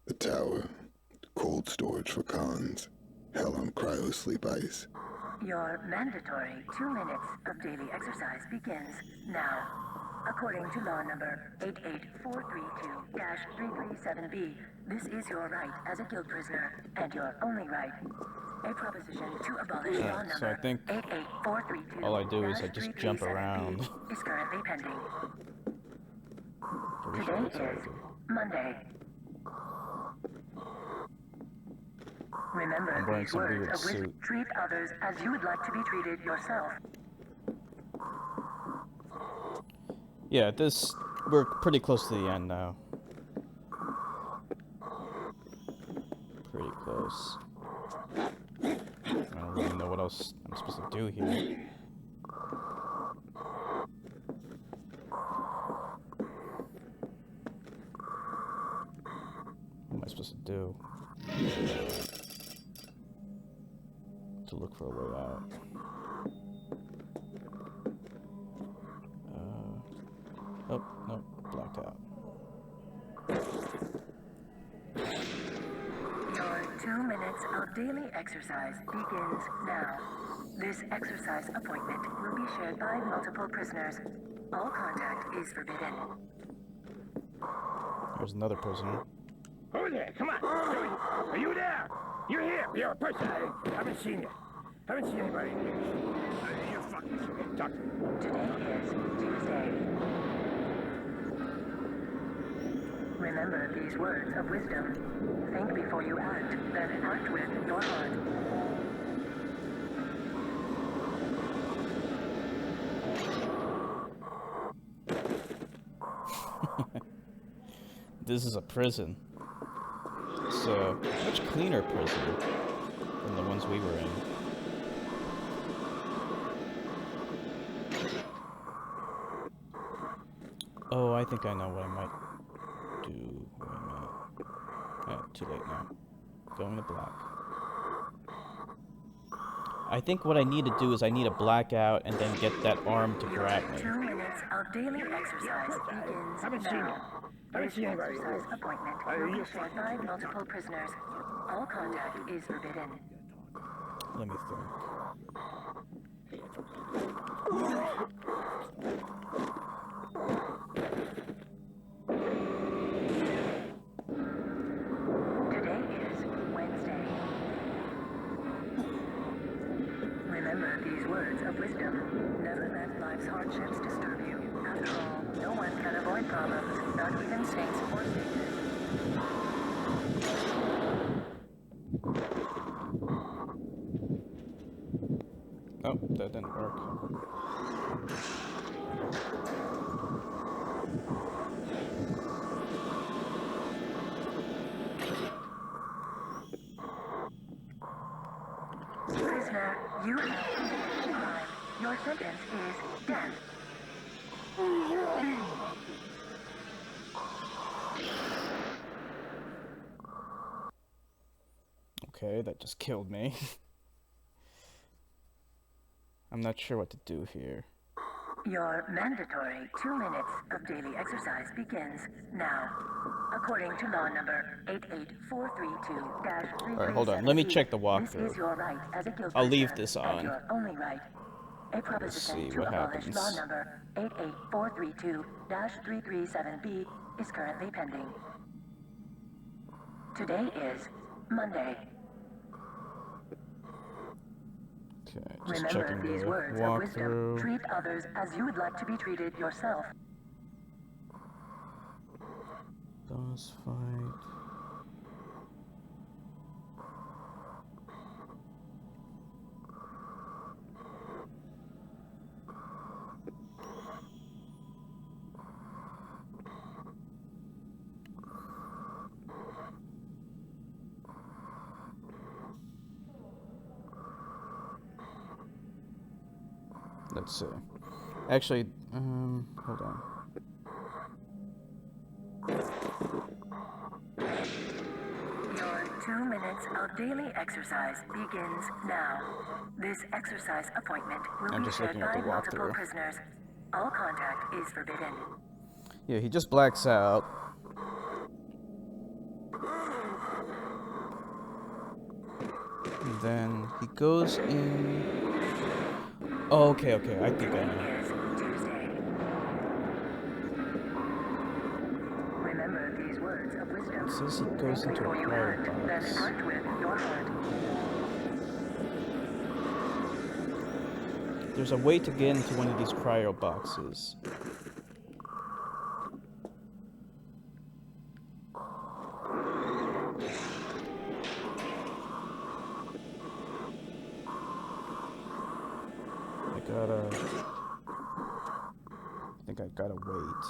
The tower. Cold storage for cons. Hell on cryosleep ice. Your mandatory 2 minutes of daily exercise begins now. According to law number 88432-337B, this is your right as a guild prisoner, and your only right. A proposition to abolish law number so I think 88432 all I do is I just jump around. is currently pending. Pretty sure Today that's all I is do. Monday. Remember I'm wearing these some words weird of wisdom. suit. Treat others as you would like to be treated yourself. Yeah, we're pretty close to the end now. Pretty close. I don't really know what else I'm supposed to do here. What am I supposed to do? To look for a way out. Oh, no, blacked out. Your 2 minutes of daily exercise begins now. This exercise appointment will be shared by multiple prisoners. All contact is forbidden. There's another prisoner. Over there, come on! Are you there? You're here! You're a person! I haven't seen you. Haven't seen anybody. You're fucking talk. Today is Tuesday. Remember these words of wisdom. Think before you act, then act with your heart. This is a prison. It's a much cleaner prison than the ones we were in. Oh, I think I know what I might do. Wait a minute. Too late now. Going to black. I think what I need to do is I need to black out and then get that arm to grab me. 2 minutes of daily exercise begins now. This exercise appointment will be shared by multiple prisoners. All contact is forbidden. Let me think. Today is Wednesday. Remember these words of wisdom. Never let life's hardships disturb you. After all, no one can avoid problems, not even saints or sages. Oh, that didn't work. Prisoner, you have committed a crime. Your sentence is death. Okay, that just killed me. I'm not sure what to do here. Your mandatory 2 minutes of daily exercise begins now. According to law number 88432-337. Alright, hold on. Let me check the walkthrough. This is your right as a guilty I'll leave prisoner, this and on. your only right. A proposition to abolish law number 88432-337B is currently pending. Today is Monday. Okay, just Remember checking these the words of wisdom. walkthrough. Treat others as you would like to be treated yourself. Boss fight. Let's see. Actually, hold on. Your 2 minutes of daily exercise begins now. This exercise appointment will I'm be just shared looking at by the multiple walkthrough. prisoners. All contact is forbidden. Yeah, he just blacks out. And then he goes in. Oh, okay, I think I know. Remember these words of wisdom. It says he goes into a cryo Then box. act with your heart. There's a way to get into one of these cryo boxes. I think I gotta wait.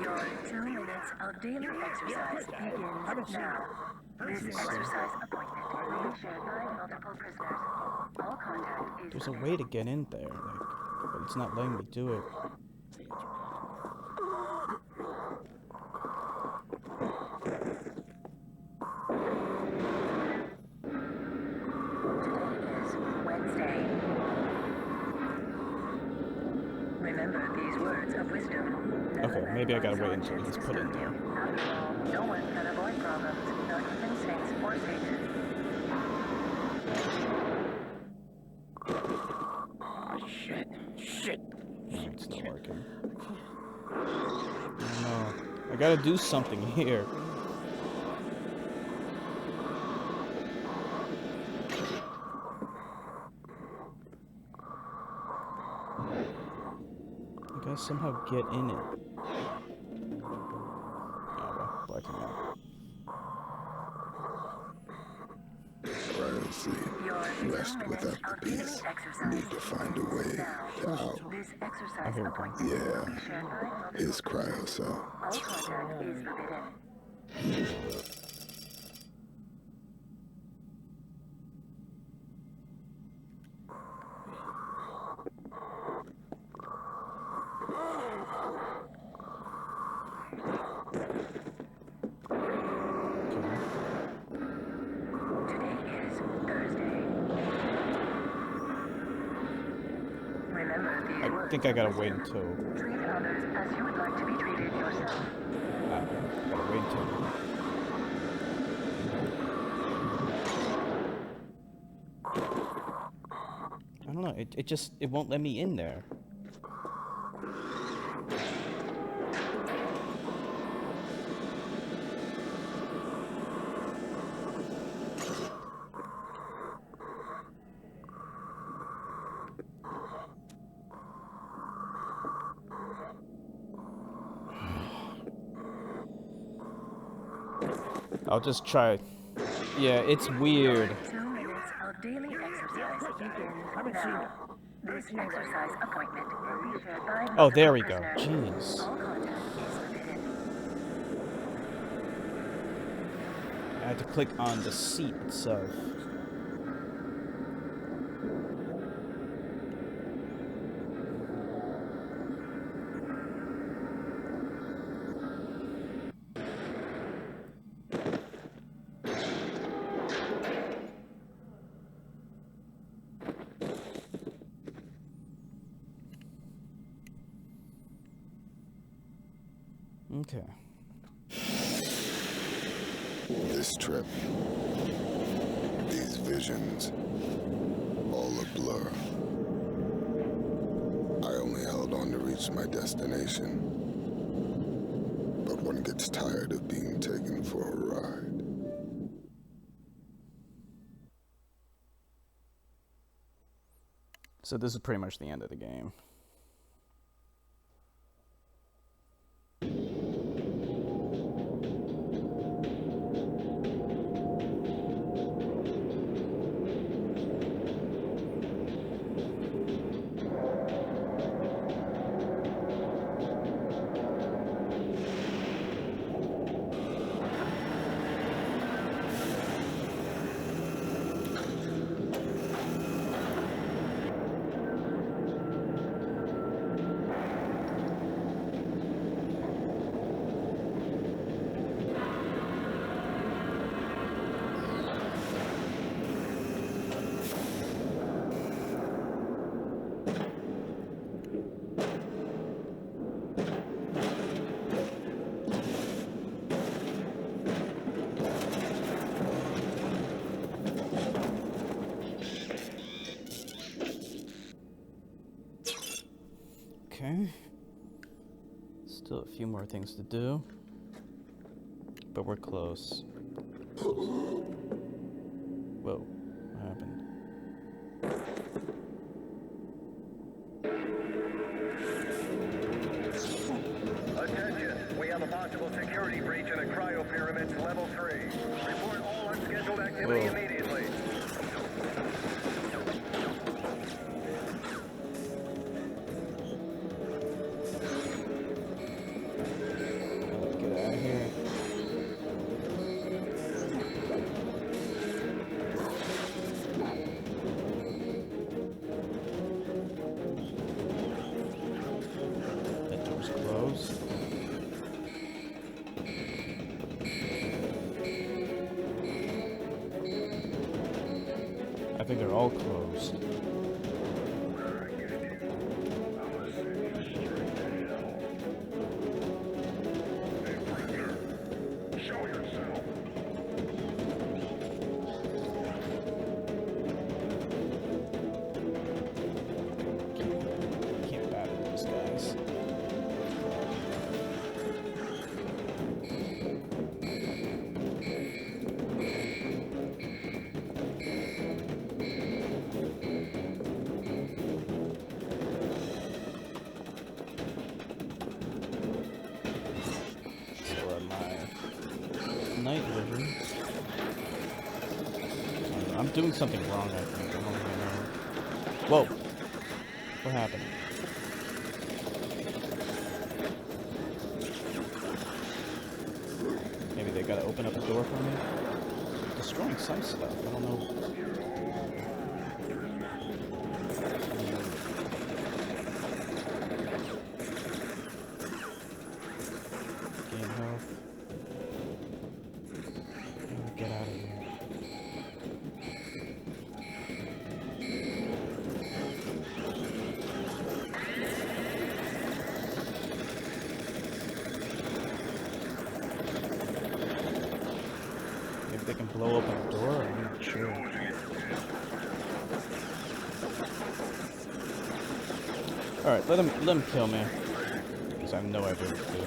Your 2 minutes of daily exercise begins now. This exercise appointment will be shared by multiple prisoners. All contact is There's a way to get in there, like, but it's not letting me do it. Wednesday. Remember these words of wisdom. Okay, maybe I gotta wait until he's put in there. After all, no one can avoid problems, not even saints or sages. Oh, shit. It's not working. No, I gotta do something here. I gotta somehow get in it. Oh well, blacking out. Cryo sleep. Rest without the peace. Need to find a way to out. This exercise appointment will Yeah. be shared by multiple His cryo cell. All contact is forbidden. think I gotta wait until... Treat others as you would like to be treated yourself. Gotta wait until... I don't know, it won't let me in there. I'll just try. Yeah, it's weird. 2 minutes of daily exercise begins now. This exercise appointment will be shared by Oh, there we multiple go. prisoners. Jeez. All contact is forbidden. I had to click on the seat itself. Okay. This trip, these visions, all a blur. I only held on to reach my destination. But one gets tired of being taken for a ride. So this is pretty much the end of the game. Okay. Still a few more things to do. But we're close. Whoa, what happened? Attention, we have a possible security breach in the cryo pyramids level 3. Report all unscheduled activity immediately. Get out of here. That door's closed. I think they're all closed. Can't battle these guys. So my night vision. I'm doing something wrong, I think. I don't really know. Whoa! What happened? Maybe they gotta open up a door for me? Destroying some stuff, I don't know. Gain health. Get out of here. they can blow open a door? I'm not sure. Alright, let him kill me. Because I have no idea what to do.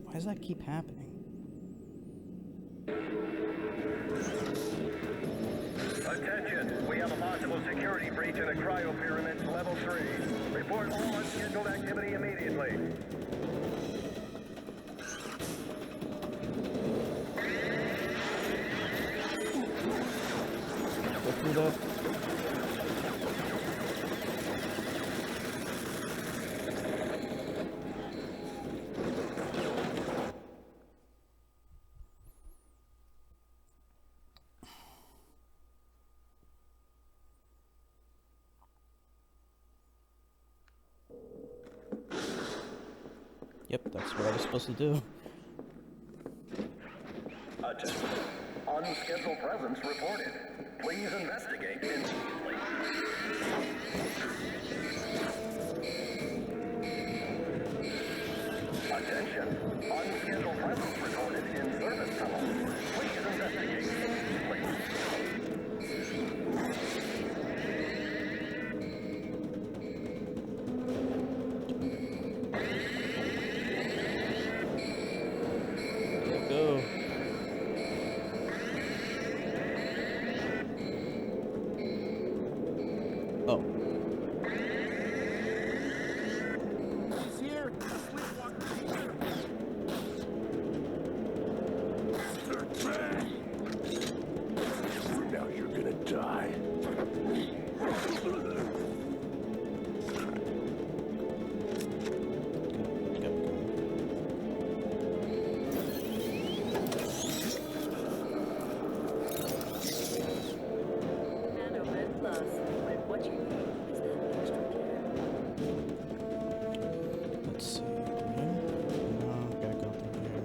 Why does that keep happening? Attention, we have a possible security breach in the cryo pyramids level 3. Report all unscheduled activity immediately. Go through that. Yep, that's what I was supposed to do. Attention. Unscheduled presence reported. Please investigate immediately. Attention. Unscheduled presence reported in service tunnel. Please investigate immediately. Go. Oh. He's here. Now you're gonna die. Let's see. No, gotta go through here.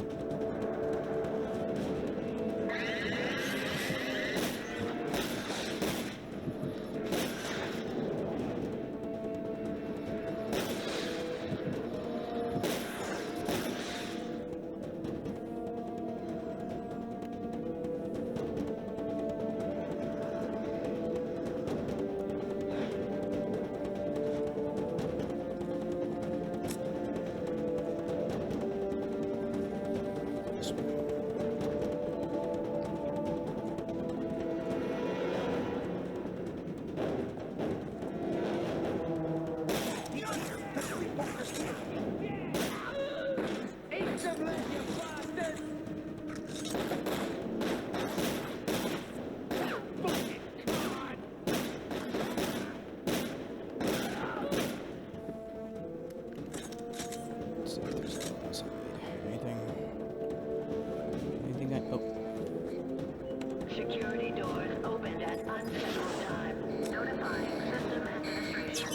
Security doors opened at unscheduled time. Notifying system administration.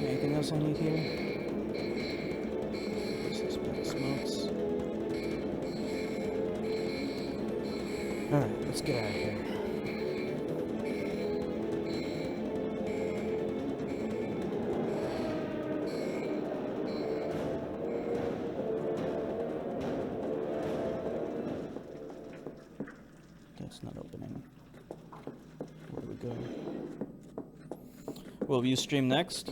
Anything else I need here? What's this bit of smokes? Alright, let's get out of here. That's not opening. Where do we go? Will you stream next?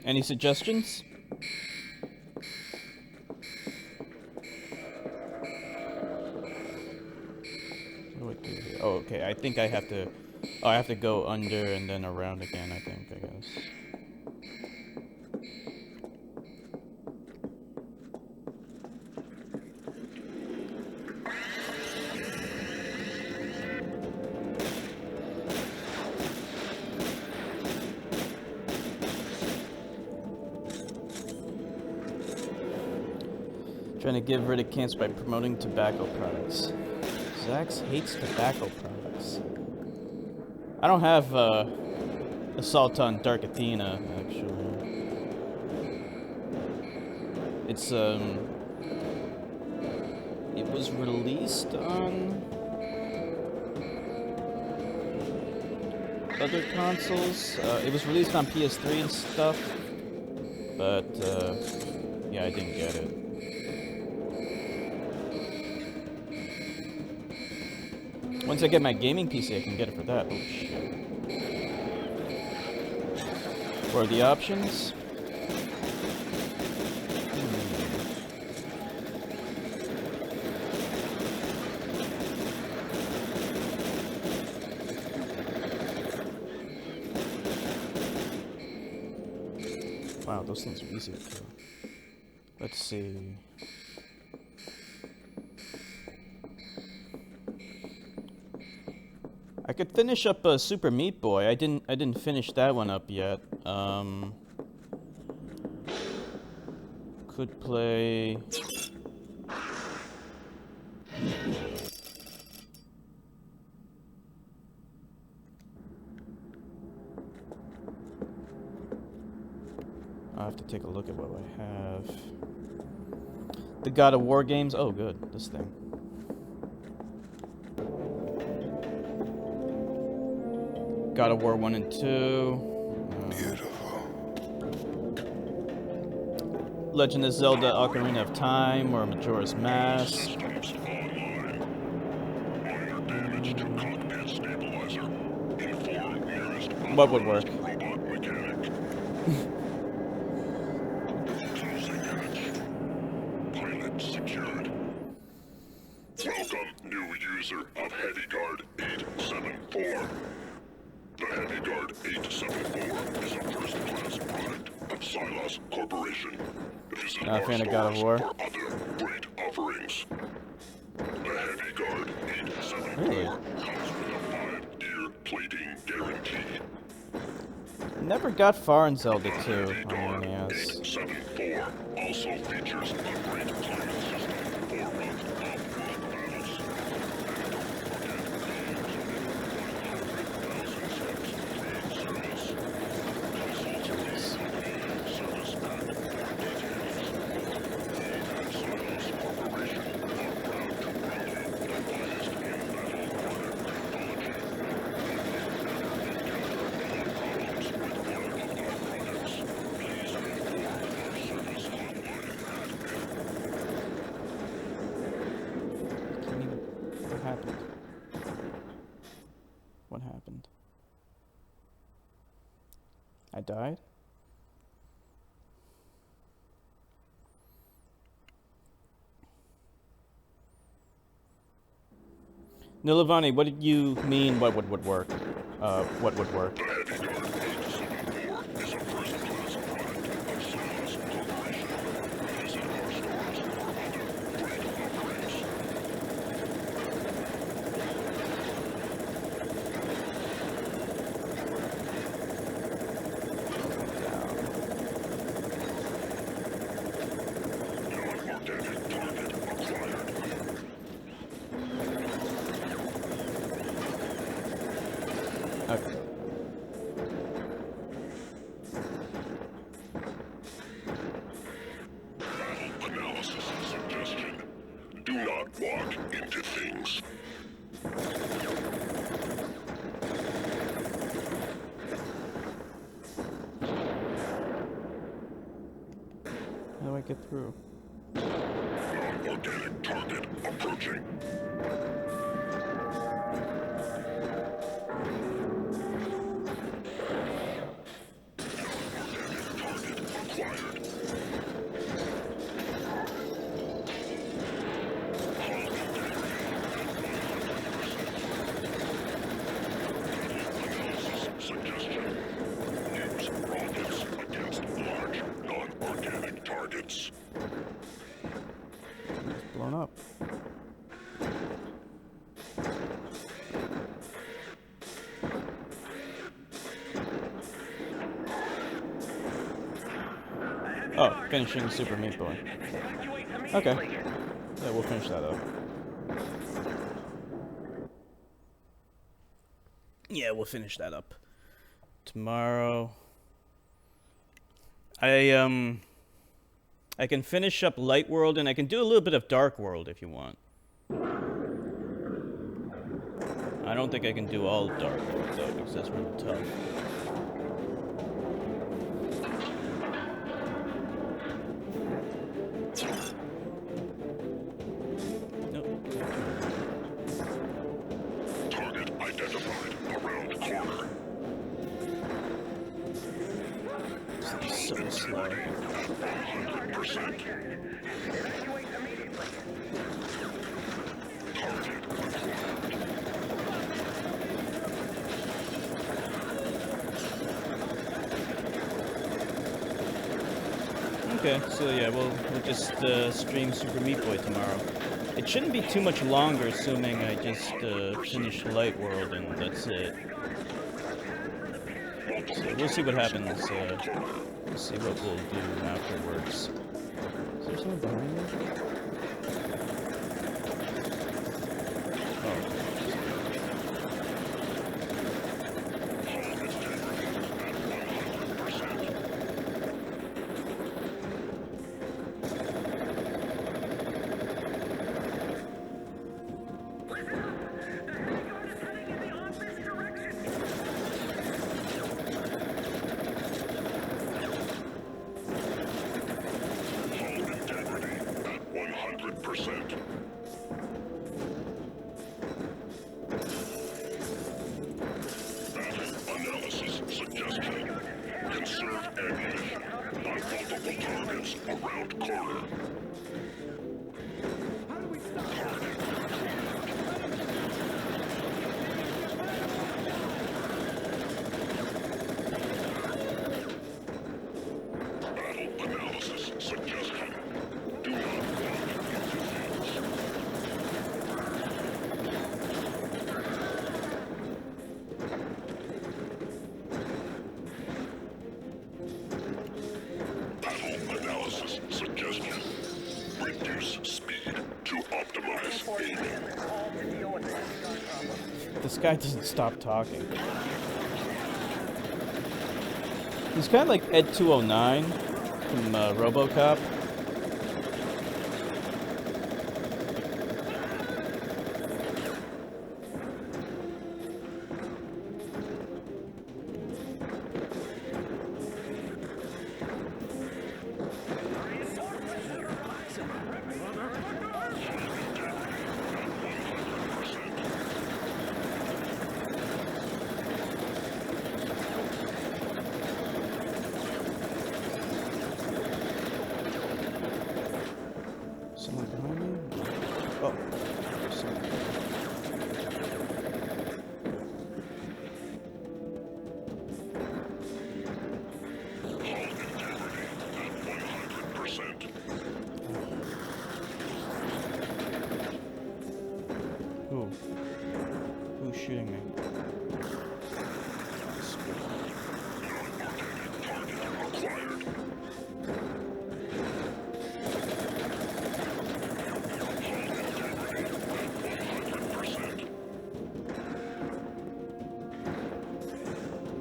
Any suggestions? What do I do here? Oh, okay. I think I have to. Oh, I have to go under and then around again. I think. I guess. Trying to give Riddick cancer by promoting tobacco products. Zax hates tobacco products. I don't have Assault on Dark Athena, actually. It's it was released on other consoles. It was released on PS3 and stuff, but yeah, I didn't get it. Once I get my gaming PC, I can get it for that. Oh shit. What are the options? Wow, those things are easy to kill. Let's see. I could finish up Super Meat Boy. I didn't finish that one up yet. Could play. I'll have to take a look at what I have. The God of War games. Oh, good. This thing. God of War 1 and 2. Beautiful. Legend of Zelda Ocarina of Time or Majora's Mask. What would work? Welcome, new user of Heavy Guard 874. The Heavy Guard 874 is a first-class product of Silos Corporation. Visit Not a fan of God of War. for other great offerings. The Heavy Guard 874 Really? comes with a 5-year plating guarantee. Never got far in Zelda 2. Oh, yes. 874 also features a great climate system, 4-month off-road battles, What happened? What happened? I died? Nilavani, what did you mean what would work? What would work? Okay. Analysis and suggestion. Do not walk into things. How do I get through? Non-organic target approaching. Suggestion. Use rockets against large, non-organic targets. It's blown up. Oh, finishing Super Meat Boy. Okay. Yeah, we'll finish that up. Yeah, we'll finish that up tomorrow. I can finish up Light World, and I can do a little bit of Dark World if you want. I don't think I can do all Dark World though, because that's really tough. Target identified around corner. This is so slow. 100%. Okay, so yeah, we'll just stream Super Meat Boy tomorrow. It shouldn't be too much longer, assuming I just finish Light World and that's it. So we'll see what happens. We'll see what we'll do afterwards. Is there someone behind me? Oh. This guy doesn't stop talking. He's kind of like Ed 209 from RoboCop. Who's shooting me?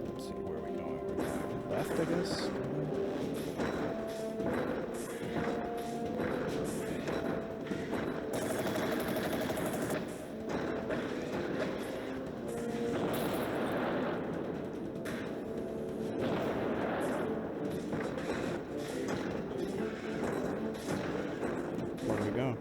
Let's see, where are we going? We're going left, I guess? Where do we go?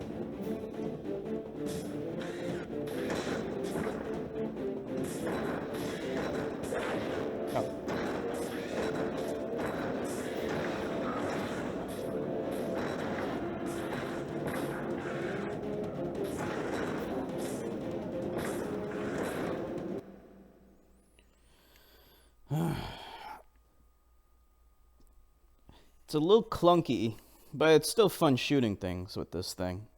Oh. It's a little clunky, but it's still fun shooting things with this thing.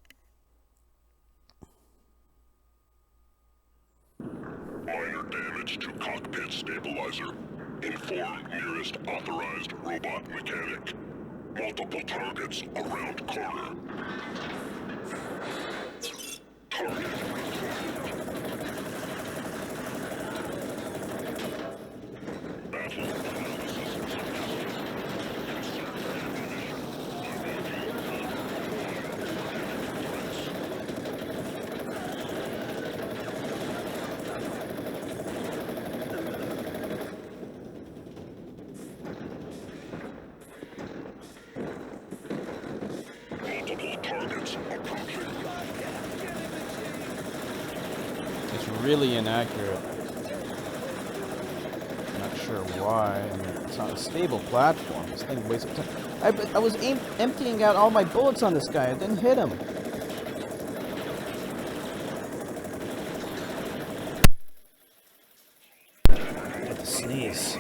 Minor damage to cockpit stabilizer. Inform nearest authorized robot mechanic. Multiple targets around corner. It's really inaccurate. Not sure why. I mean, it's not a stable platform. This thing wastes time. I was emptying out all my bullets on this guy. I didn't hit him. I had to sneeze.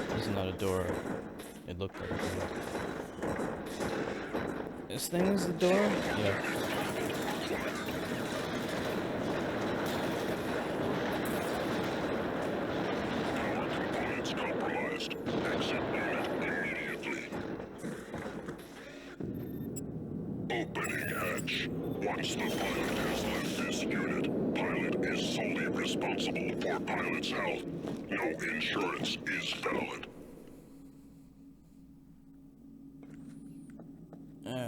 This is not a door. It looked like a door. This thing is the door? Yeah. Components compromised. Exit unit immediately. Opening hatch. Once the pilot has left this unit, pilot is solely responsible for pilot's health. No insurance is valid.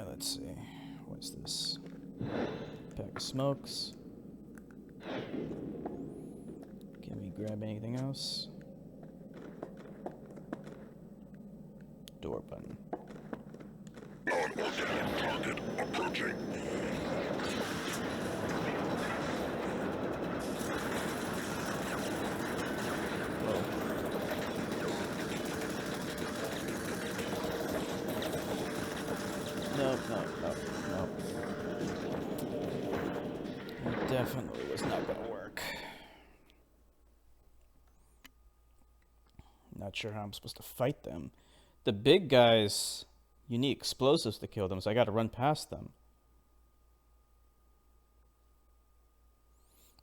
Let's see. What's this? Pack of smokes. Can we grab anything else? Door button. Non-organic target approaching. No. It definitely was not gonna work. Not sure how I'm supposed to fight them. The big guys, you need explosives to kill them, so I gotta run past them.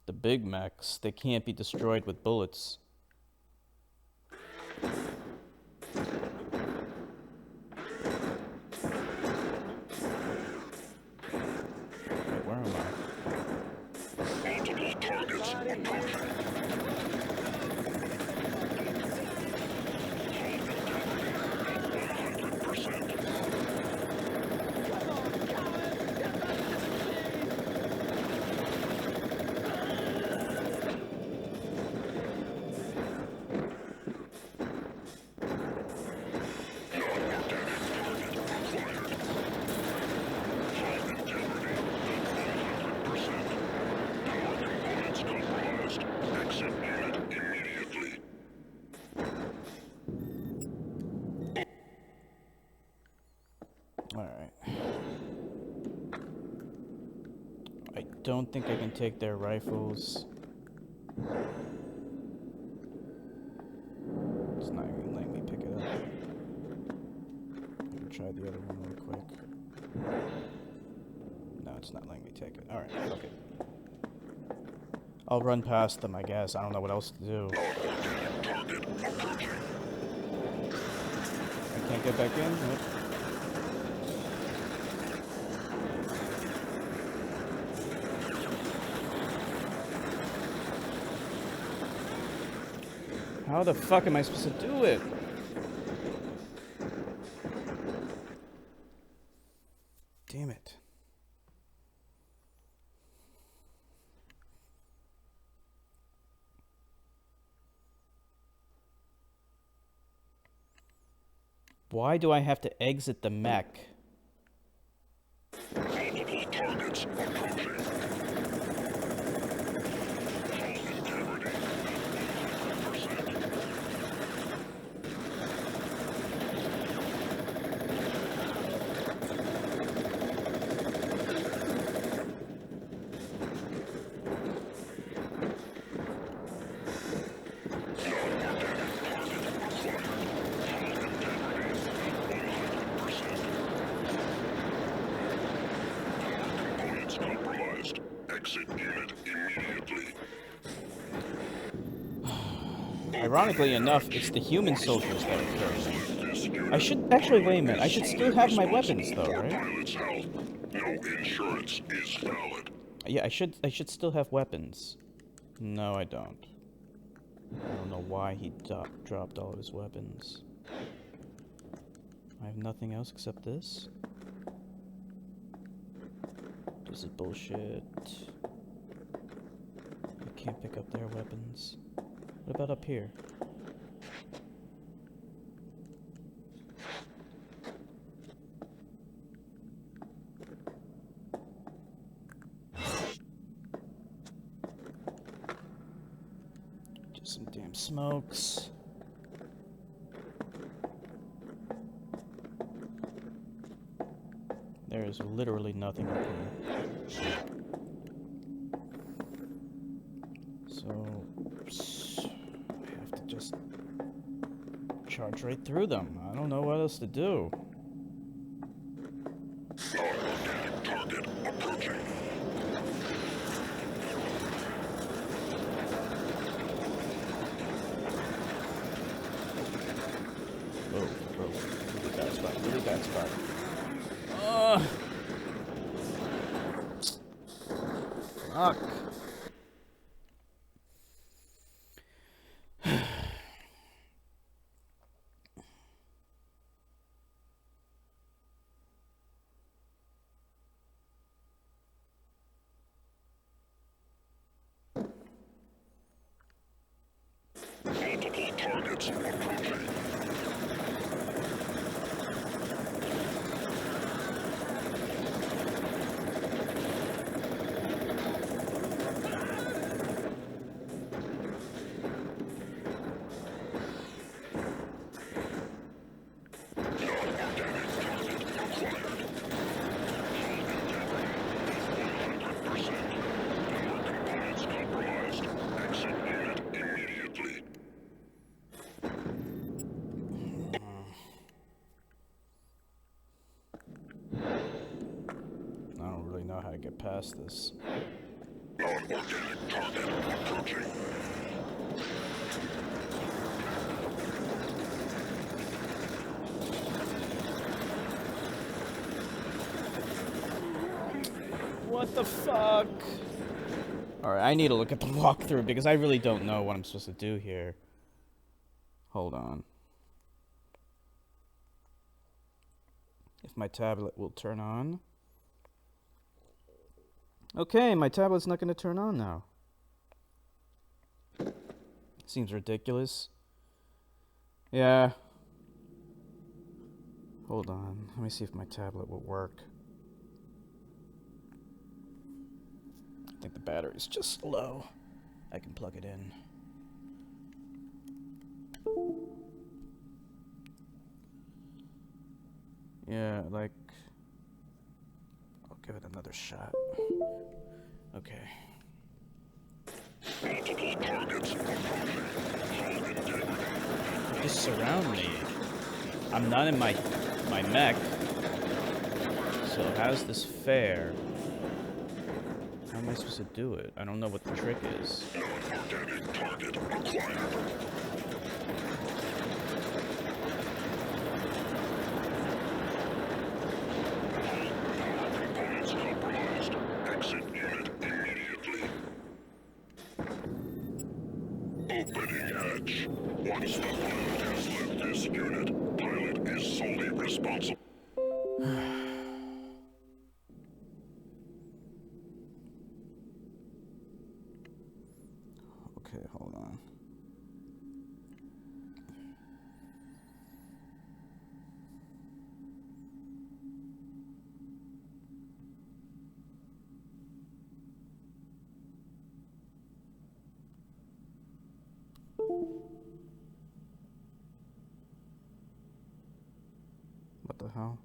The big mechs, they can't be destroyed with bullets. Where am I? Multiple targets approaching. Alright. I don't think I can take their rifles. It's not even letting me pick it up. I'm gonna try the other one real quick. No, it's not letting me take it. Alright, fuck it. I'll run past them, I guess. I don't know what else to do. I can't get back in? Nope. How the fuck am I supposed to do it? Damn it. Why do I have to exit the mech? Multiple targets approaching. Ironically enough, it's the human soldiers that are cursed. I should actually wait a minute. I should still have my weapons though, right? No insurance is valid. Yeah, I should still have weapons. No, I don't. I don't know why he dropped all of his weapons. I have nothing else except this. This is bullshit. I can't pick up their weapons. What about up here? Just some damn smokes. There is literally nothing up here. So, I have to just charge right through them. I don't know what else to do. Target approaching. Whoa, whoa. Really bad spot, really bad spot. Fuck. Multiple targets approaching. How to get past this. Non-organic target approaching. What the fuck? Alright, I need to look at the walkthrough because I really don't know what I'm supposed to do here. Hold on. If my tablet will turn on. Okay, my tablet's not going to turn on now. Seems ridiculous. Yeah. Hold on. Let me see if my tablet will work. I think the battery's just low. I can plug it in. Yeah, like... I'll give it another shot. Okay. Just surround me. I'm not in my mech. So how's this fair? How am I supposed to do it? I don't know what the trick is. Non-organic target acquired. Opening hatch. Once the pilot has left this unit, pilot is solely responsible. Okay, hold on. What the hell?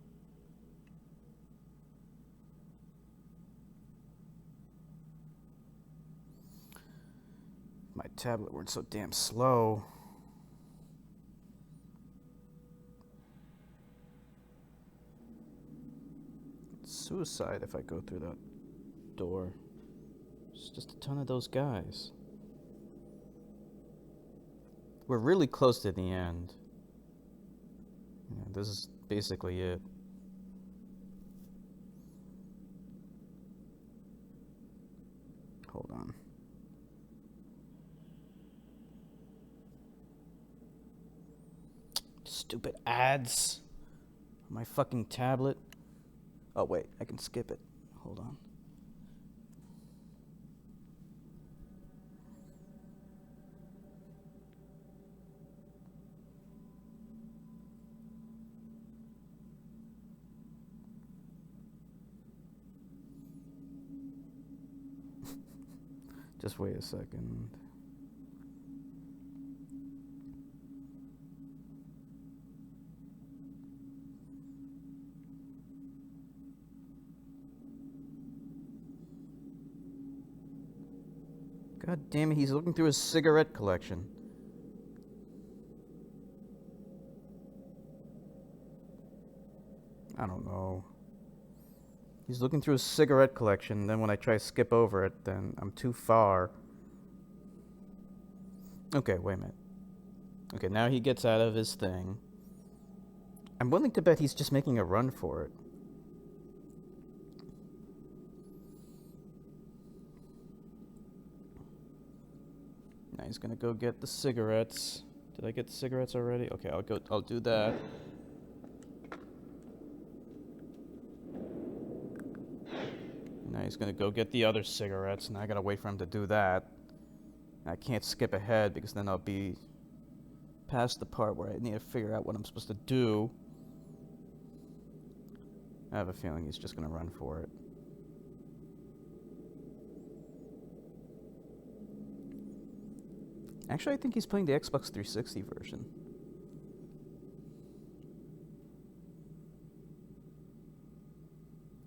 My tablet works so damn slow. It's suicide if I go through that door. There's just a ton of those guys. We're really close to the end. Yeah, this is basically it. Hold on. Stupid ads on my fucking tablet. Oh wait, I can skip it. Hold on. Just wait a second. God damn it, he's looking through his cigarette collection. I don't know. He's looking through his cigarette collection, then when I try to skip over it, then I'm too far. Okay, wait a minute. Okay, now he gets out of his thing. I'm willing to bet he's just making a run for it. Now he's gonna go get the cigarettes. Did I get the cigarettes already? Okay, I'll do that. Now he's gonna go get the other cigarettes, and I gotta wait for him to do that. I can't skip ahead because then I'll be past the part where I need to figure out what I'm supposed to do. I have a feeling he's just gonna run for it. Actually, I think he's playing the Xbox 360 version.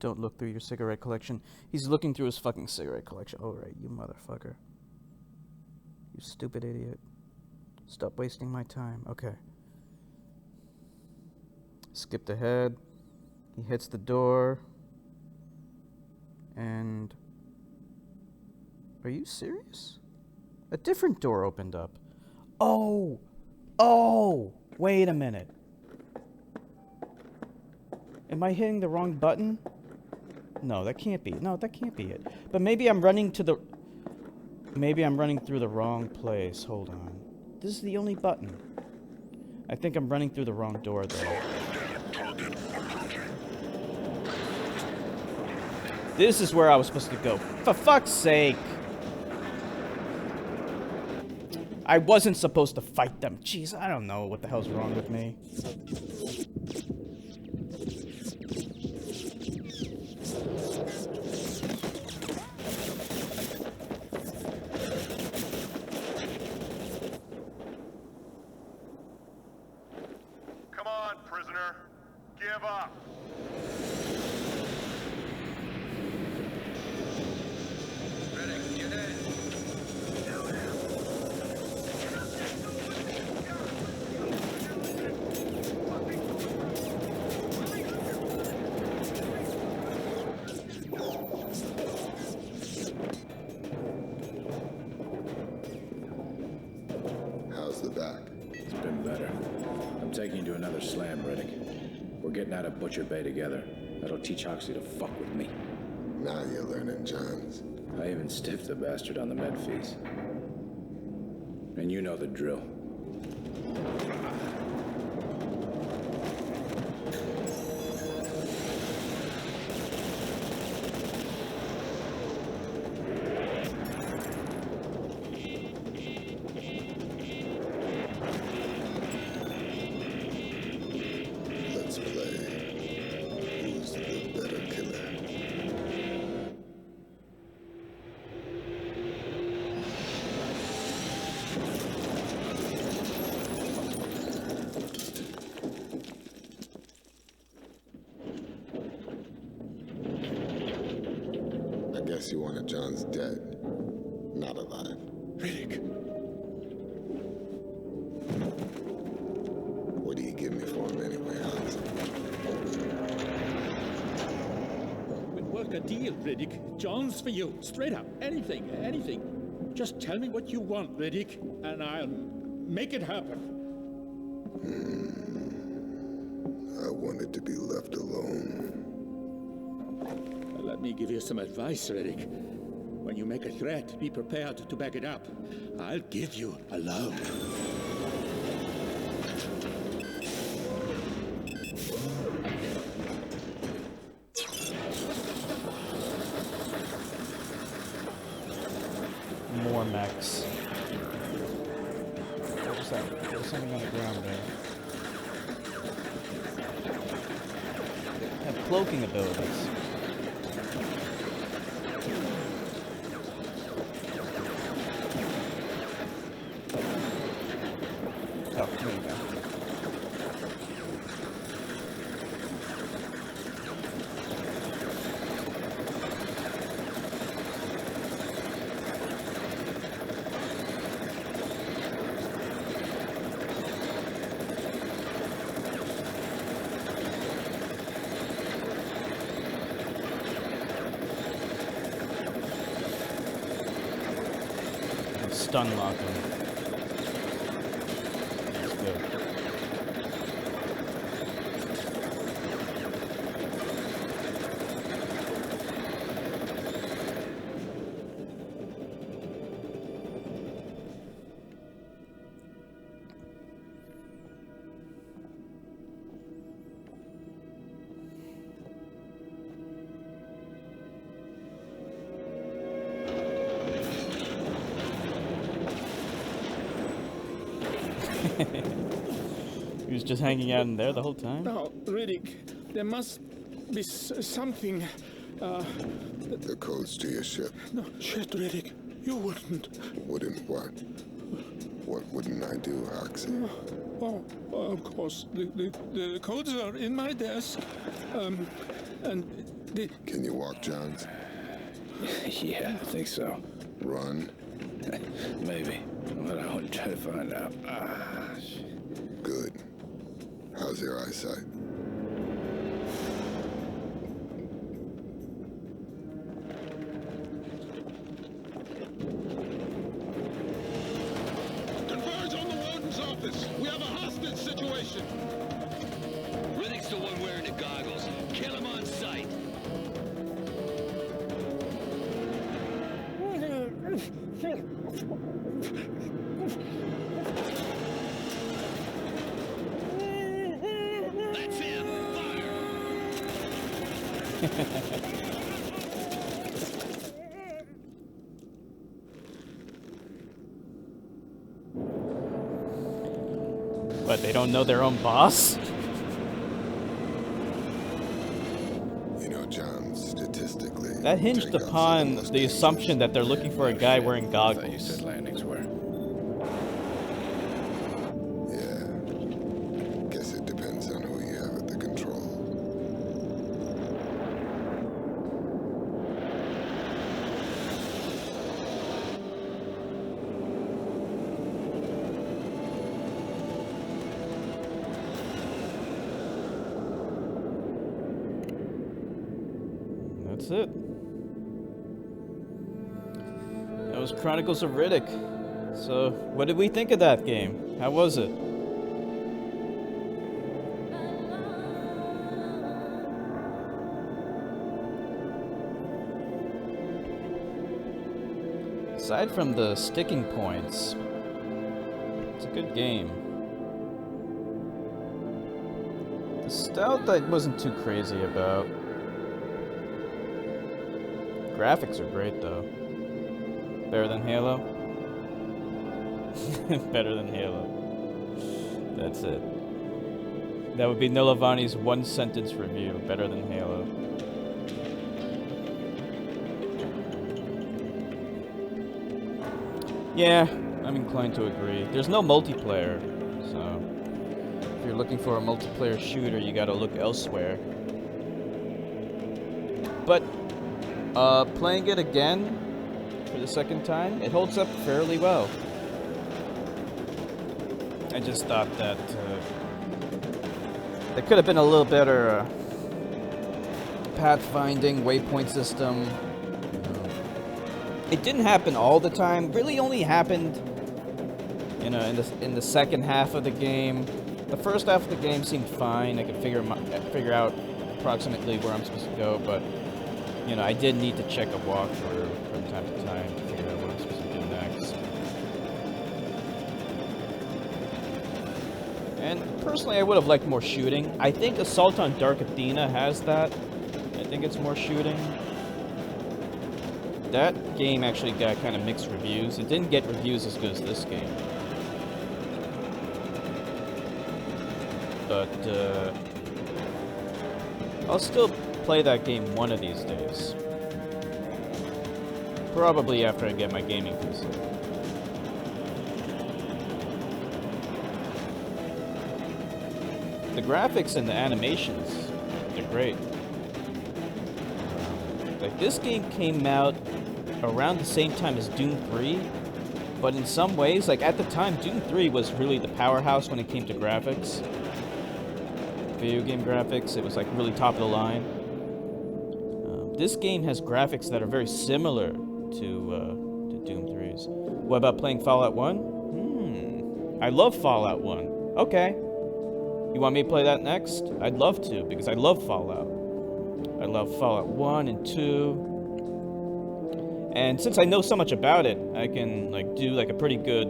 Don't look through your cigarette collection. He's looking through his fucking cigarette collection. Alright, you motherfucker. You stupid idiot. Stop wasting my time. Okay. Skipped ahead. He hits the door. And... Are you serious? A different door opened up. Oh! Oh! Wait a minute. Am I hitting the wrong button? No, that can't be. No, that can't be it. But maybe I'm running to the... Maybe I'm running through the wrong place. Hold on. This is the only button. I think I'm running through the wrong door, though. This is where I was supposed to go. For fuck's sake! I wasn't supposed to fight them. Jeez, I don't know what the hell's wrong with me. Come on, prisoner. Give up. Riddick, get in. How's the back? It's been better. I'm taking you to another slam, Riddick. We're getting out of Butcher Bay together. That'll teach Hoxley to fuck with me. Now you're learning, Johns. I even stiffed the bastard on the med fees. And you know the drill. Let's play. Who's the better killer? I guess you wanted John's dead, not alive. Riddick. What do you give me for him anyway, Hans? We'll work a deal, Riddick. John's for you. Straight up. Anything, anything. Just tell me what you want, Riddick, and I'll... Make it happen. I wanted to be left alone. Let me give you some advice, Riddick. When you make a threat, be prepared to back it up. I'll give you a love. More mechs. What was that? There's something on the ground there. Have cloaking abilities. Oh, there you go. Stun lock him. That's good. He was just hanging out in there the whole time? Now, Riddick, there must be something. The codes to your ship. No, shit, Riddick. You wouldn't. Wouldn't what? What wouldn't I do, Oxy? Of course. The codes are in my desk. And the... Can you walk, Johns? Yeah, I think so. Run? Maybe. But I want to try to find out. Good. How's your eyesight? Converge on the warden's office. We have a hostage situation. Riddick's the one wearing the goggles. Kill him on sight. That's him. Fire. What, they don't know their own boss? You know, John, statistically... That hinged upon the assumption that they're looking for a guy wearing goggles. I thought you said landings were. Yeah. Guess it depends on who you have at the control. That's it. That was Chronicles of Riddick. So, what did we think of that game? How was it? Aside from the sticking points, it's a good game. The stealth I wasn't too crazy about. Graphics are great though. Better than Halo? Better than Halo. That's it. That would be Nilavani's one sentence review. Better than Halo. Yeah, I'm inclined to agree. There's no multiplayer, so if you're looking for a multiplayer shooter, you gotta look elsewhere. But playing it again for the second time, it holds up fairly well. I just thought that there could have been a little better pathfinding, waypoint system. It didn't happen all the time. Really only happened, You know, in the second half of the game, the first half of the game seemed fine. I could figure out approximately where I'm supposed to go, but you know, I did need to check a walkthrough from time to time to figure out what I'm supposed to do next. And personally, I would have liked more shooting. I think Assault on Dark Athena has that. I think it's more shooting. That game actually got kind of mixed reviews. It didn't get reviews as good as this game. But, I'll still play that game one of these days. Probably after I get my gaming PC. The graphics and the animations, they're great. Like, this game came out around the same time as Doom 3, but in some ways, like, at the time, Doom 3 was really the powerhouse when it came to graphics. Video game graphics, it was like really top of the line. This game has graphics that are very similar to Doom 3's. What about playing Fallout 1? I love Fallout 1. Okay. You want me to play that next? I'd love to, because I love Fallout. I love Fallout 1 and 2. And since I know so much about it, I can like do like a pretty good,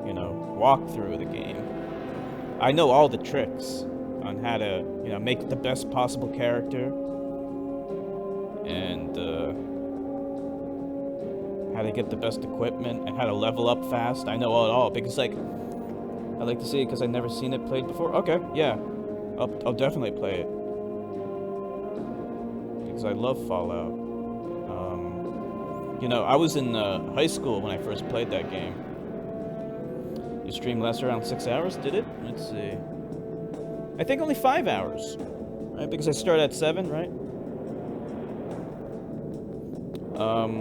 you know, walkthrough of the game. I know all the tricks on how to, you know, make the best possible character. And how to get the best equipment and how to level up fast. I know it all because, like, I like to see it because I've never seen it played before. Okay, yeah, I'll definitely play it because I love Fallout. You know, I was in high school when I first played that game. You stream less around 6 hours, did it? Let's see. I think only 5 hours, right? Because I started at 7, right?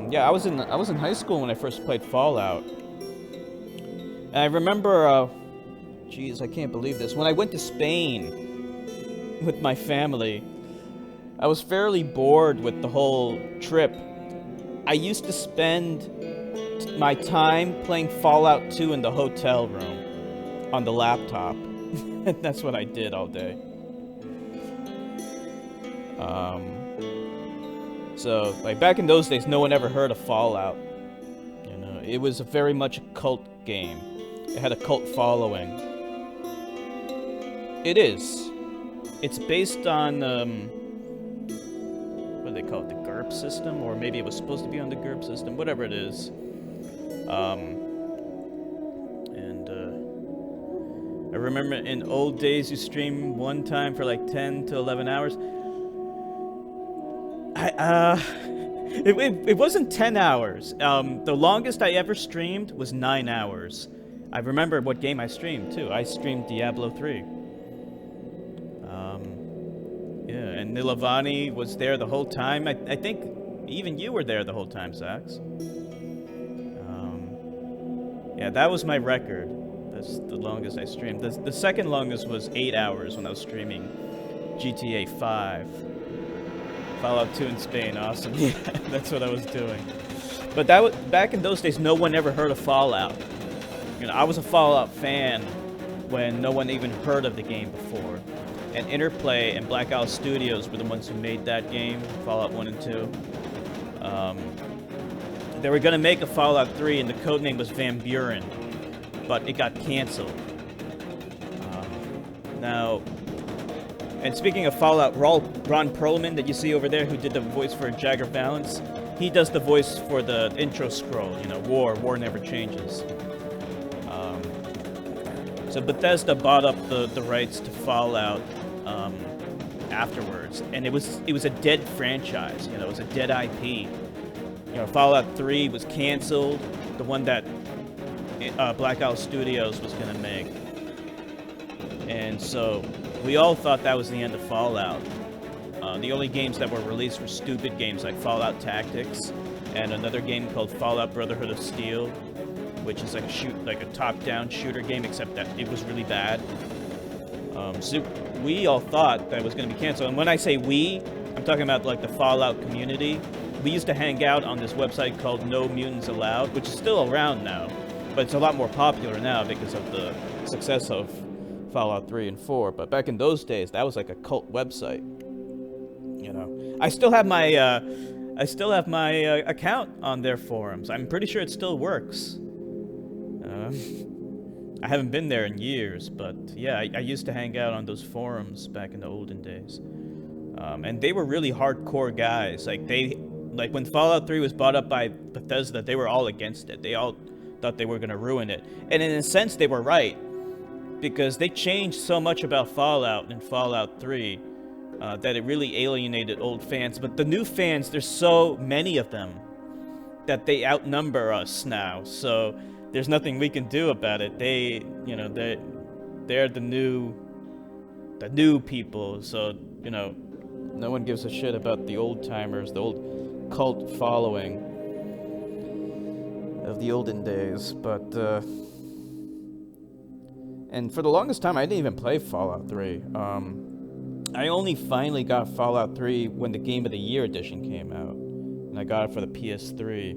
Yeah, I was in high school when I first played Fallout. And I remember, geez, I can't believe this. When I went to Spain with my family, I was fairly bored with the whole trip. I used to spend my time playing Fallout 2 in the hotel room on the laptop. That's what I did all day. So, like, back in those days, no one ever heard of Fallout. You know, it was very much a cult game. It had a cult following. It is. It's based on, what do they call it? The GURP system? Or maybe it was supposed to be on the GURP system. Whatever it is. I remember in old days you streamed one time for like 10 to 11 hours. It wasn't 10 hours. The longest I ever streamed was 9 hours. I remember what game I streamed too. I streamed Diablo 3. Yeah, and Nilavani was there the whole time. I think even you were there the whole time, Sax. Yeah, that was my record. That's the longest I streamed. The second longest was 8 hours when I was streaming GTA 5. Fallout 2 in Spain, awesome. Yeah, that's what I was doing. But that was, back in those days, no one ever heard of Fallout. You know, I was a Fallout fan when no one even heard of the game before. And Interplay and Black Owl Studios were the ones who made that game, Fallout 1 and 2. They were going to make a Fallout 3, and the codename was Van Buren, but it got canceled. Now, and speaking of Fallout, Ron Perlman that you see over there, who did the voice for Jagger Vallance, he does the voice for the intro scroll, you know, War Never Changes. So Bethesda bought up the rights to Fallout afterwards, and it was a dead franchise, you know, it was a dead IP. You know, Fallout 3 was canceled, the one that Black Owl Studios was going to make. And so we all thought that was the end of Fallout. The only games that were released were stupid games like Fallout Tactics and another game called Fallout Brotherhood of Steel, which is like a top-down shooter game, except that it was really bad. So we all thought that it was going to be canceled. And when I say we, I'm talking about like the Fallout community. We used to hang out on this website called No Mutants Allowed, which is still around now. but it's a lot more popular now because of the success of Fallout 3 and 4. But back in those days, that was like a cult website. You know, I still have my account on their forums. I'm pretty sure it still works. I haven't been there in years, but yeah, I used to hang out on those forums back in the olden days. And they were really hardcore guys. Like when Fallout 3 was bought up by Bethesda, they were all against it. They all thought they were going to ruin it. And in a sense, they were right. Because they changed so much about Fallout in Fallout 3 that it really alienated old fans. But the new fans, there's so many of them that they outnumber us now. So there's nothing we can do about it. They're the new people. So, you know, no one gives a shit about the old timers, the old cult following of the olden days. But and for the longest time, I didn't even play Fallout 3. I only finally got Fallout 3 when the Game of the Year edition came out, and I got it for the PS3.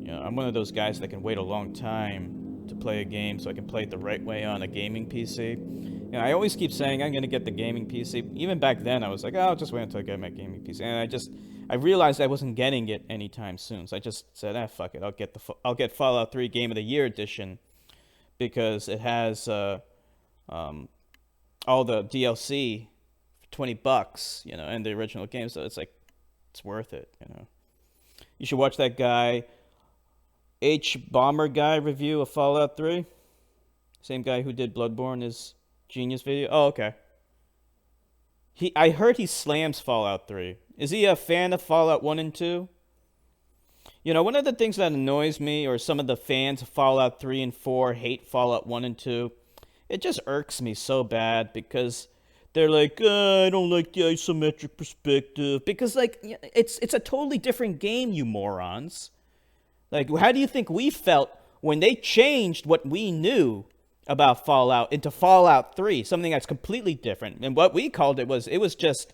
You know, I'm one of those guys that can wait a long time to play a game so I can play it the right way on a gaming PC. You know, I always keep saying I'm going to get the gaming PC. Even back then, I was like, oh, I'll just wait until I get my gaming PC. And I realized I wasn't getting it anytime soon, so I just said, fuck it, I'll get Fallout 3 Game of the Year edition, because it has all the DLC for $20, you know, and the original game, so it's like, it's worth it, you know. You should watch that guy, Bomber Guy review of Fallout 3. Same guy who did Bloodborne, his Genius video. Oh, okay. I heard he slams Fallout 3. Is he a fan of Fallout 1 and 2? You know, one of the things that annoys me, or some of the fans of Fallout 3 and 4 hate Fallout 1 and 2, it just irks me so bad, because they're like, I don't like the isometric perspective, because, like, it's a totally different game, you morons. Like, how do you think we felt when they changed what we knew about Fallout into Fallout 3, something that's completely different? And what we called it was just,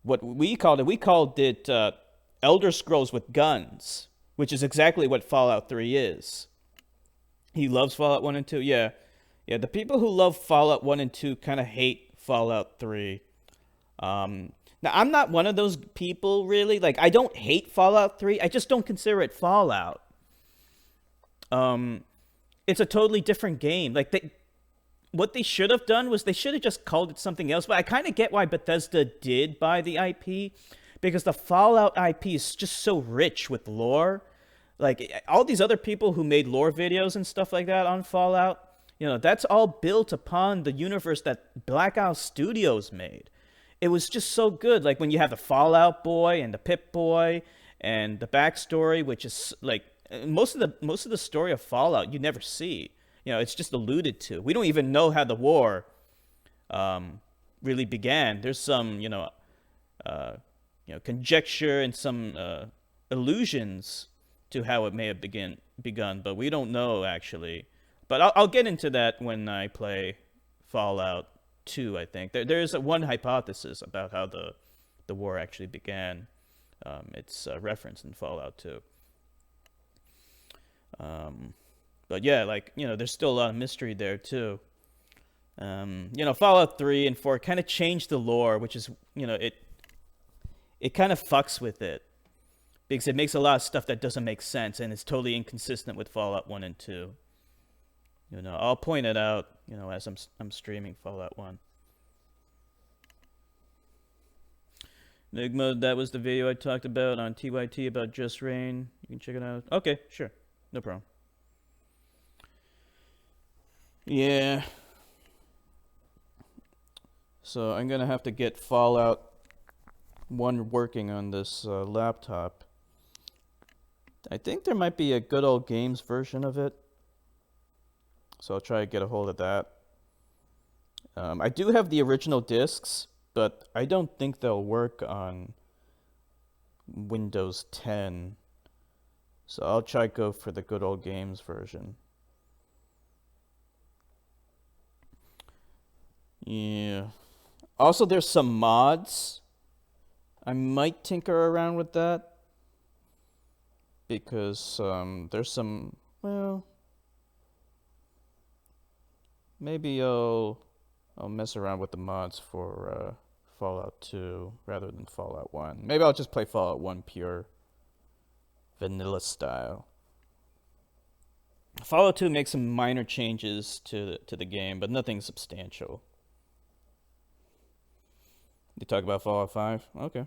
we called it Elder Scrolls with guns, which is exactly what Fallout 3 is. He loves Fallout 1 and 2? Yeah, the people who love Fallout 1 and 2 kind of hate Fallout 3. Now, I'm not one of those people, really. Like, I don't hate Fallout 3. I just don't consider it Fallout. It's a totally different game. Like, what they should have done was they should have just called it something else. But I kind of get why Bethesda did buy the IP, because the Fallout IP is just so rich with lore. Like, all these other people who made lore videos and stuff like that on Fallout, you know, that's all built upon the universe that Black Isle Studios made. It was just so good. Like, when you have the Fallout Boy and the Pip Boy and the backstory, which is like most of the story of Fallout you never see. You know, it's just alluded to. We don't even know how the war really began. There's some, conjecture and some allusions to how it may have begun, but we don't know, actually. But I'll get into that when I play Fallout 2, I think. There's one hypothesis about how the war actually began. It's referenced in Fallout 2. But yeah, like, you know, there's still a lot of mystery there, too. Fallout 3 and 4 kind of changed the lore, which is, it kind of fucks with it, because it makes a lot of stuff that doesn't make sense, and it's totally inconsistent with Fallout 1 and 2. I'll point it out, as I'm streaming Fallout 1. Enigma, that was the video I talked about on TYT about Just Rain. You can check it out. Okay, sure. No problem. Yeah. So I'm going to have to get Fallout 1 working on this laptop. I think there might be a good old games version of it. So I'll try to get a hold of that. I do have the original discs, but I don't think they'll work on Windows 10. So I'll try to go for the good old games version. Yeah. Also, there's some mods. I might tinker around with that. because there's some, well, maybe I'll mess around with the mods for Fallout 2 rather than Fallout 1. Maybe I'll just play Fallout 1 pure vanilla style. Fallout 2 makes some minor changes to the game, but nothing substantial. You talk about Fallout 5? Okay.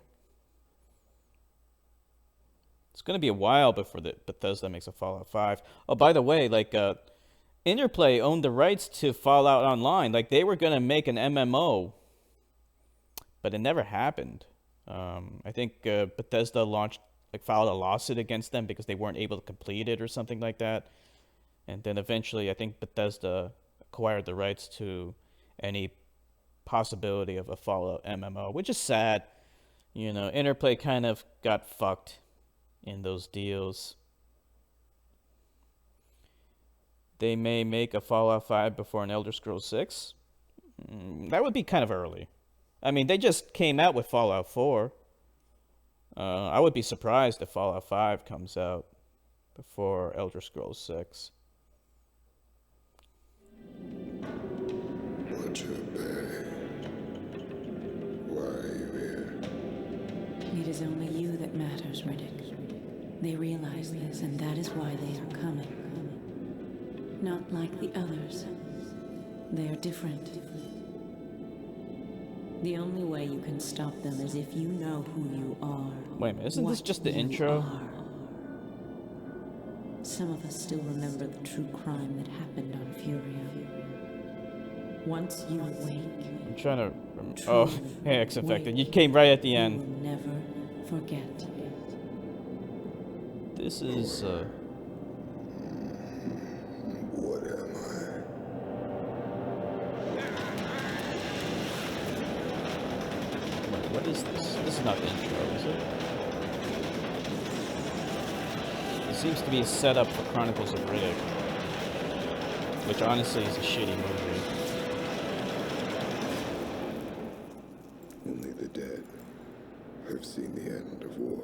It's going to be a while before Bethesda makes a Fallout 5. Oh, by the way, like, Interplay owned the rights to Fallout Online. Like, they were going to make an MMO, but it never happened. I think Bethesda filed a lawsuit against them because they weren't able to complete it or something like that. And then eventually, I think Bethesda acquired the rights to any possibility of a Fallout MMO, which is sad. You know, Interplay kind of got fucked in those deals. They may make a Fallout 5 before an Elder Scrolls 6. That would be kind of early. I mean, they just came out with Fallout 4. I would be surprised if Fallout 5 comes out before Elder Scrolls 6. What's your bag? Why are you here? It is only you that matters, Riddick. They realize this, and that is why they are coming. Not like the others. They are different. The only way you can stop them is if you know who you are. Wait a minute, isn't this just the intro? Some of us still remember the true crime that happened on Furio. Once you awake, I'm trying to. Oh, hey, X-Infected. You came right at the end. you will never forget. This is. What am Wait, what is this? This is not the intro, is it? It seems to be set up for Chronicles of Riddick, which honestly is a shitty movie. Only the dead have seen the end of war.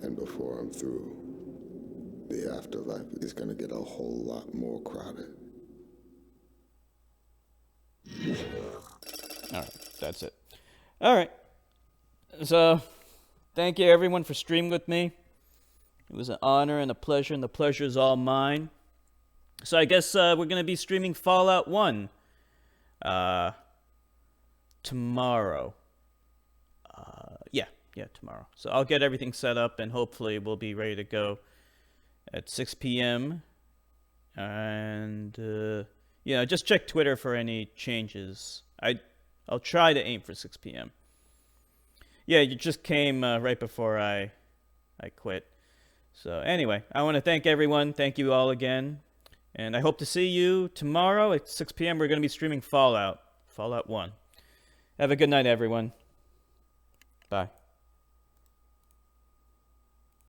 And before I'm through, the afterlife is gonna get a whole lot more crowded. Alright, that's it. Alright. So, thank you everyone for streaming with me. It was an honor and a pleasure, and the pleasure is all mine. So I guess we're going to be streaming Fallout 1 tomorrow. Yeah, tomorrow. So I'll get everything set up, and hopefully we'll be ready to go at 6 p.m. And, just check Twitter for any changes. I'll try to aim for 6 p.m. Yeah, you just came right before I quit. So anyway, I want to thank everyone. Thank you all again. And I hope to see you tomorrow at 6 p.m. We're going to be streaming Fallout 1. Have a good night, everyone. Bye.